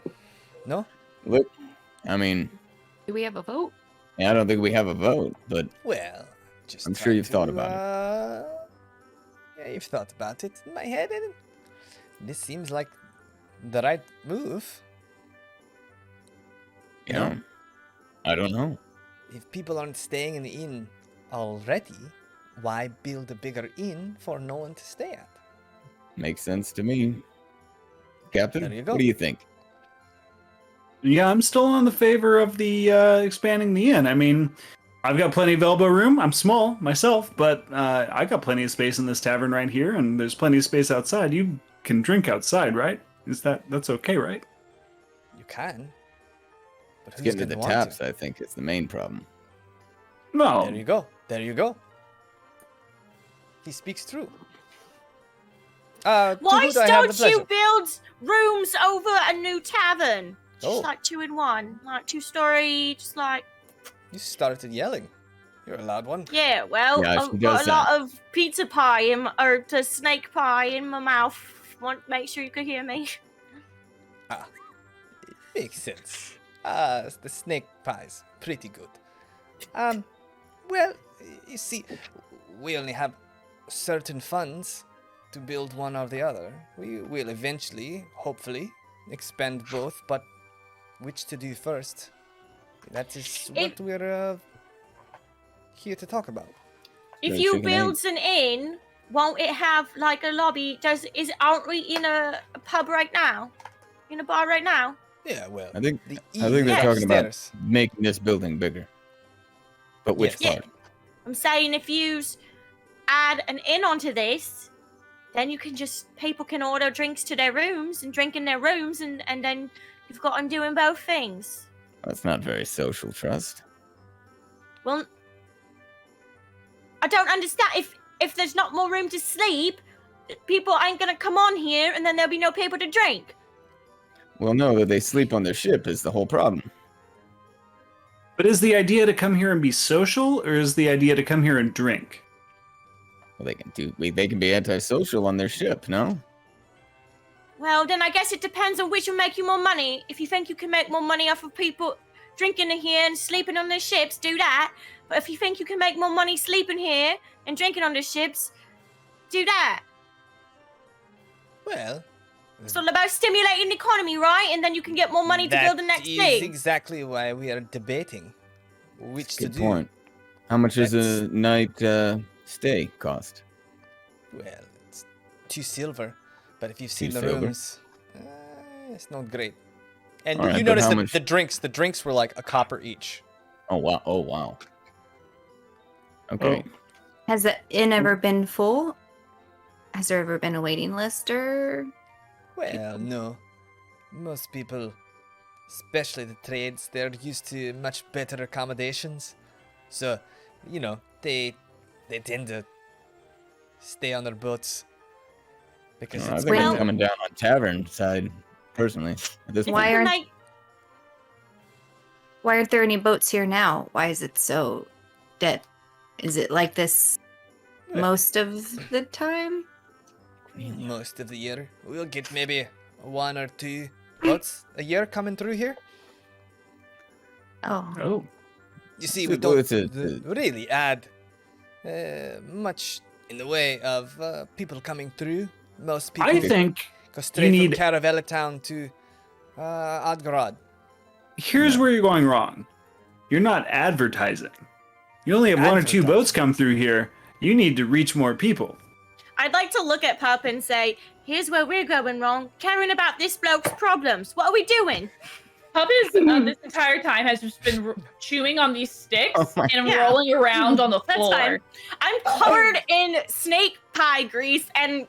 No? Look, I mean, Do we have a vote? I don't think we have a vote, but Well, just I'm sure trying you've thought about it. Yeah, you've thought about it. In my head, and this seems like the right move. yeah, I don't know. If people aren't staying in the inn already, why build a bigger inn for no one to stay at? Makes sense to me. Captain, There you go. what do you think? Yeah, I'm still on the favor of the expanding the inn. I mean, I've got plenty of elbow room. I'm small myself, but I got plenty of space in this tavern right here, and there's plenty of space outside. You can drink outside, right? That's okay, right? You can. But who's Getting to gonna the want taps, to? I think, is the main problem. No. There you go. There you go. He speaks true. To Why who do I have the don't you pleasure? build rooms over a new tavern? Just Oh. like 2 in 1. Like 2-story, just like... You started yelling. You're a loud one. Yeah, well, Yeah, she I've does got a lot of pizza pie or the snake pie in my mouth. Want make sure you could hear me. Makes sense. The snake pie's pretty good. Well, you see, we only have certain funds to build one or the other. We will eventually, hopefully, expand both, but which to do first? That is what we're here to talk about. If Very you chicken build an inn, won't it have like a lobby? Aren't we in a pub right now? In a bar right now? Yeah, well, I think the they're inn talking about upstairs. making this building bigger. But which Yes. part? I'm saying if you add an inn onto this, then people can order drinks to their rooms and drink in their rooms, and then you've got them doing both things. That's not very social, Trust. Well, I don't understand. If there's not more room to sleep, people ain't gonna come on here, and then there'll be no people to drink. Well, no, that they sleep on their ship is the whole problem. But is the idea to come here and be social, or is the idea to come here and drink? Well, they can be antisocial on their ship, no? Well, then I guess it depends on which will make you more money. If you think you can make more money off of people drinking in here and sleeping on their ships, do that. But if you think you can make more money sleeping here and drinking on the ships, do that. Well, It's all about stimulating the economy, right? And then you can get more money to build the next That is thing. exactly why we are debating which to Good do. point. How much does That's- a night stay cost? Well, it's 2 silver, but if you've seen 2 the silver? rooms, it's not great. And All right, you but notice how that much- the drinks were like a copper each. Oh wow! Oh wow! Okay. Has the inn ever been full? Has there ever been a waiting list or? Well, no. Most people, especially the trades, they're used to much better accommodations. So, they tend to stay on their boats because I it's think Well- I'm coming down on tavern side personally at this If Why you point. can aren't- make- Why aren't there any boats here now? Why is it so dead? Is it like this Yeah. most of the time? most of the year. We'll get maybe 1 or 2 boats a year coming through here. Oh, Oh. You see, So we don't it's a- really add much in the way of people coming through. Most people I think go straight need- from Caravella Town to Adghorad. here's Yeah. where you're going wrong. You're not advertising. You only have 1 or 2 Advertising. boats come through here. You need to reach more people. I'd like to look at Pup and say, here's where we're going wrong. Caring about this bloke's problems. What are we doing? Pup is this entire time has just been chewing on these sticks Oh my- and Yeah. rolling around on the That's floor. fine. I'm covered in snake pie grease, and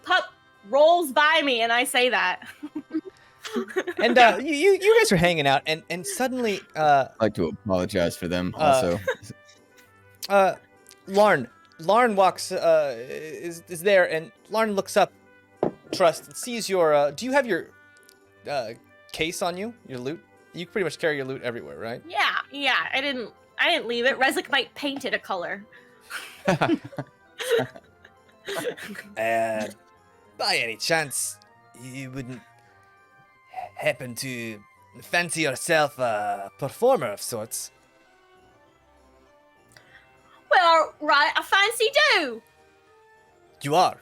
Pup rolls by me, and I say that. And you guys are hanging out, and suddenly I'd like to apologize for them also. Larn walks is there, and Larn looks up, Trust, and sees your do you have your case on you, your loot? You pretty much carry your loot everywhere, right? Yeah. I didn't leave it. Rezik might paint it a color. By any chance, you wouldn't happen to fancy yourself a performer of sorts? Well, right, I fancy do. You are?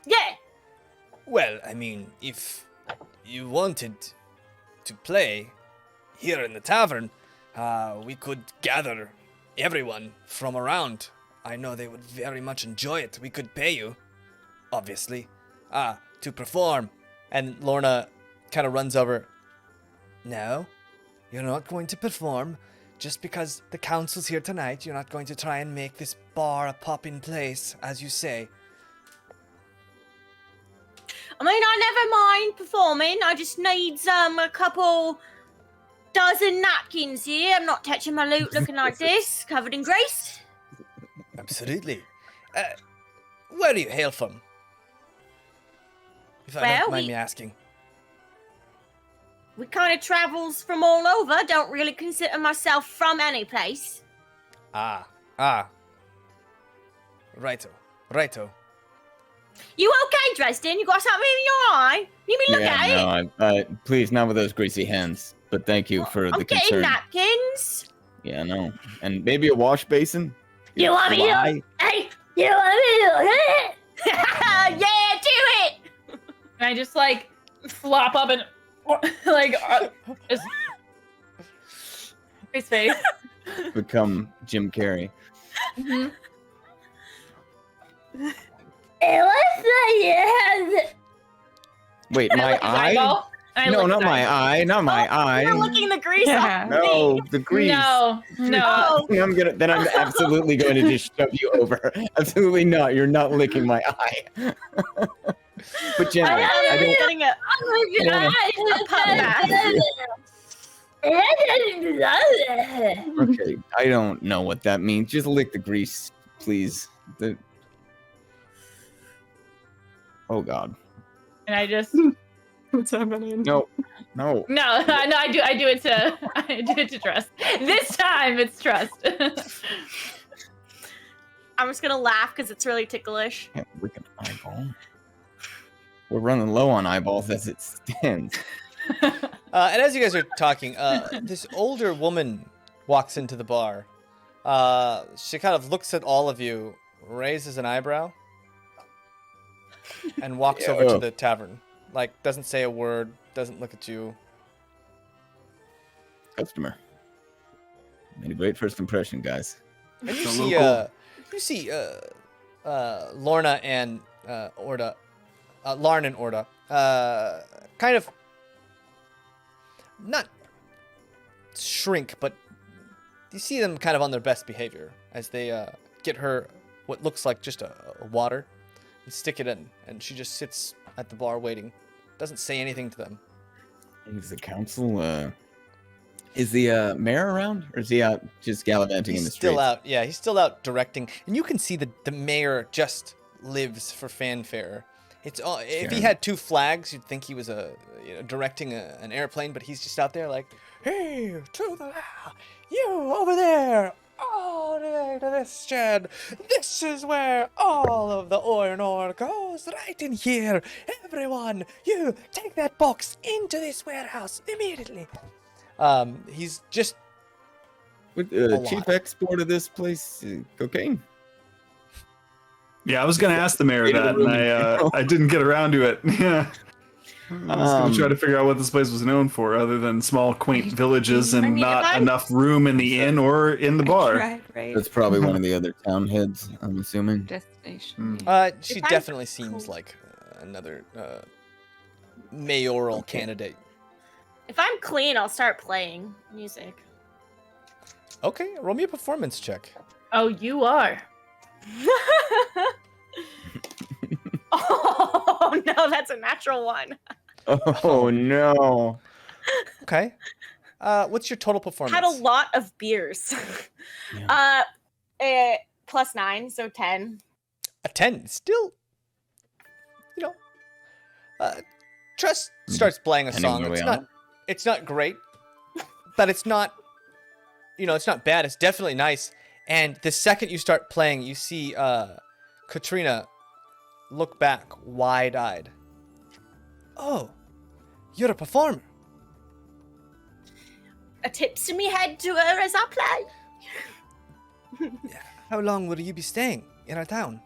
Yeah. Well, I mean, if you wanted to play here in the tavern, we could gather everyone from around. I know they would very much enjoy it. We could pay you, obviously, to perform. And Lorna kind of runs over. No, you're not going to perform. Just because the council's here tonight, you're not going to try and make this bar a pop-in place, as you say. I mean, I never mind performing. I just need a couple dozen napkins here. I'm not touching my loot looking like this, covered in grease. Absolutely. Where do you hail from? If I don't mind me asking. We kind of travels from all over. Don't really consider myself from any place. Ah. Righto. You okay, Dresden? You got something in your eye? You mean look at it? No, please, not with those greasy hands. But thank you for the I'm getting concern. napkins. Yeah, no. And maybe a wash basin? You want me to? Hey, you want me to look at it? Yeah, do it. And I just like flop up and like just his face. Become Jim Carrey. Mm-hmm. It looks like it has. Wait, my eye? No, not my eye. Not my eye. You're licking the grease Yeah. off No, me. the grease. No. Then I'm absolutely going to just shove you over. Absolutely not. You're not licking my eye. But Jen, I don't. Getting a Okay, I don't know what that means. Just lick the grease, please. Oh God. And I just What's happening? No. I do it to Trust. This time it's Trust. I'm just gonna laugh because it's really ticklish. Can't lick an eyeball. We're running low on eyeballs as it stands. And as you guys are talking, this older woman walks into the bar. She kind of looks at all of you, raises an eyebrow, and walks over to the tavern. Like, doesn't say a word, doesn't look at you. Customer. Made a great first impression, guys. And you The see, Lorna and Orda, Larn and Orda, kind of not shrink, but you see them kind of on their best behavior as they get her what looks like just a water and stick it in, and she just sits at the bar waiting. Doesn't say anything to them. Is the council, is the mayor around? Or is he out just gallivanting in the He's streets? still out. Yeah, he's still out directing. And you can see that the mayor just lives for fanfare. It's all, if he had two flags, you'd think he was directing an airplane, but he's just out there like, hey, to the you over there, all the way to this shed. This is where all of the iron ore goes, right in here. Everyone, you take that box into this warehouse immediately. He's just With a chief lot. export of this place, cocaine. Yeah, I was gonna ask the mayor that, and I didn't get around to it. Yeah. I was gonna try to figure out what this place was known for, other than small, quaint villages and I mean, not if I'm- enough room in the inn or in the bar. Right. That's probably one of the other town heads, I'm assuming. Destination. She If I'm definitely seems cool- like another mayoral candidate. If I'm clean, I'll start playing music. Okay, roll me a performance check. Oh, you are. Oh no, that's a natural one. Oh no. Okay. What's your total performance? Had a lot of beers. Yeah. +9, so 10. A 10. Still, you know. Trust starts playing a Depending song. where we It's are. not. It's not great, but it's not. It's not bad. It's definitely nice. And the second you start playing, you see Katrina look back, wide-eyed. Oh, you're a performer. A tips to me head to her as I play. How long will you be staying in our town?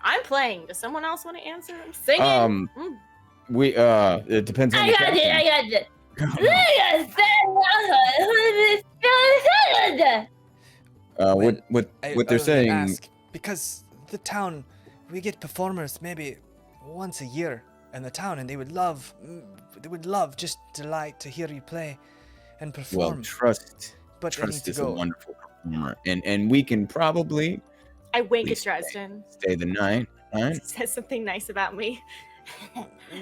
I'm playing. Does someone else want to answer? I'm singing. Mm. It depends on I the got it. I got it. What they're saying. Ask, because the town, we get performers maybe once a year in the town, and they would love just delight to hear you play and perform. Well, Trust is a wonderful performer, and we can probably I wink at please Dresden. stay the night, right? Says something nice about me.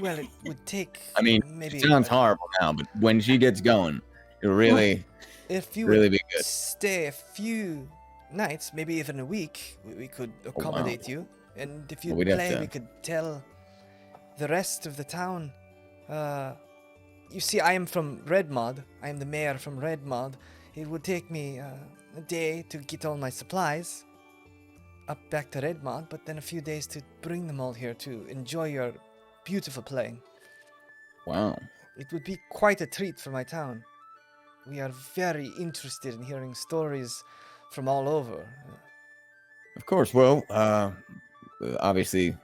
Well, it would take. I mean, maybe it sounds horrible now, but when she gets going, it'll really, if you really would be good. stay a few nights, maybe even a week, we could accommodate you. And if you Well, we'd have play, to- we could tell the rest of the town. You see, I am from Redmod. I am the mayor from Redmod. It would take me a day to get all my supplies up back to Redmod, but then a few days to bring them all here to enjoy your beautiful playing. Wow. It would be quite a treat for my town. We are very interested in hearing stories from all over. Of course. Well, obviously,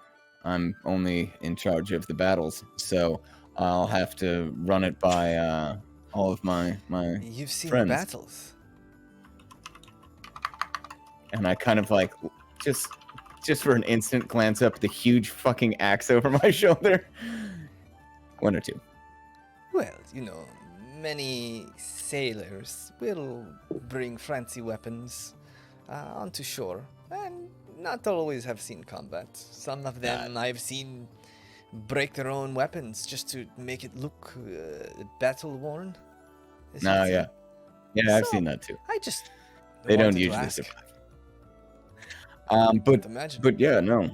I'm only in charge of the battles, so I'll have to run it by all of my You've seen friends. battles. And I kind of like just for an instant glance up at the huge fucking axe over my shoulder. One or two. Well, many sailors will bring fancy weapons onto shore, and not always have seen combat. Some of them I've seen break their own weapons just to make it look battle-worn. No, yeah. Yeah, I've So, seen that too. I just They don't wanted to usually ask. survive. But Imagine. yeah, no.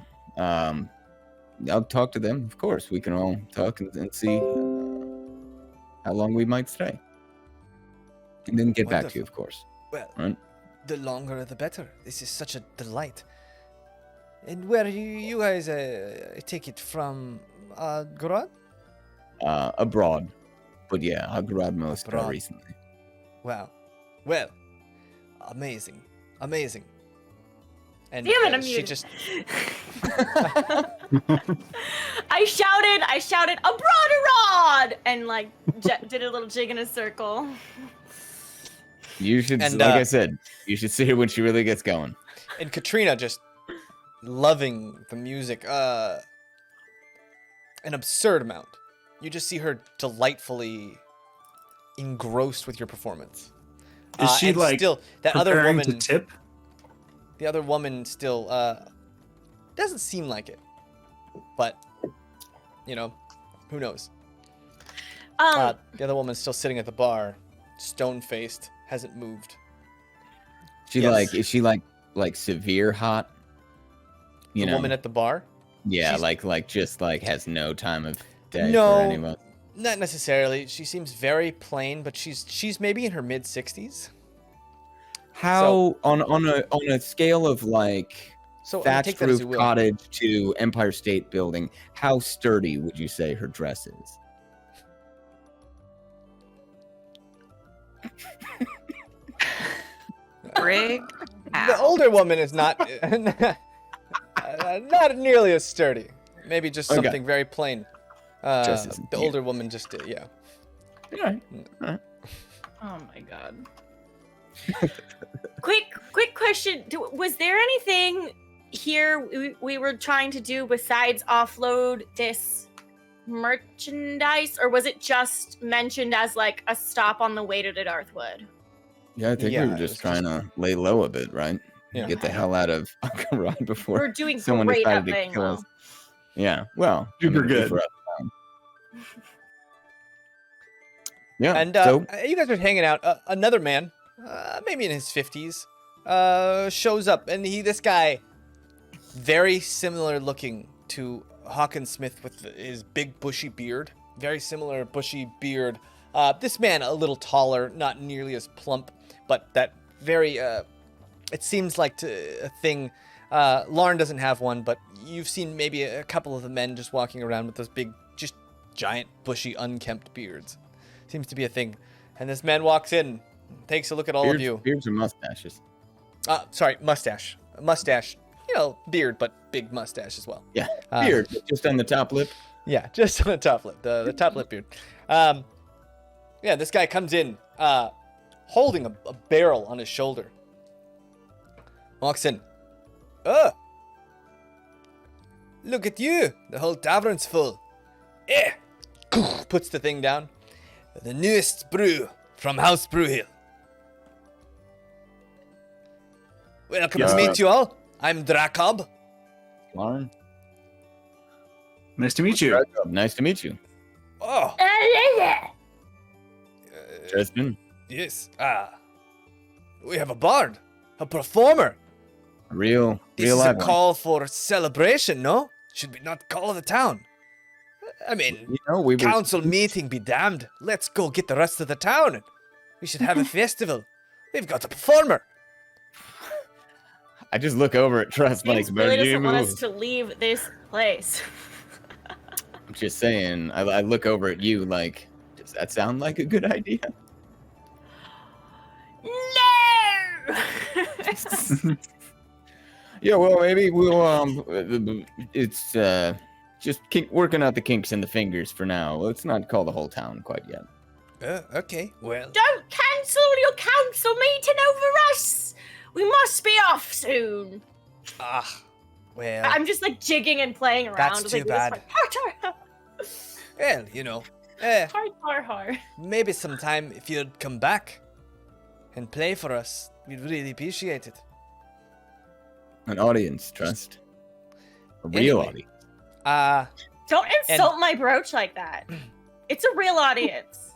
I'll talk to them, of course. We can all talk and see how long we might stay. And then get back to you, of course. Well, Right? the longer the better. This is such a delight. And where you guys take it from Adghorad? Abroad. But yeah, Adghorad most Abroad. recently. Wow. Well, amazing. Amazing. And Damn it, I'm she muted. just I shouted, abroad, and did a little jig in a circle. You should, And, like I said, you should see her when she really gets going. and Katrina just loving the music an absurd amount. You just see her delightfully engrossed with your performance. Is she and like still that other preparing woman? to tip? The other woman still doesn't seem like it, but who knows? The other woman's still sitting at the bar, stone-faced, hasn't moved. Yes. Is she like severe hot? You The know, woman at the bar? yeah, she's- just has no time of day No. for anyone. Not necessarily. She seems very plain, but she's maybe in her mid-60s. How on a scale of So I mean, thatched take that as roof you will. cottage to Empire State Building, how sturdy would you say her dress is? Brig. The older woman is not not nearly as sturdy. Maybe just Okay. something very plain. Just isn't The deep. older woman just did, yeah. Oh my god. Quick question. Was there anything here we were trying to do besides offload this merchandise, or was it just mentioned as like a stop on the way to the Darthwood? Yeah, I think Yeah, we were it just was trying to lay low a bit, right? Yeah. Get the hell out of Adghorad before We're doing someone great at decided to laying kill low. us. Yeah. Well, Super good. for us. Yeah. And so you guys are hanging out. Another man, maybe in his 50s, shows up, and this guy, very similar looking to Hawkins Smith with his big bushy beard. Very similar bushy beard. This man a little taller, not nearly as plump, but that very. It seems like a thing. Lauren doesn't have one, but you've seen maybe a couple of the men just walking around with those big, just giant, bushy, unkempt beards. Seems to be a thing. And this man walks in, takes a look at all of you. Beards or mustaches? Sorry, mustache. Mustache, beard, but big mustache as well. Yeah, beard, just on the top lip. Yeah, just on the top lip, the top lip beard. Yeah, this guy comes in, holding a barrel on his shoulder. Walks in. Oh, look at you. The whole tavern's full. Eh. Puts the thing down. The newest brew from House Brewhill. Welcome to meet you all. I'm Dracob. Lauren. Nice to meet you. Nice to meet you. Oh, Tristan. yes. We have a bard, a performer. Real This is a live one. call for celebration, no? Should we not call the town? I mean, we were council meeting be damned. Let's go get the rest of the town. We should have a festival. We've got a performer. I just look over at Trust James like, really "Better doesn't want us move." to leave this place. I'm just saying. I look over at you like, does that sound like a good idea? No! Yeah, well, maybe we'll it's just working out the kinks in the fingers for now. Let's not call the whole town quite yet. Okay, well. Don't cancel your council meeting over us! We must be off soon. Well. I'm just like jigging and playing around. That's too like, bad. Well, Har. maybe sometime if you'd come back and play for us, we'd really appreciate it. An audience, Trust. A real Anyway. audience. Don't insult my brooch like that. It's a real audience.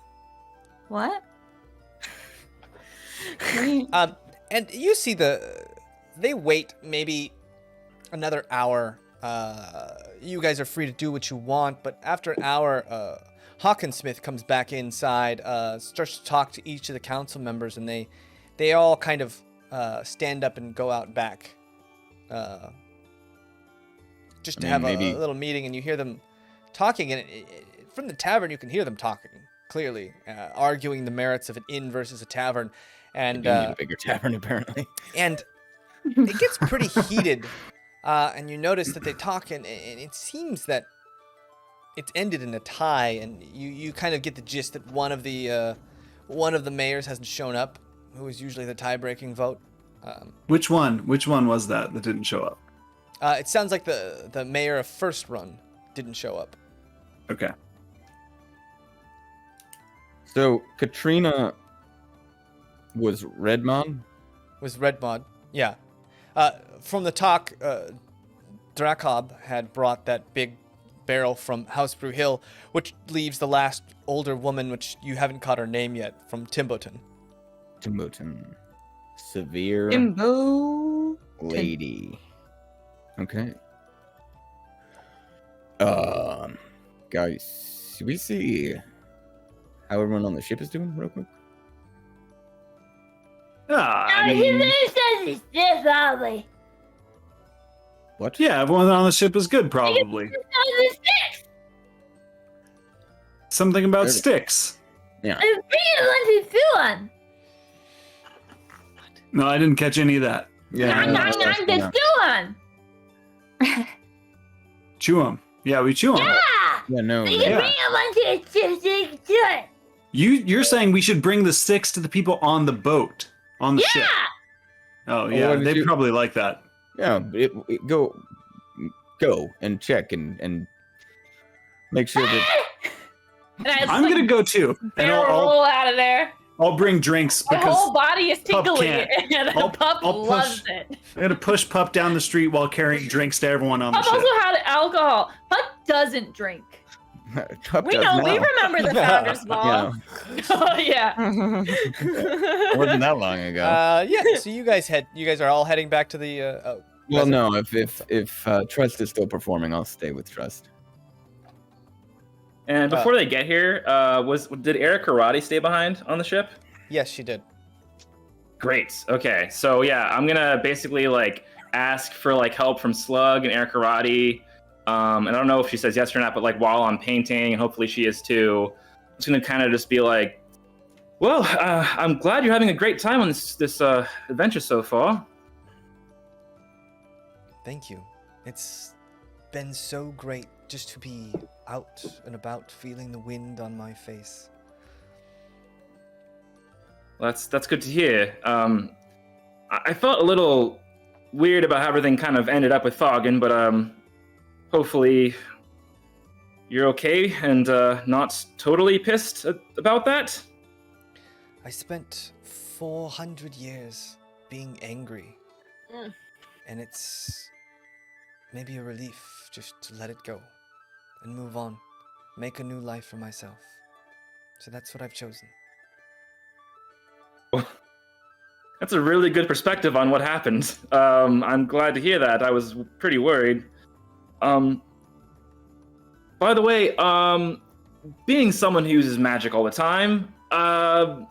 What? And you see they wait maybe another hour. You guys are free to do what you want, but after an hour, Hawkins Smith comes back inside, starts to talk to each of the council members, and they all kind of stand up and go out back. Just to have a little meeting, and you hear them talking, and from the tavern you can hear them talking clearly, arguing the merits of an inn versus a tavern, and You need a bigger tavern apparently. and it gets pretty heated, and you notice that they talk, and it seems that it's ended in a tie, and you kind of get the gist that one of the mayors hasn't shown up, who is usually the tie-breaking vote. Which one was that didn't show up? It sounds like the mayor of First Run didn't show up. Okay. So Katrina was Redmond? Was Redmond, yeah. From the talk, Dracob had brought that big barrel from House Brew Hill, which leaves the last older woman, which you haven't caught her name yet, from Timboton. Severe Imbo. lady. Okay. Guys, should we see how everyone on the ship is doing real quick? I mean, What? yeah, everyone on the ship is good, probably. Something about Maybe. sticks. Yeah. No, I didn't catch any of that. Yeah. Chew them. Yeah, we chew them. Yeah, no. Yeah. You're saying we should bring the sticks to the people on the boat, on the ship. Oh yeah, what did they you- probably like that. Yeah, go and check and make sure that And I just, I'm gonna go too, and barrel roll out of there. I'll bring drinks My because whole body is Pup tingly, can't. and the I'll pup push- loves it. I'm gonna push Pup down the street while carrying drinks to everyone on the Pup ship. also had alcohol. Puck doesn't drink. Cup We does know. We now. remember the founders ball. Yeah, Oh yeah. it wasn't that long ago. Yeah. So you guys are all heading back to the. Well, present- no. If Trust is still performing, I'll stay with Trust. And before they get here, did Eric Karate stay behind on the ship? Yes, she did. Great. Okay. So yeah, I'm gonna basically like ask for like help from Slug and Eric Karate. And I don't know if she says yes or not, but like while I'm painting, and hopefully she is too, I'm just gonna kind of just be like, well, I'm glad you're having a great time on this adventure so far. Thank you. It's been so great just to be out and about, feeling the wind on my face. Well, that's good to hear. I felt a little weird about how everything kind of ended up with Foggen, but hopefully you're okay and not totally pissed about that. I spent 400 years being angry, and it's maybe a relief just to let it go and move on, make a new life for myself. So that's what I've chosen. That's a really good perspective on what happened. I'm glad to hear that. I was pretty worried. By the way, being someone who uses magic all the time,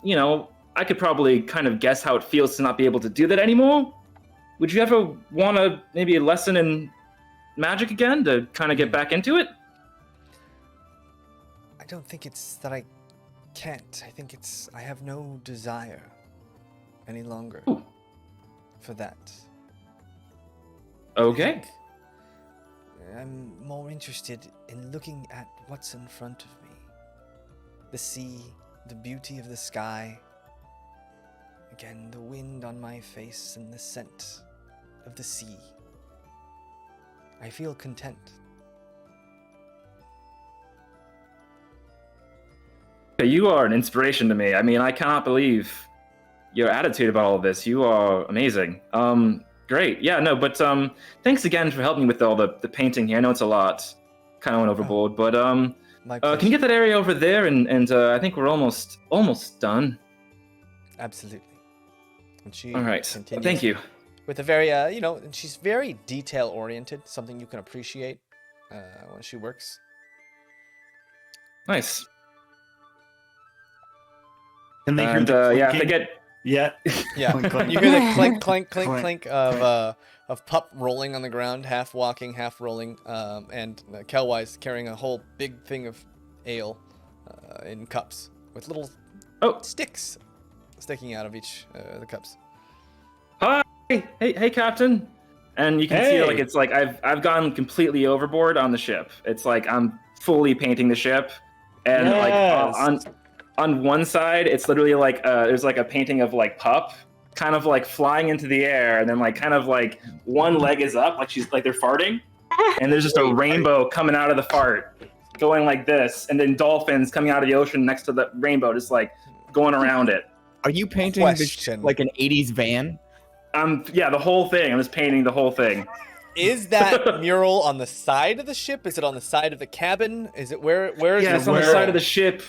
you know, I could probably kind of guess how it feels to not be able to do that anymore. Would you ever want to maybe a lesson in magic again to kind of get back into it? I don't think it's that I can't. I think it's I have no desire any longer for that. Okay. I'm more interested in looking at what's in front of me. The sea, the beauty of the sky. Again, the wind on my face and the scent of the sea. I feel content. You are an inspiration to me. I mean, I cannot believe your attitude about all of this. You are amazing. Great. Yeah, no, but thanks again for helping me with all the painting here. I know it's a lot. Kind of went overboard, but My can you pleasure. get that area over there? And I think we're almost done. Absolutely. And she All right. continues Thank you. with a very, you know, and she's very detail oriented, something you can appreciate when she works. Nice. And they hear And the yeah, if I clinking. get Yeah. Yeah, Clink, clink. you hear the clink, clink, clink, Clink. clink of Pup rolling on the ground, half walking, half rolling, and Kelwise carrying a whole big thing of ale in cups with little sticks sticking out of each the cups. Hi, hey, Captain. And you can see Hey. like it's like I've gone completely overboard on the ship. It's like I'm fully painting the ship, and Yes. like on one side it's literally like there's like a painting of like Pup kind of like flying into the air, and then like kind of like one leg is up like she's like they're farting, and there's just a rainbow coming out of the fart going like this, and then dolphins coming out of the ocean next to the rainbow just like going around it. Are you painting this Question. like an 80s van? Yeah, the whole thing. I'm just painting the whole thing. Is that mural on the side of the ship? Is it on the side of the cabin? Is it where is Yeah, your it's on the mural? side of the ship.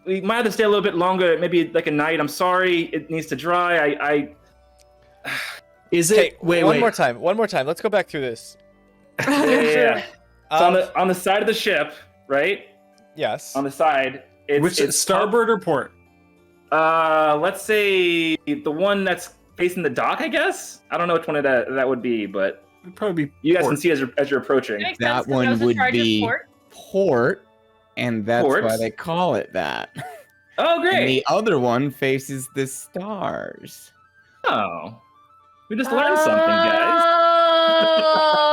We might have to stay a little bit longer, maybe like a night. I'm sorry, it needs to dry. Is Okay, it? Wait, one wait. more time. One more time. Let's go back through this. Yeah. So on the side of the ship, right? Yes. On the side, Which it's starboard or port? Let's say the one that's facing the dock. I guess I don't know which one that would be, but It'd probably be you guys port. can see as you're approaching. Makes That sense, 'cause I one was in would charge of be port. port, and that's Port? why they call it that. Oh, And great! the other one faces the stars. Oh, we just learned something, guys.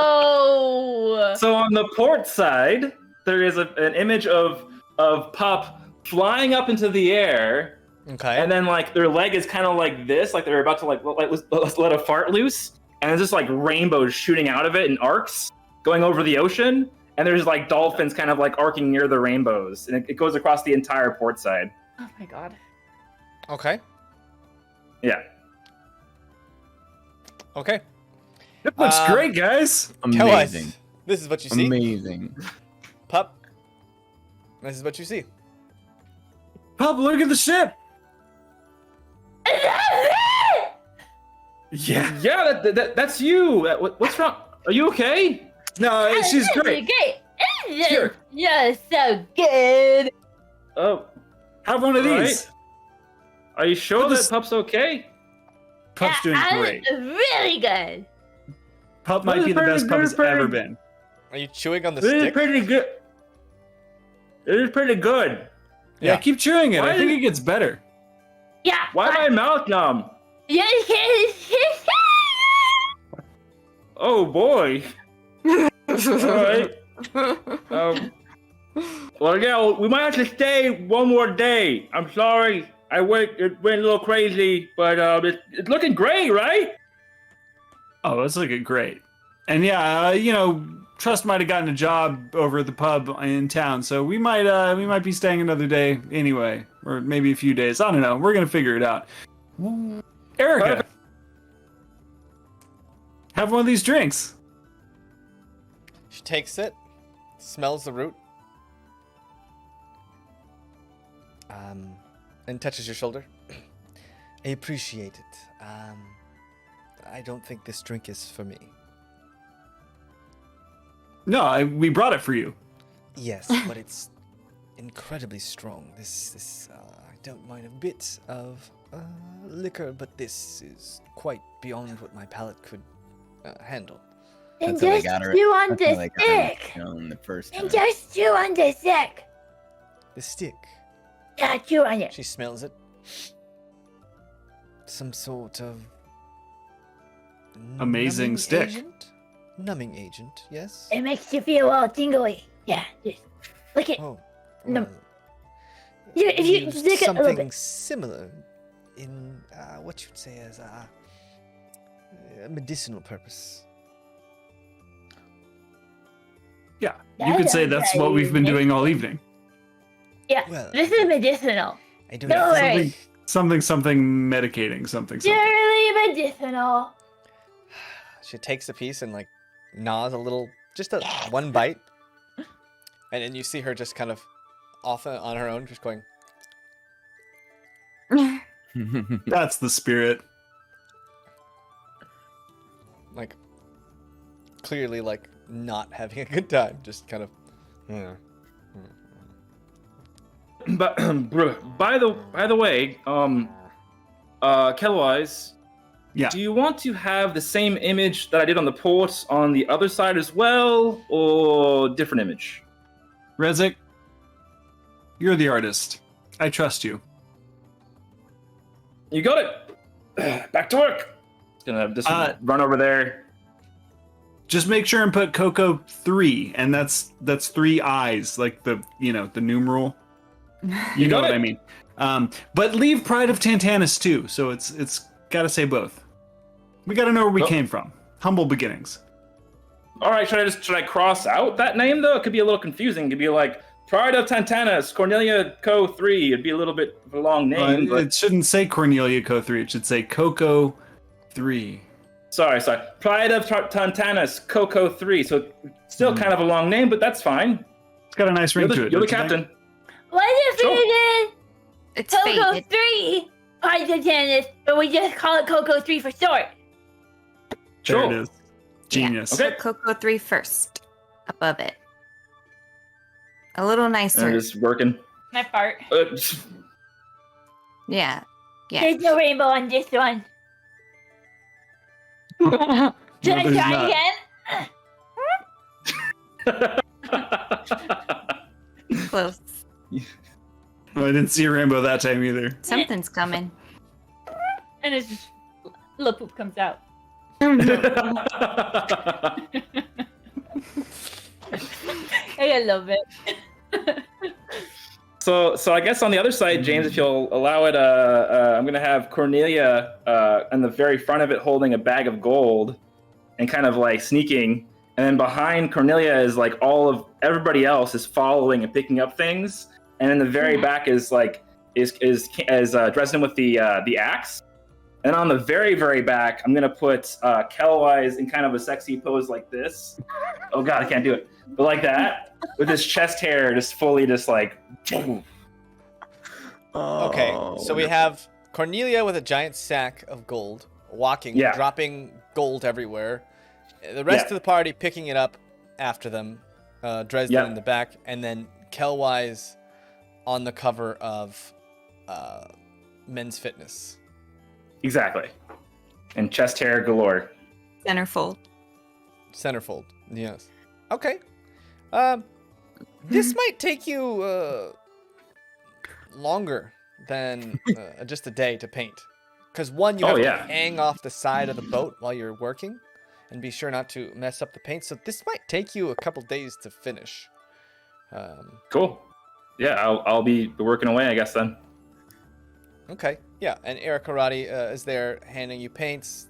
Oh. So on the port side, there is an image of Pup flying up into the air, Okay. and then like their leg is kind of like this, like they're about to like let a fart loose, and there's just like rainbows shooting out of it in arcs going over the ocean, and there's like dolphins kind of like arcing near the rainbows, and it goes across the entire port side. Oh my god. Okay. Yeah. Okay. It looks great, guys. Amazing. This is what you see. Amazing. Pup. This is what you see. Pup, look at the ship. Yeah. Yeah, that's you. What's wrong? Are you okay? No, she's great. Sure. You're so good. Oh, Have one of Right. these. are you sure Put that this- Pup's okay? Pup's doing great. Really good. Pup might be the best pup has ever been. Are you chewing on the It is stick? pretty good. It is pretty good. Yeah, Yeah. keep chewing it. Why I think did- it gets better. Yeah. Why am I mouth numb? Oh boy. All right. Well, yeah, we might have to stay one more day. I'm sorry. It went a little crazy, but it's looking great, right? Oh, it's looking great. And yeah, Trust might have gotten a job over at the pub in town, so we might be staying another day anyway, or maybe a few days. I don't know. We're gonna figure it out. Erica, have one of these drinks. She takes it, smells the root, and touches your shoulder. I appreciate it. I don't think this drink is for me. No, we brought it for you. Yes, but it's incredibly strong. This I don't mind a bit of liquor, but this is quite beyond what my palate could handle. And That's how they just got her. chew on That's how the they got her stick. shown the first time. And just chew on the stick. The stick. Yeah, chew on it. She smells it. Some sort of Amazing numbing stick. agent? Numbing agent, yes. It makes you feel all tingly. Yeah, just lick it. Oh, No. well, If you used lick it a little something bit. similar in what you'd say as a medicinal purpose. Yeah, you could say that's what we've been doing all evening. Yeah, Well, this is medicinal. I don't Don't think- worry. Something medicating, something. Purely medicinal. She takes a piece and like gnaws a little, just one bite, and then you see her just kind of off on her own, just going. That's the spirit. Like clearly like not having a good time, just kind of But by the way, Kellwise, Yeah. do you want to have the same image that I did on the port on the other side as well, or different image? Rezik, you're the artist. I trust you. You got it. Back to work. Gonna just run over there. Just make sure and put Coco 3, and that's 3 eyes, like the numeral. You know got what it. I mean. But leave Pride of Tantanus too, so it's gotta say both. We gotta know where we Oh. came from. Humble beginnings. All right, should I cross out that name though? It could be a little confusing. It could be like Pride of Tantanus, Cornelia Co 3. It'd be a little bit of a long name. But... It shouldn't say Cornelia Co 3. It should say Coco 3. Sorry. Pride of Tantanus, Coco 3. So still kind of a long name, but that's fine. It's got a nice ring to it. You're the don't you think? captain. What if Sure. we did It's Coco faded. 3 Pride of Tennis, but we just call it Coco 3 for short? There Sure. it is. Genius. Okay. Coco 3 first, above it. A little nicer. And it's working. Can I fart? Yeah. Yeah. There's no rainbow on this one. Should I there's try not. again? Close. Well, I didn't see a rainbow that time either. Something's coming. And it's just little poop comes out. I love it. So I guess on the other side, James, if you'll allow it, I'm gonna have Cornelia on the very front of it holding a bag of gold, and kind of like sneaking, and then behind Cornelia is like all of everybody else is following and picking up things, and in the very back is Dresden with the axe, And on the very, very back, I'm gonna put Kelwise in kind of a sexy pose like this. Oh god, I can't do it. But like that, with his chest hair just fully just like. Okay, so we have Cornelia with a giant sack of gold, walking, Yeah. dropping gold everywhere. The rest of the party picking it up after them. Dresden in the back, and then Kelwise on the cover of Men's Fitness. Exactly. And chest hair galore. Centerfold. Centerfold, yes. Okay. This might take you longer than just a day to paint. Because one, you have to hang off the side of the boat while you're working, and be sure not to mess up the paint. So this might take you a couple days to finish. Cool. Yeah, I'll be working away, I guess, then. Okay, yeah, and Adghorad is there handing you paints,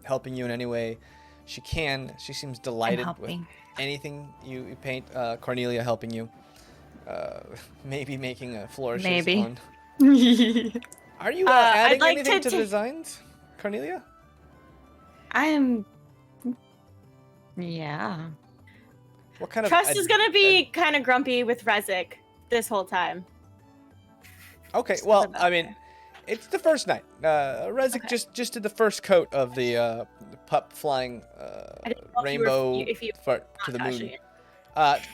helping you in any way she can. She seems delighted with anything you paint. Cornelia helping you. Maybe making a flourishes on. Are you adding like anything to to the designs, Cornelia? I am. Yeah. What kind of Trust is gonna be kind of grumpy with Rezik this whole time. Okay, well, I mean, it's the first night. Rezik just did the first coat of the pup flying rainbow to the moon.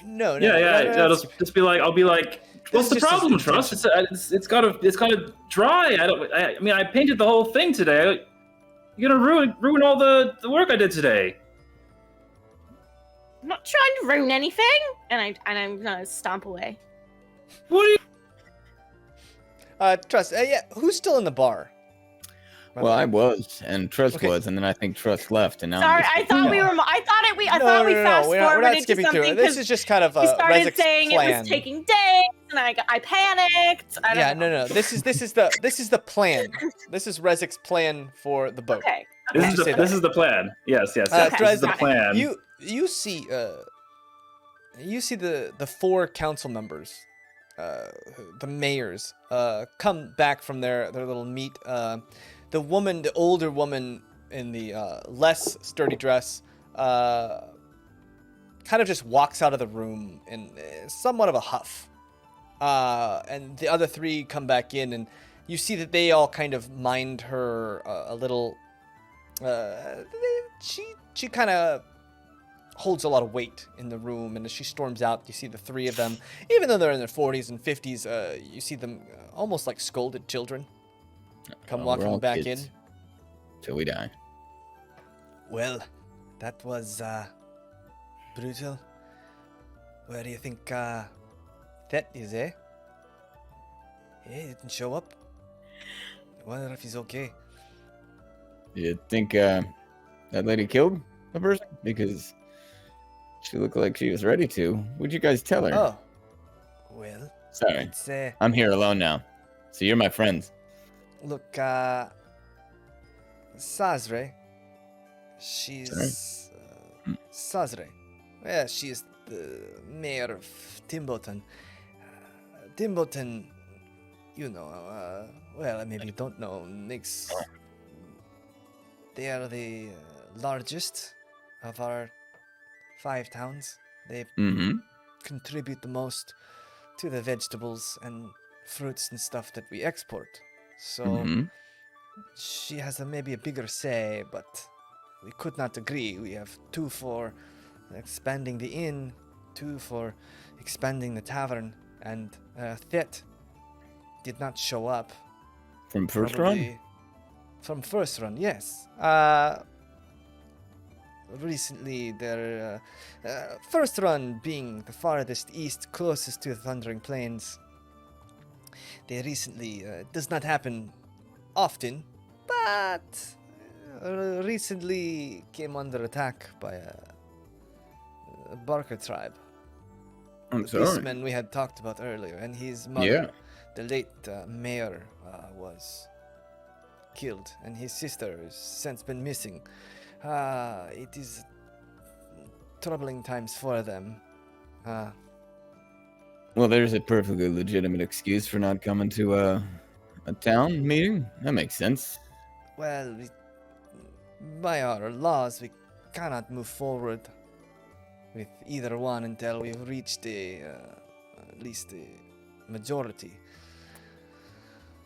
No. Yeah. Just be like, I'll be like, what's the problem, Trust? It's gotta dry. I mean, I painted the whole thing today. You're gonna ruin all the work I did today. I'm not trying to ruin anything, and I'm gonna stomp away. What are you? Trust. Yeah, who's still in the bar? Well, I was, and Trust was, and then I think Trust left, and now. Sorry, I thought we were. I thought we fast we're forwarded not to skipping through something it. This is just kind of he started Rezik's saying plan. it was taking days, and I panicked. I don't know. No. This is the plan. This is Rezik's plan for the boat. Okay. This is the plan. Yes. This is the plan. You see the four council members, the mayors, come back from their little meet. The older woman in the less sturdy dress, kind of just walks out of the room in somewhat of a huff. And the other three come back in, and you see that they all kind of mind her a little. She kind of holds a lot of weight in the room, and as she storms out, you see the three of them, even though they're in their 40s and 50s, you see them almost like scolded children come walking back in. Till we die. Well, that was brutal. Where do you think Thet is, eh? He didn't show up. I wonder if he's okay. You think that lady killed a person? Because she looked like she was ready to. What'd you guys tell her? Oh, well. Sorry. It's, I'm here alone now. So you're my friends. Look, Sazre. She's Sazre. Yeah, she is the mayor of Timboton. Timboton, you know, well, maybe you don't know, they are the largest of our 5 towns. They contribute the most to the vegetables and fruits and stuff that we export. So she has maybe a bigger say, but we could not agree. We have 2 for expanding the inn, 2 for expanding the tavern, and Thet did not show up. From first run? From first run, yes. Recently, their first run being the farthest east, closest to the Thundering Plains. They recently, does not happen often, but recently came under attack by a Barker tribe. I'm the sorry. beastman we had talked about earlier, and his mother, the late mayor, was killed, and his sister has since been missing. It is troubling times for them. Well, there's a perfectly legitimate excuse for not coming to a town meeting. That makes sense. well, by our laws, we cannot move forward with either one until we've reached at least a majority.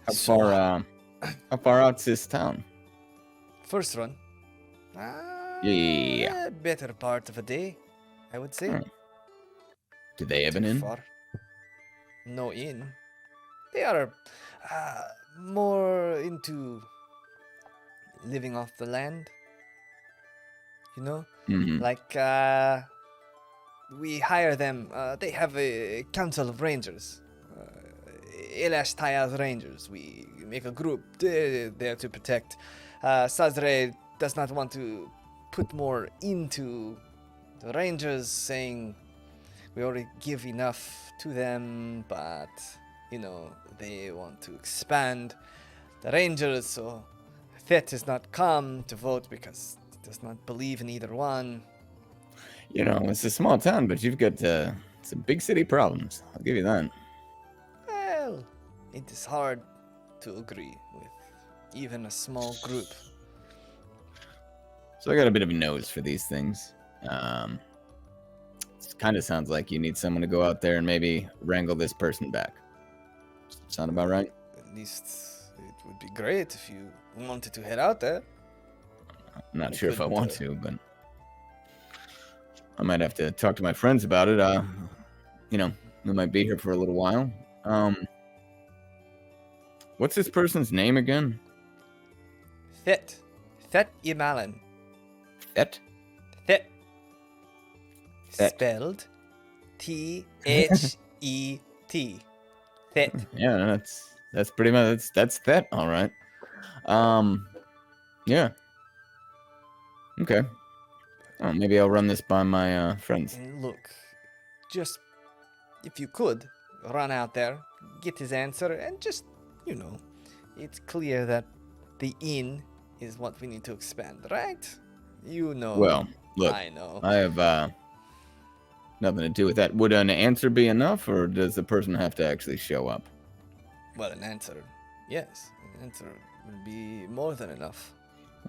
How far out's this town? First run. Yeah. Better part of a day, I would say. Do they have an Too inn? far. No inn. They are more into living off the land. You know? Mhm. Like, we hire them. They have a council of rangers. Elash Tayaz Rangers. We make a group there to protect. Sazre does not want to put more into the rangers, saying we already give enough to them, but, you know, they want to expand the rangers, so Thet has not come to vote because he does not believe in either one. You know, it's a small town, but you've got some big city problems. I'll give you that. Well, it is hard to agree with even a small group. So I got a bit of a nose for these things. It kind of sounds like you need someone to go out there and maybe wrangle this person back. Sound about right? At least it would be great if you wanted to head out there. I'm not I sure if I couldn't, want to, but I might have to talk to my friends about it. You know, we might be here for a little while. What's this person's name again? Thet. Thet Imalan. Thet? Thet. Thet. Spelled Thet. Thet. Yeah, that's pretty much that's Thet, all right. Yeah. Okay. Oh, maybe I'll run this by my friends. And look, just if you could run out there, get his answer, and just, you know, it's clear that the inn is what we need to expand, right? You know. Well, look, I know. I have nothing to do with that. Would an answer be enough, or does the person have to actually show up? Well, an answer, yes, an answer will be more than enough.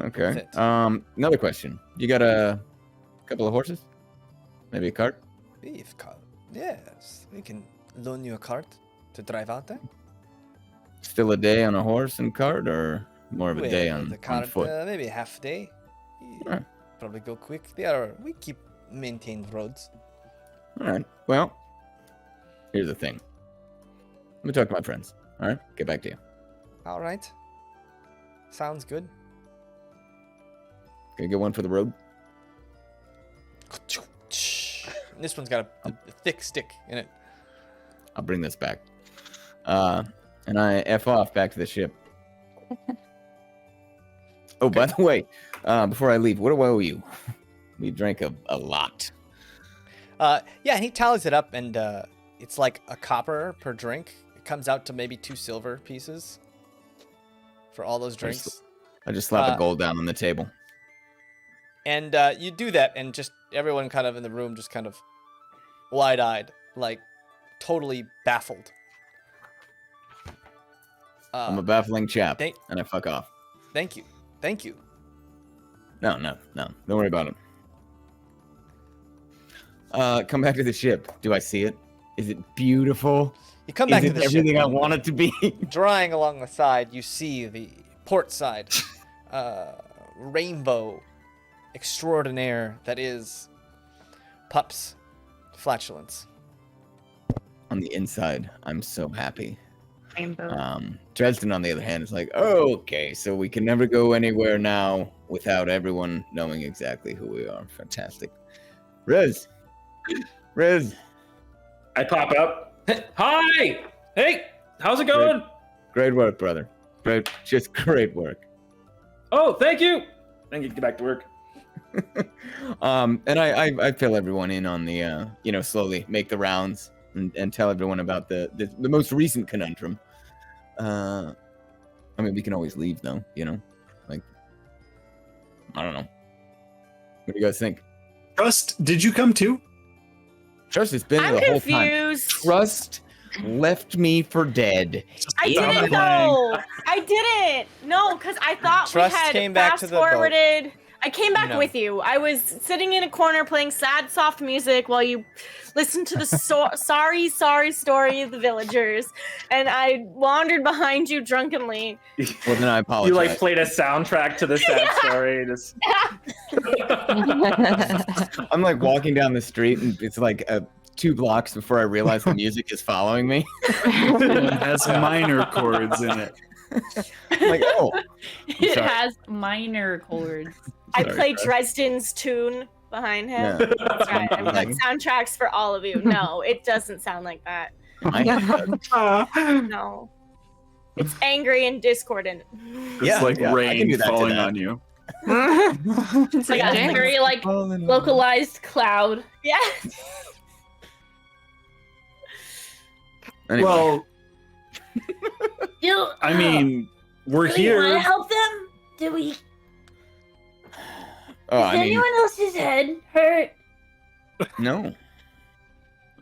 Okay. Fit. Another question. You got a couple of horses? Maybe a cart? Beef cart. Yes, we can loan you a cart to drive out there. Still a day on a horse and cart, or more of a Well, day the on cart, foot? maybe a half day. Alright. Probably go quick. We keep maintained roads. All right. Well, here's the thing. Let me talk to my friends. All right. Get back to you. All right. Sounds good. Can I get one for the road? This one's got a thick stick in it. I'll bring this back. And I F off back to the ship. Oh, by the way, before I leave, what do I owe you? We drank a lot. Yeah, and he tallies it up, and it's like a copper per drink. It comes out to maybe 2 silver pieces for all those drinks. I just slap a gold down on the table. And you do that, and just everyone kind of in the room just kind of wide-eyed, like totally baffled. I'm a baffling chap, thank- and I fuck off. Thank you. Thank you. No. Don't worry about it. Come back to the ship. Do I see it? Is it beautiful? You come back Is to it the everything ship. I want it to be? Drawing along the side, you see the port side rainbow extraordinaire that is Pup's flatulence. On the inside, I'm so happy. Rainbow. Dresden, on the other hand, is like, oh, okay, so we can never go anywhere now without everyone knowing exactly who we are. Fantastic. Riz. I pop up. Hi! Hey! How's it going? Great work, brother. Just great work. Oh, thank you! Then you get back to work. And I fill everyone in on the, slowly make the rounds and tell everyone about the most recent conundrum. I mean, we can always leave, though, Like, I don't know. What do you guys think? Trust, did you come too? Trust has been I'm the whole time. confused. Trust left me for dead. I Stop didn't playing. know. I didn't. No, because I thought Trust we had came back to fast the boat. forwarded. I came back No. with you. I was sitting in a corner playing sad, soft music while you listened to the sorry story of the villagers, and I wandered behind you drunkenly. Well, then I apologize. You like played a soundtrack to the sad story. Just... I'm like walking down the street, and it's like 2 blocks before I realize the music is following me. It has minor chords in it. I'm like, oh, It sorry. has minor chords. I Sorry, played Chris. Dresden's tune behind him. Yeah. That's right. I've got Like- soundtracks for all of you. No, it doesn't sound like that. No. It's angry and discordant. It's Yeah, like yeah, I can rain do that to falling that. on you. It's Like a James. very like localized cloud. Yeah. Anyway, Well, Do, I mean, we're do we want to here. help them? Do we? Is oh, I mean, anyone else's head hurt? no.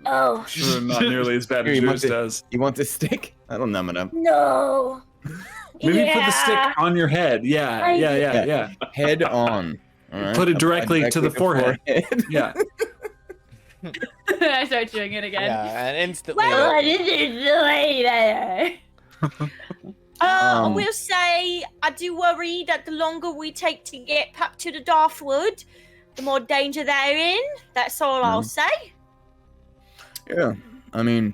Oh Sure, not nearly as bad Here, as you yours want does. You want this stick? That'll numb it up. no. Maybe put the stick Yeah. on your head. Yeah, I- yeah. Head on. All right? Put it Apply directly to the forehead. Yeah. I start doing it again. Yeah, and instantly. Well, this is the way better. I Um, will say, I do worry that the longer we take to get back to the Darkwood, the more danger they're in. That's all I'll say. Yeah, I mean,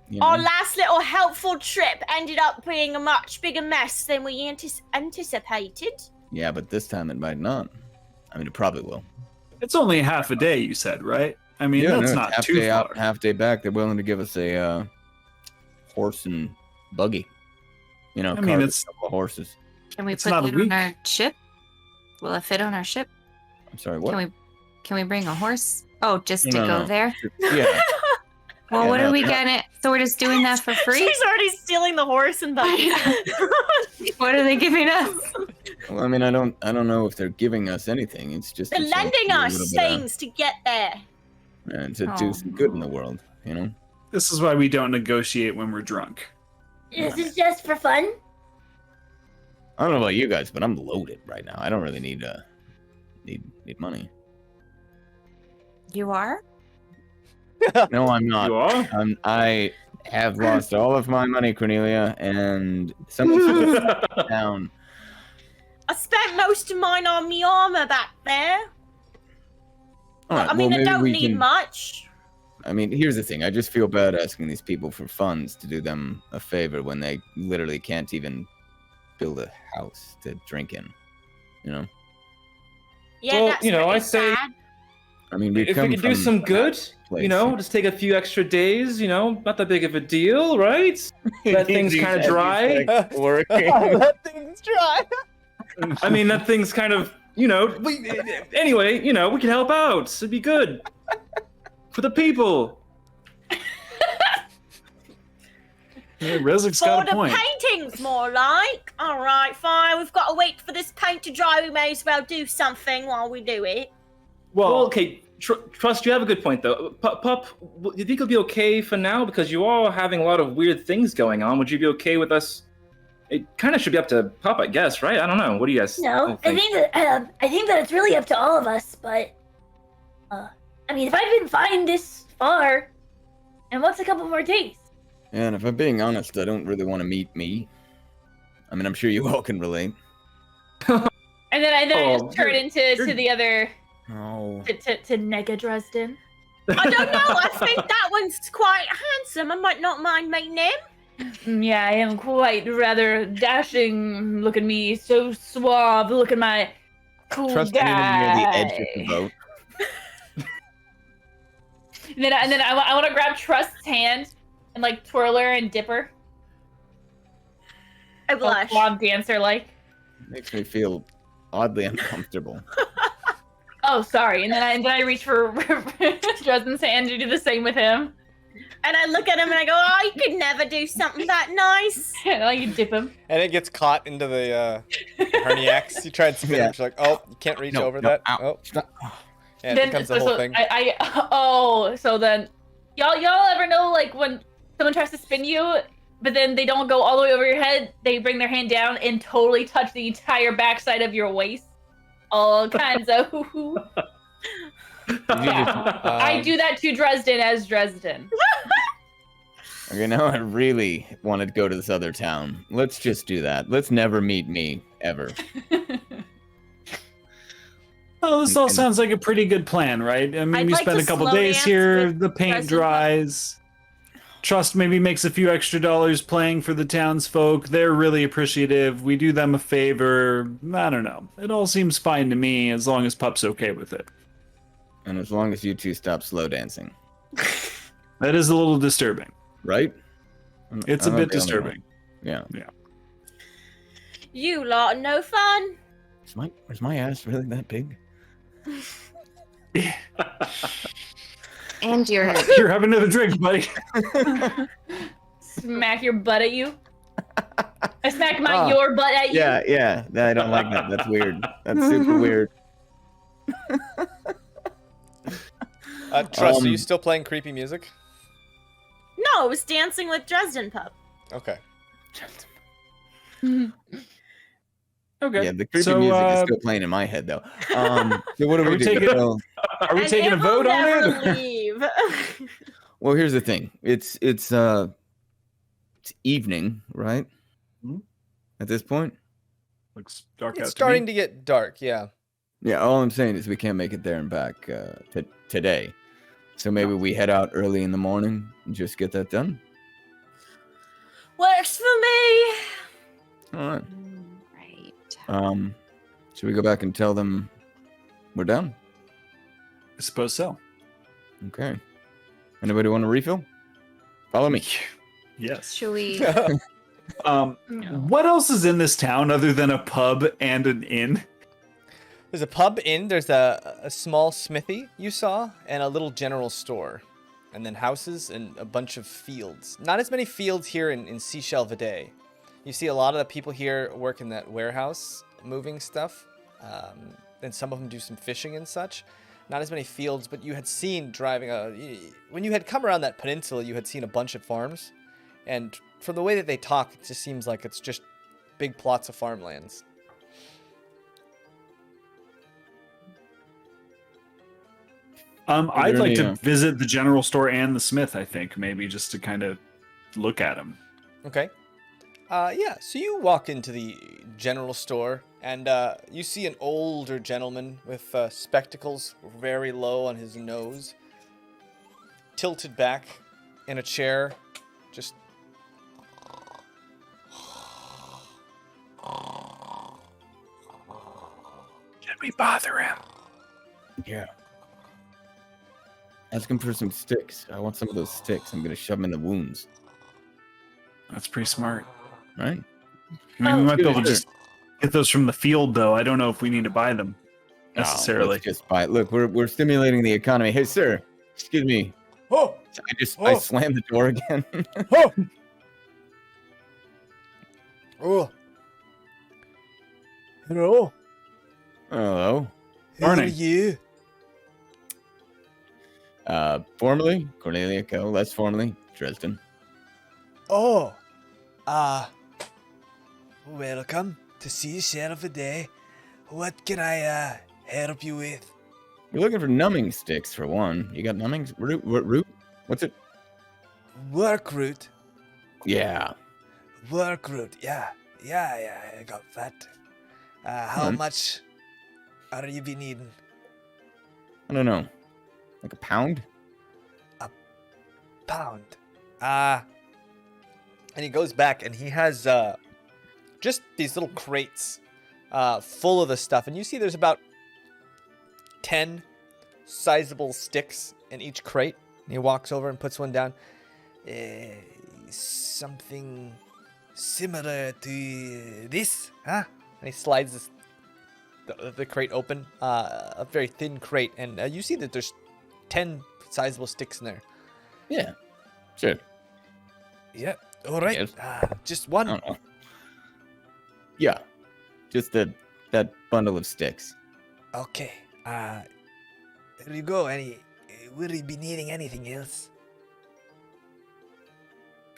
you Our know, last little helpful trip ended up being a much bigger mess than we anticipated. yeah, but this time it might not. I mean, it probably will. It's only half a day, you said, right? I mean, Yeah, that's no, not half too day far. out, half day back. They're willing to give us a horse and buggy. You know, I mean, cart with it's- a couple of horses. Can we It's put not a it on week. our ship? Will it fit on our ship? I'm sorry, what? Can we bring a horse? Oh, just to No, go no. there? Yeah, Well, Yeah, what no, are we no. gonna? So we're just doing that for free? She's already stealing the horse and buggy. What are they giving us? well, I mean, I don't know if they're giving us anything. It's just They're a chance to lending do a us little bit of- things to get there. and to do some good in the world. You know. This is why we don't negotiate when we're drunk. Is this just for fun? I don't know about you guys, but I'm loaded right now. I don't really need need money. You are? No, I'm not. You are? I have lost all of my money, Cornelia, and someone should have down. I spent most of mine on me armor back there. All right, I mean, well, I maybe don't we need can- much. I mean, here's the thing. I just feel bad asking these people for funds to do them a favor when they literally can't even build a house to drink in. You know? Yeah, Well, that's you know, I pretty say- sad. I mean, we If come we could do from some a good, place. you know, just take a few extra days, you know, not that big of a deal, right? That thing's kind of dry. Working. That thing's dry. I mean, that thing's kind of, you know, anyway, you know, we can help out. It'd be good. For the people. Yeah, Rezik's For got a the point. paintings, more like. All right, fine. We've got to wait for this paint to dry. We may as well do something while we do it. Well, okay, Trust, you have a good point, though. Pup, do you think it'll be okay for now? Because you are having a lot of weird things going on. Would you be okay with us? It kind of should be up to Pup, I guess, right? I don't know. What do you guys No, all I think that it's really up to all of us. But I mean, if I've been fine this far, and what's a couple more days? And if I'm being honest, I don't really want to meet me. I mean, I'm sure you all can relate. And then I Oh, just turn into the other Oh. to Nega Dresden. I don't know. I think that one's quite handsome. I might not mind meeting him. Yeah, I am quite rather dashing. Look at me, so suave. Look at my cool Trust guy. anyone near the edge of the boat. And then I want to grab Trust's hand and like twirl her and dip her. I blush. Suave dancer like. Makes me feel oddly uncomfortable. Oh, sorry. And then I reach for Dresden's hand to do the same with him. And I look at him and I go, oh, you could never do something that nice. And like you dip him. And it gets caught into the herniax. You try and spin it, she's like, oh, you can't reach over that. Ow. Oh, Stop. and it becomes the whole thing. So then y'all ever know like when someone tries to spin you, but then they don't go all the way over your head. They bring their hand down and totally touch the entire backside of your waist. All kinds of. I do that to Dresden as Dresden. Okay, now I really want to go to this other town. Let's just do that. Let's never meet me, ever. Oh, this all sounds like a pretty good plan, right? I mean, I'd we like spend to a couple slow days dance here, with the paint Dresden dries. Trust maybe makes a few extra dollars playing for the townsfolk. They're really appreciative. We do them a favor. I don't know. It all seems fine to me as long as Pup's okay with it. And as long as you two stop slow dancing. That is a little disturbing. Right? It's a bit disturbing. Yeah. You lot are no fun. Is my ass really that big? And you're Here, have another drink, buddy. Smack your butt at you. I smack your butt at you. Yeah. I don't like that. That's weird. That's super weird. Trust, are you still playing creepy music? No, it was dancing with Dresden Pup. Okay. Okay. Yeah, the creepy music is still playing in my head, though. So what do we do? Are we taking a vote on it? Leave. Well, here's the thing. It's evening, right? At this point? Looks dark out It's to starting me. to get dark, yeah. Yeah, all I'm saying is we can't make it there and back today. So maybe we head out early in the morning and just get that done. Works for me. All right. right. Should we go back and tell them we're done? I suppose so. Okay. Anybody want a refill? Follow me. Yes. Should we? What else is in this town other than a pub and an inn? There's a pub inn, there's a small smithy you saw, and a little general store. And then houses and a bunch of fields. Not as many fields here in Seashell Vidae. You see a lot of the people here work in that warehouse, moving stuff. And some of them do some fishing and such. Not as many fields, but you had seen driving when you had come around that peninsula, you had seen a bunch of farms. And from the way that they talk, it just seems like it's just big plots of farmlands. I'd like to visit the general store and the smith, I think, maybe just to kind of look at them. Okay. Yeah, so you walk into the general store, and you see an older gentleman with spectacles very low on his nose, tilted back in a chair, just... Should we bother him? Yeah. Ask him for some sticks. I want some of those sticks. I'm going to shove them in the wounds. That's pretty smart. Right? I mean, we might be able to just get those from the field, though. I don't know if we need to buy them necessarily. Let's just buy it. Look, we're stimulating the economy. Hey, sir. Excuse me. Oh, I slammed the door again. oh, oh. Hello. Hello. Morning. Who are you? Formally, Cornelia Co. Less formally, Dresden. Oh, welcome to Seashell Vidae. What can I help you with? We're looking for numbing sticks for one. You got numbing root? What root? What's it? Work root. Yeah. Work root. Yeah, I got that. How much are you be needing? I don't know. Like a pound? Pound. And he goes back, and he has just these little crates full of the stuff. And you see there's about 10 sizable sticks in each crate. And he walks over and puts one down. Something similar to this, huh? And he slides the crate open, a very thin crate. And you see that there's 10 sizable sticks in there. Yeah. Sure. Yeah. All right. Yes. Just I one. don't know. Yeah. Just that bundle of sticks. Okay. There you go. Will you be needing anything else?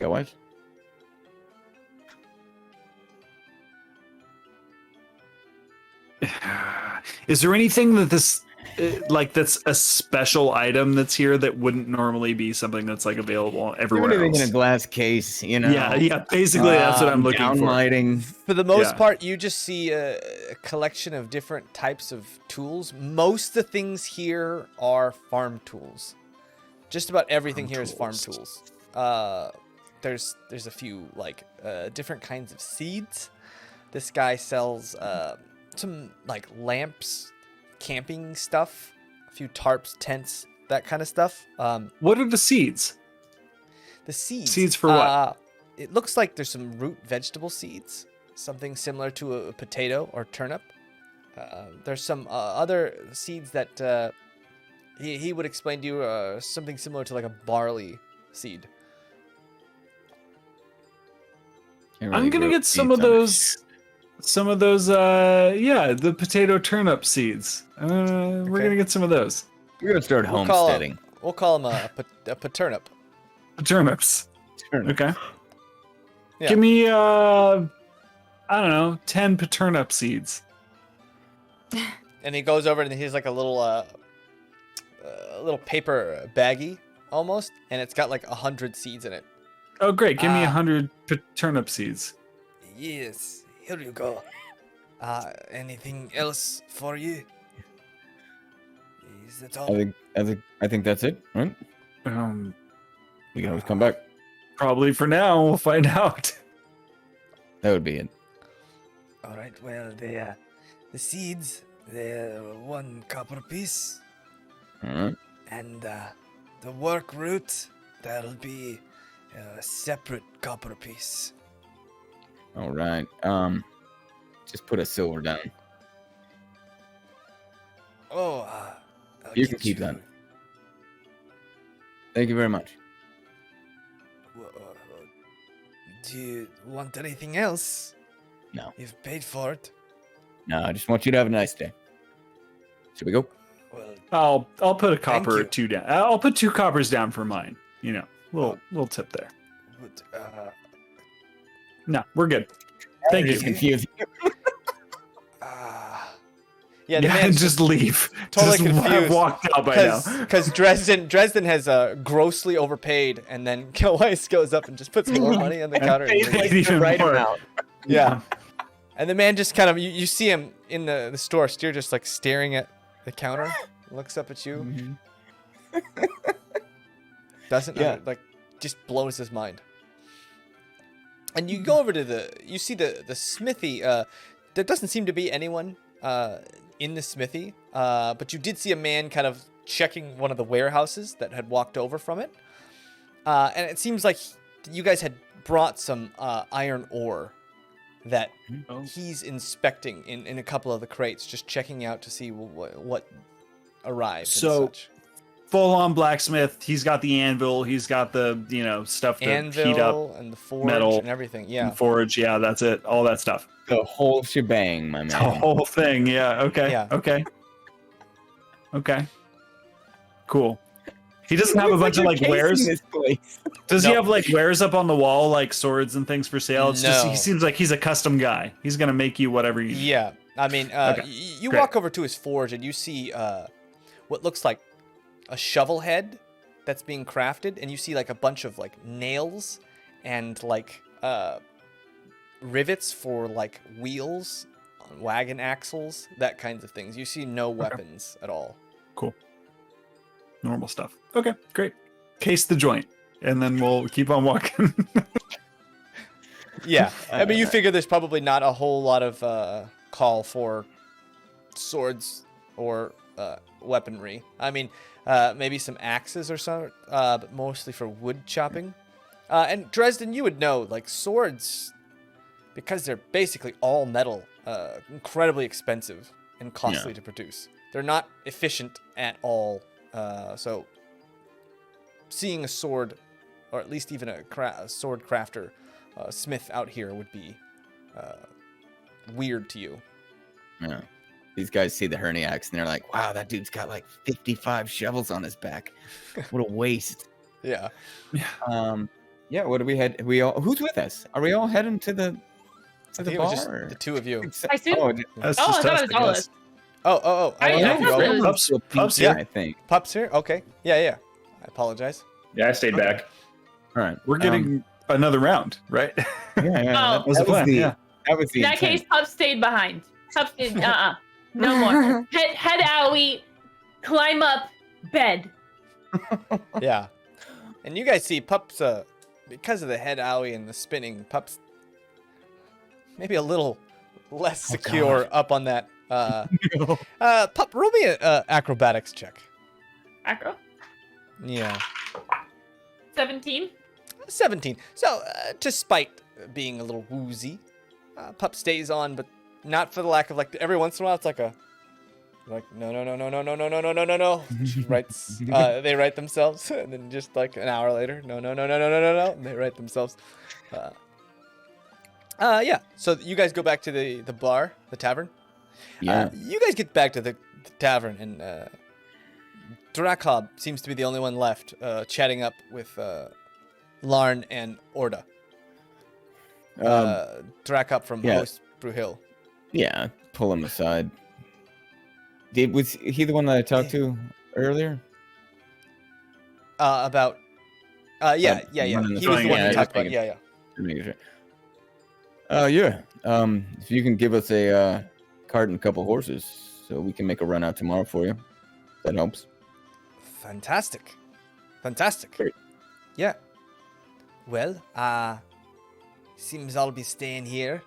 Go wife. Is there anything that this like that's a special item that's here that wouldn't normally be something that's like available everywhere Everything else? in a glass case, you know. Yeah. Basically, that's what I'm looking for. Downlighting. For the most Yeah. part, you just see a collection of different types of tools. Most of the things here are farm tools. Just about everything here is farm tools. There's a few like different kinds of seeds. This guy sells some like lamps, camping stuff, a few tarps, tents, that kind of stuff. What are the seeds? The seeds. Seeds for what? It looks like there's some root vegetable seeds, something similar to a potato or turnip. There's some other seeds that he would explain to you something similar to like a barley seed. I'm gonna get some of those. The potato turnip seeds. We're gonna get some of those. We're gonna start homesteading. We'll call him a paturnip. Turnips. Turnip. Okay. Yeah. Give me I don't know, 10 paturnip seeds. And he goes over and he's like a little paper baggie almost, and it's got like 100 seeds in it. Oh great, give me 100 turnip seeds. Yes, here you go. Anything else for you? Is that all? I think that's it, right? We can always come back. Probably for now. We'll find out. That would be it. All right. Well, the seeds, they're 1 copper piece, All right. and the work root, that'll be a separate copper piece. All right. Just put a silver down. Oh, I'll You can get keep that. Thank you very much. Do you want anything else? No. You've paid for it. No, I just want you to have a nice day. Should we go? Well, I'll put a copper or you. 2 down. I'll put 2 coppers down for mine. You know, little tip there. No, we're good. Thank you. Just confused. Yeah, the Yeah, man's just leave. totally Just confused. walked out by now. Because Dresden has grossly overpaid, and then Kilweiss goes up and just puts more money on the counter. and Paid leaves. even more. Yeah. And the man just kind of, you see him in the store, Steer just like staring at the counter, looks up at you, doesn't, like, just blows his mind. And you go over to you see the smithy, there doesn't seem to be anyone in the smithy, but you did see a man kind of checking one of the warehouses that had walked over from it. And it seems like you guys had brought some iron ore that he's inspecting in a couple of the crates, just checking out to see what arrived. So, and such. Full-on blacksmith. He's got the anvil. He's got the stuff to Anvil heat up and the forge metal and everything. Yeah. and forge. Yeah, that's it. All that stuff. The whole shebang, my man. The whole thing. Yeah. Okay. Yeah. Okay. Okay. Cool. He doesn't have a bunch of like wares. Does he have like wares up on the wall, like swords and things for sale? It's just No. he seems like he's a custom guy. He's gonna make you whatever you need. Yeah. I mean, Okay, you great. walk over to his forge and you see what looks like a shovel head that's being crafted, and you see like a bunch of like nails and like rivets for like wheels on wagon axles, that kinds of things. You see no weapons at all. Cool. Normal stuff. Okay, great. Case the joint, and then we'll keep on walking. Yeah. I mean, you figure there's probably not a whole lot of call for swords or weaponry. I mean, maybe some axes or something, but mostly for wood chopping. And Dresden, you would know, like swords, because they're basically all metal, incredibly expensive and costly to produce. They're not efficient at all. So seeing a sword, or at least even a sword crafter, smith out here would be weird to you. Yeah. These guys see the Herniacs and they're like, wow, that dude's got like 55 shovels on his back. What a waste. Yeah. Yeah, what do we head? We all who's with us? Are we all heading to the I think it was just the two of you. I assume. Oh, That's Oh, I just thought us, it was I all of guess. us. Oh. I yeah, thought you all- it was- Pup's yeah, here. I think. Pups here? Okay. Yeah. I apologize. Yeah, I stayed back. All right, We're getting another round, right? Yeah, Oh. That was the that was plan. the Yeah. that was the In that intent. case, Pup stayed behind. Pup stayed. No more. Head owie. Climb up. Bed. Yeah. And you guys see Pups, because of the head owie and the spinning, Pups maybe a little less secure up on that. Pup, roll me a acrobatics check. Acro. Yeah. 17. 17. So, despite being a little woozy, Pup stays on, but not for the lack of, like, every once in a while, it's like a, like, no. She writes, they write themselves, and then just like an hour later, no, and they write themselves. Yeah. So you guys go back to the bar, the tavern. Yeah. You guys get back to the tavern, and Drakhob seems to be the only one left, chatting up with Larn and Orda. Drakhob from yeah. Host Brewhill. Yeah, pull him aside. Was he the one that I talked to earlier? About. Yeah. running the He was the thing, one yeah, who talked just about. making- Yeah. Just making sure. Yeah. If you can give us a cart and a couple horses, so we can make a run out tomorrow for you. That helps. Fantastic. Great. Yeah. Well, seems I'll be staying here,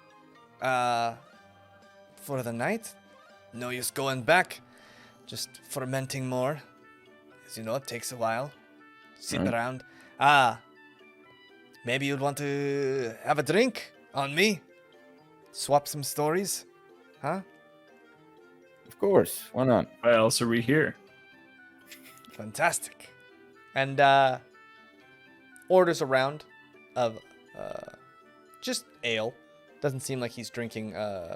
for the night. No use going back. Just fermenting more. As you know, it takes a while. Sitting Alright. around. Maybe you'd want to have a drink on me. Swap some stories. Huh? Of course. Why not? Why else are we here? Fantastic. And orders a round of just ale. Doesn't seem like he's drinking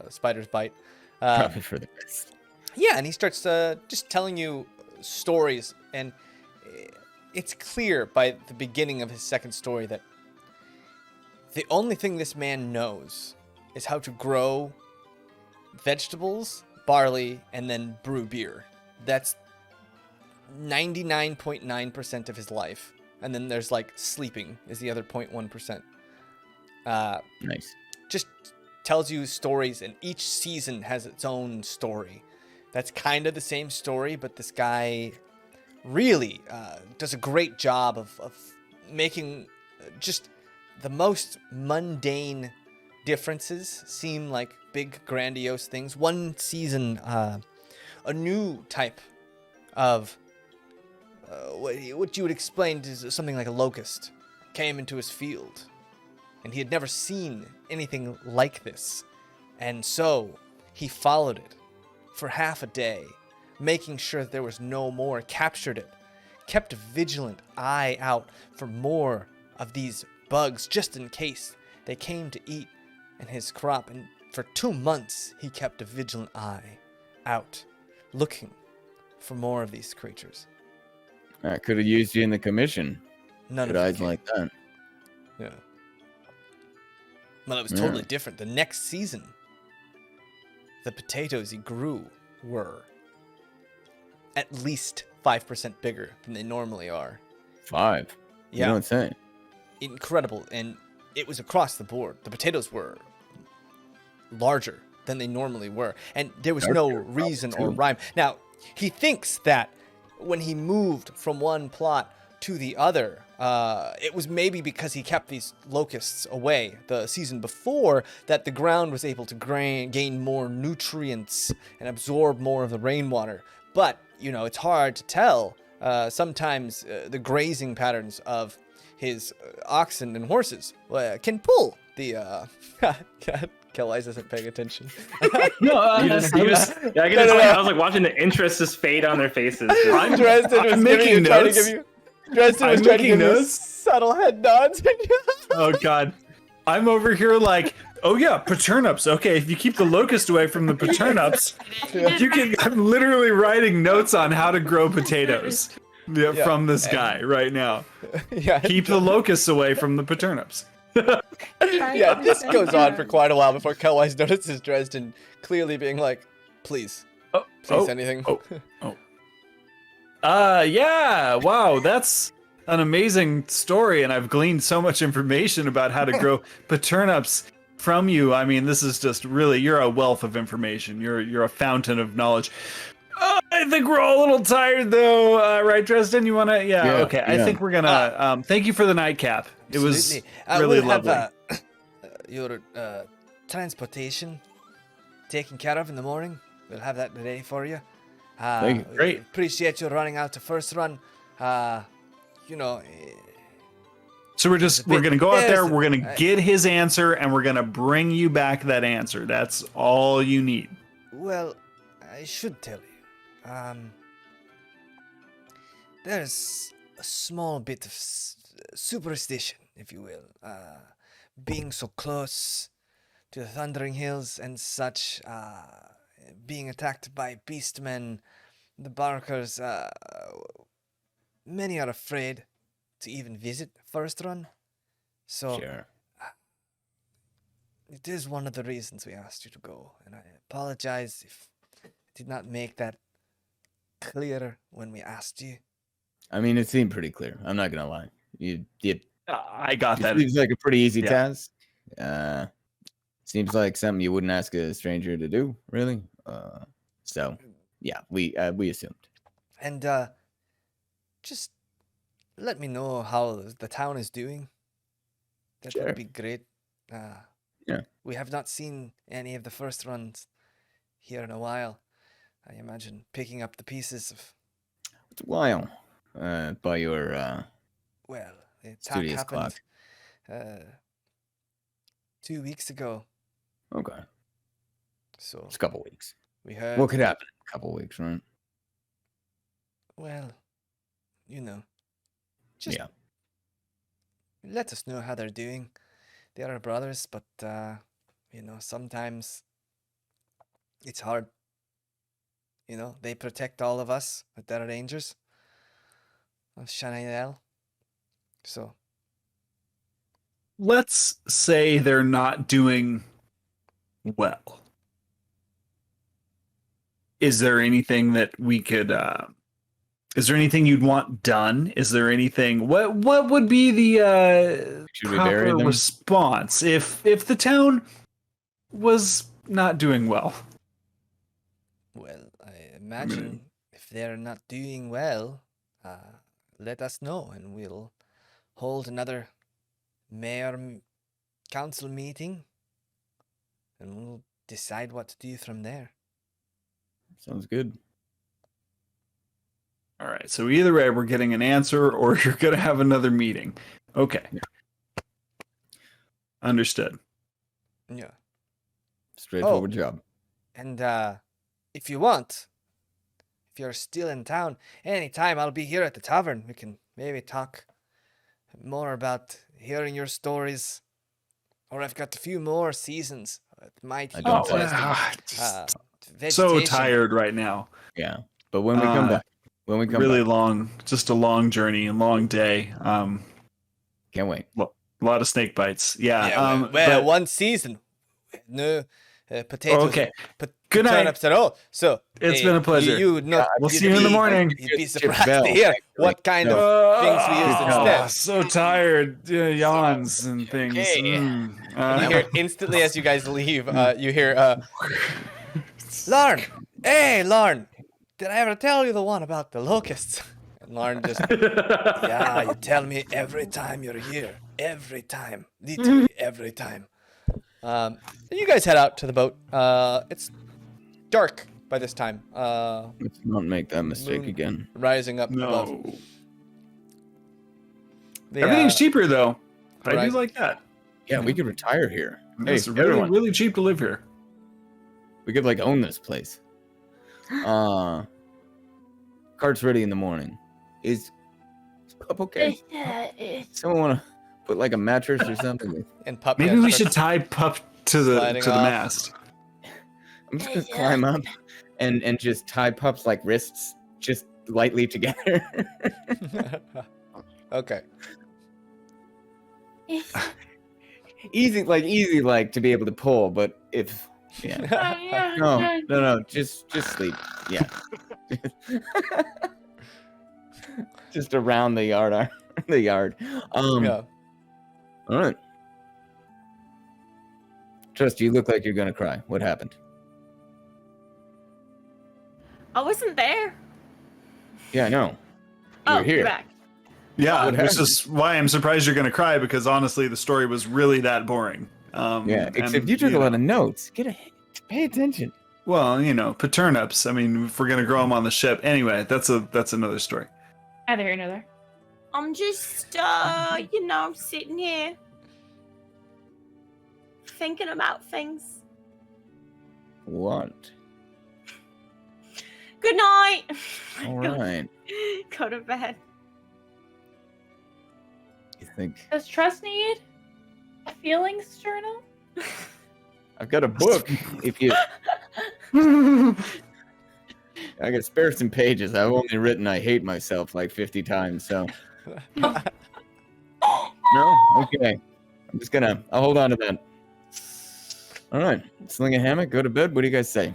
Spider's Bite. Probably for the best. Yeah, and he starts just telling you stories, and it's clear by the beginning of his second story that the only thing this man knows is how to grow vegetables, barley, and then brew beer. That's 99.9% of his life. And then there's like sleeping is the other 0.1%. Nice. Just tells you stories, and each season has its own story. That's kind of the same story, but this guy really does a great job of making just the most mundane differences seem like big, grandiose things. One season, a new type of what you would explain is something like a locust came into his field, and he had never seen anything like this, and so he followed it for half a day, making sure that there was no more, captured it, kept a vigilant eye out for more of these bugs just in case they came to eat in his crop, and for 2 months he kept a vigilant eye out looking for more of these creatures. I could have used you in the commission. None Good of them eyes came. like that. Yeah. Well, it was Yeah. totally different. The next season, the potatoes he grew were at least 5% bigger than they normally are. 5. You Yeah. don't say. Incredible. And it was across the board. The potatoes were larger than they normally were. And there was no Darker, probably, reason or too. rhyme. Now, he thinks that when he moved from one plot to the other, it was maybe because he kept these locusts away the season before, that the ground was able to gain more nutrients and absorb more of the rainwater. But, you know, it's hard to tell. Sometimes the grazing patterns of his oxen and horses can pull the... Kelley's isn't paying attention. No, yeah, I can No. I was like watching the interest just fade on their faces. Just- Dresden was I'm giving making you, trying to notes. give you... Dresden was I'm trying to making give you notes. subtle head nods. Oh God, I'm over here like, oh yeah, paternups. Okay, if you keep the locust away from the paternups, you can. I'm literally writing notes on how to grow potatoes. Yeah. from this guy right now. Yeah. Keep the locusts away from the paternops. Yeah, this goes on for quite a while before Kelwise notices Dresden clearly being like, please, please anything. Yeah, wow, that's an amazing story, and I've gleaned so much information about how to grow paternops from you. I mean, this is just really, you're a wealth of information. You're a fountain of knowledge. I think we're all a little tired though, right, Dresden? You wanna? Yeah, okay. I think we're gonna. Thank you for the nightcap. It was really we'll lovely. have your transportation taken care of in the morning. We'll have that ready for you. Thank you. Great. Appreciate you running out to first run. You know, So we're gonna go out there. there's- We're gonna get his answer, and we're gonna bring you back that answer. That's all you need. well, I should tell you. There's a small bit of superstition, if you will. Being so close to the Thundering Hills and such, being attacked by beastmen, the Barkers, many are afraid to even visit First Run. So Sure. it is one of the reasons we asked you to go, and I apologize if I did not make that clearer when we asked you. I mean, it seemed pretty clear. I'm not gonna lie. I got that. It seems like a pretty easy Yeah. task. Seems like something you wouldn't ask a stranger to do, really. So yeah, we assumed. And just let me know how the town is doing. That Sure. would be great. Yeah. We have not seen any of the first runs here in a while. I imagine picking up the pieces of, It's a while. By your well, the attack Studious happened 2 weeks ago. okay, So it's a couple weeks. we heard, What could happen in a couple weeks, right? well, you know, just Yeah. let us know how they're doing. They are brothers, but you know, sometimes it's hard. You know, they protect all of us, but they're rangers of Shanael. So Let's say they're not doing well. Is there anything that we could is there anything you'd want done? Is there anything what would be the Should we bury proper them? response if the town was not doing well? well, I imagine if they're not doing well, let us know and we'll hold another council meeting and we'll decide what to do from there. Sounds good. All right. So either way, we're getting an answer, or you're going to have another meeting. Okay. Understood. Yeah. Straightforward job. And if you want, if you're still in town, anytime I'll be here at the tavern. We can maybe talk more about hearing your stories. Or I've got a few more seasons. It might I don't interest Just so vegetation. tired right now. Yeah. But when we come back, Really long, just a long journey, a long day. Can't wait. A lot of snake bites. Yeah. Yeah, but- one season. No potatoes. Okay. But Good night. turnips at all. So It's been a pleasure. You not, We'll you'd see you in the be- morning. You'd be Chip surprised Bell, to hear actually. what kind of things we used instead. So tired. Yawns and things. Okay. Mm. You hear instantly as you guys leave, you hear, Larn! Hey, Larn! Did I ever tell you the one about the locusts? And Larn just, yeah, you tell me every time you're here. Every time. Literally every time. you guys head out to the boat. It's dark by this time. Let's not make that mistake Moon. again. Rising up above. No. The, Everything's cheaper though. I right. do like that. Yeah, we could retire here. Hey, It's really, everyone, really cheap to live here. we could like own this place. Cart's ready in the morning. Is Pup okay? Someone want to put like a mattress or something? and Pup Maybe yeah, we starts should tie Pup to the sliding to the off. mast. I'm just gonna climb up and just tie Pup's like wrists just lightly together. Okay. easy like to be able to pull, but if no, just sleep. Yeah. Just around the yard. Yeah. All right. Trust, you look like you're gonna cry. What happened? I wasn't there. Yeah, I know. Oh, You're here. you're back. Yeah, What which happened? is why I'm surprised you're going to cry, because honestly, the story was really that boring. Yeah, except and, you took a lot know, of notes. Pay attention. Well, paternups. I mean, if we're going to grow them on the ship. Anyway, that's another story. Neither here nor there. I'm just, sitting here thinking about things. What? Good night. All right. Go to bed. You think Does Trust need a feelings journal? I've got a book? If you, I could spare some pages. I've only written "I hate myself" like 50 times. So no, okay. I'll hold on to that. All right, sling a hammock, go to bed. What do you guys say?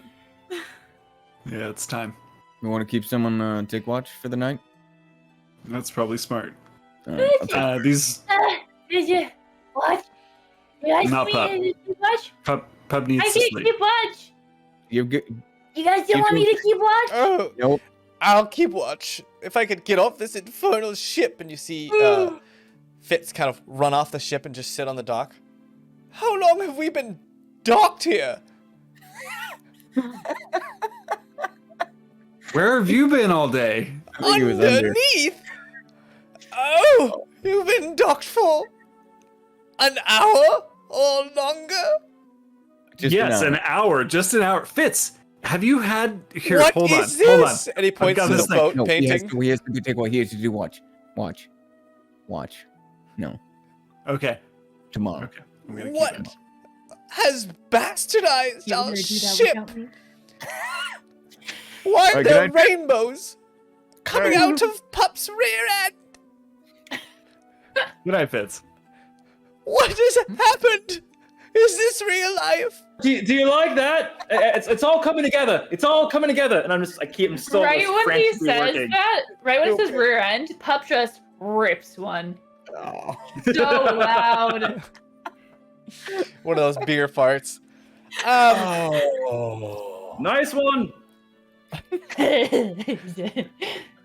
Yeah, it's time. You want to keep someone take watch for the night? That's probably smart. All right, okay. These Did you watch? You guys Not want Pup. me to keep watch? Pub needs I to can sleep. keep watch. You're good. You guys don't want me to keep watch? Oh, Nope. I'll keep watch. If I could get off this infernal ship, and you see Fitz kind of run off the ship and just sit on the dock. How long have we been docked here? Where have you been all day? I think he was under. Underneath? Oh, you've been docked for an hour or longer? Just Yes, an an hour. Just an hour. Fitz, have you had here? What hold is on. Hold on. this? And he points got to the this thing. boat No, painting. he has to take what he has to do. Watch. No, Okay. tomorrow. Okay. I'm gonna keep What it. has bastardized You our gonna do that ship? without me? Why are Alright, there can I- rainbows coming out of Pup's rear end? Good night, Fitz. What has happened? Is this real life? Do you like that? It's all coming together. It's all coming together, and I'm still Right when he frantically says working. that, right when it says rear end, Pup just rips one. So loud. One of those beer farts. Nice one.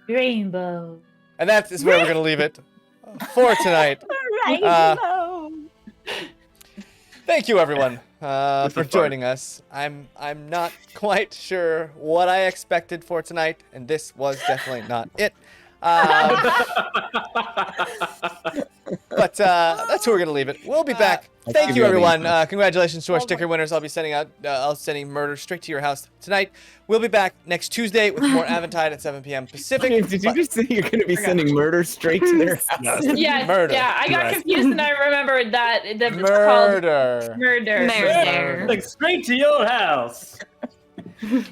Rainbow. And that is where we're gonna leave it for tonight. Rainbow. Thank you, everyone, With for the fart. joining us. I'm not quite sure what I expected for tonight, and this was definitely not it. But that's where we're gonna leave it. We'll be back. Thank you, everyone. Congratulations to our sticker winners. I'll be sending out. I'll sending murder straight to your house tonight. We'll be back next Tuesday with more Aventide at 7 p.m. Pacific. Did you just say you're going to be sending murder straight to their house? Yeah, Murder. yeah. I got Right. confused and I remembered that it's called Murder. murder. Like straight to your house.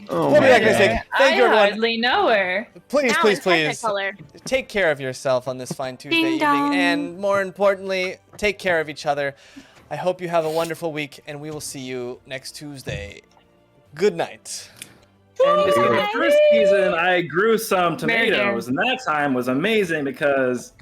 Oh, We'll be my back next God. week. Thank you, I everyone. hardly know her. Please, Now please, in please. Technicolor. Take care of yourself on this fine Tuesday Ding evening, dong. and more importantly, take care of each other. I hope you have a wonderful week, and we will see you next Tuesday. Good night. And in the first season, I grew some Murder. tomatoes, and that time was amazing because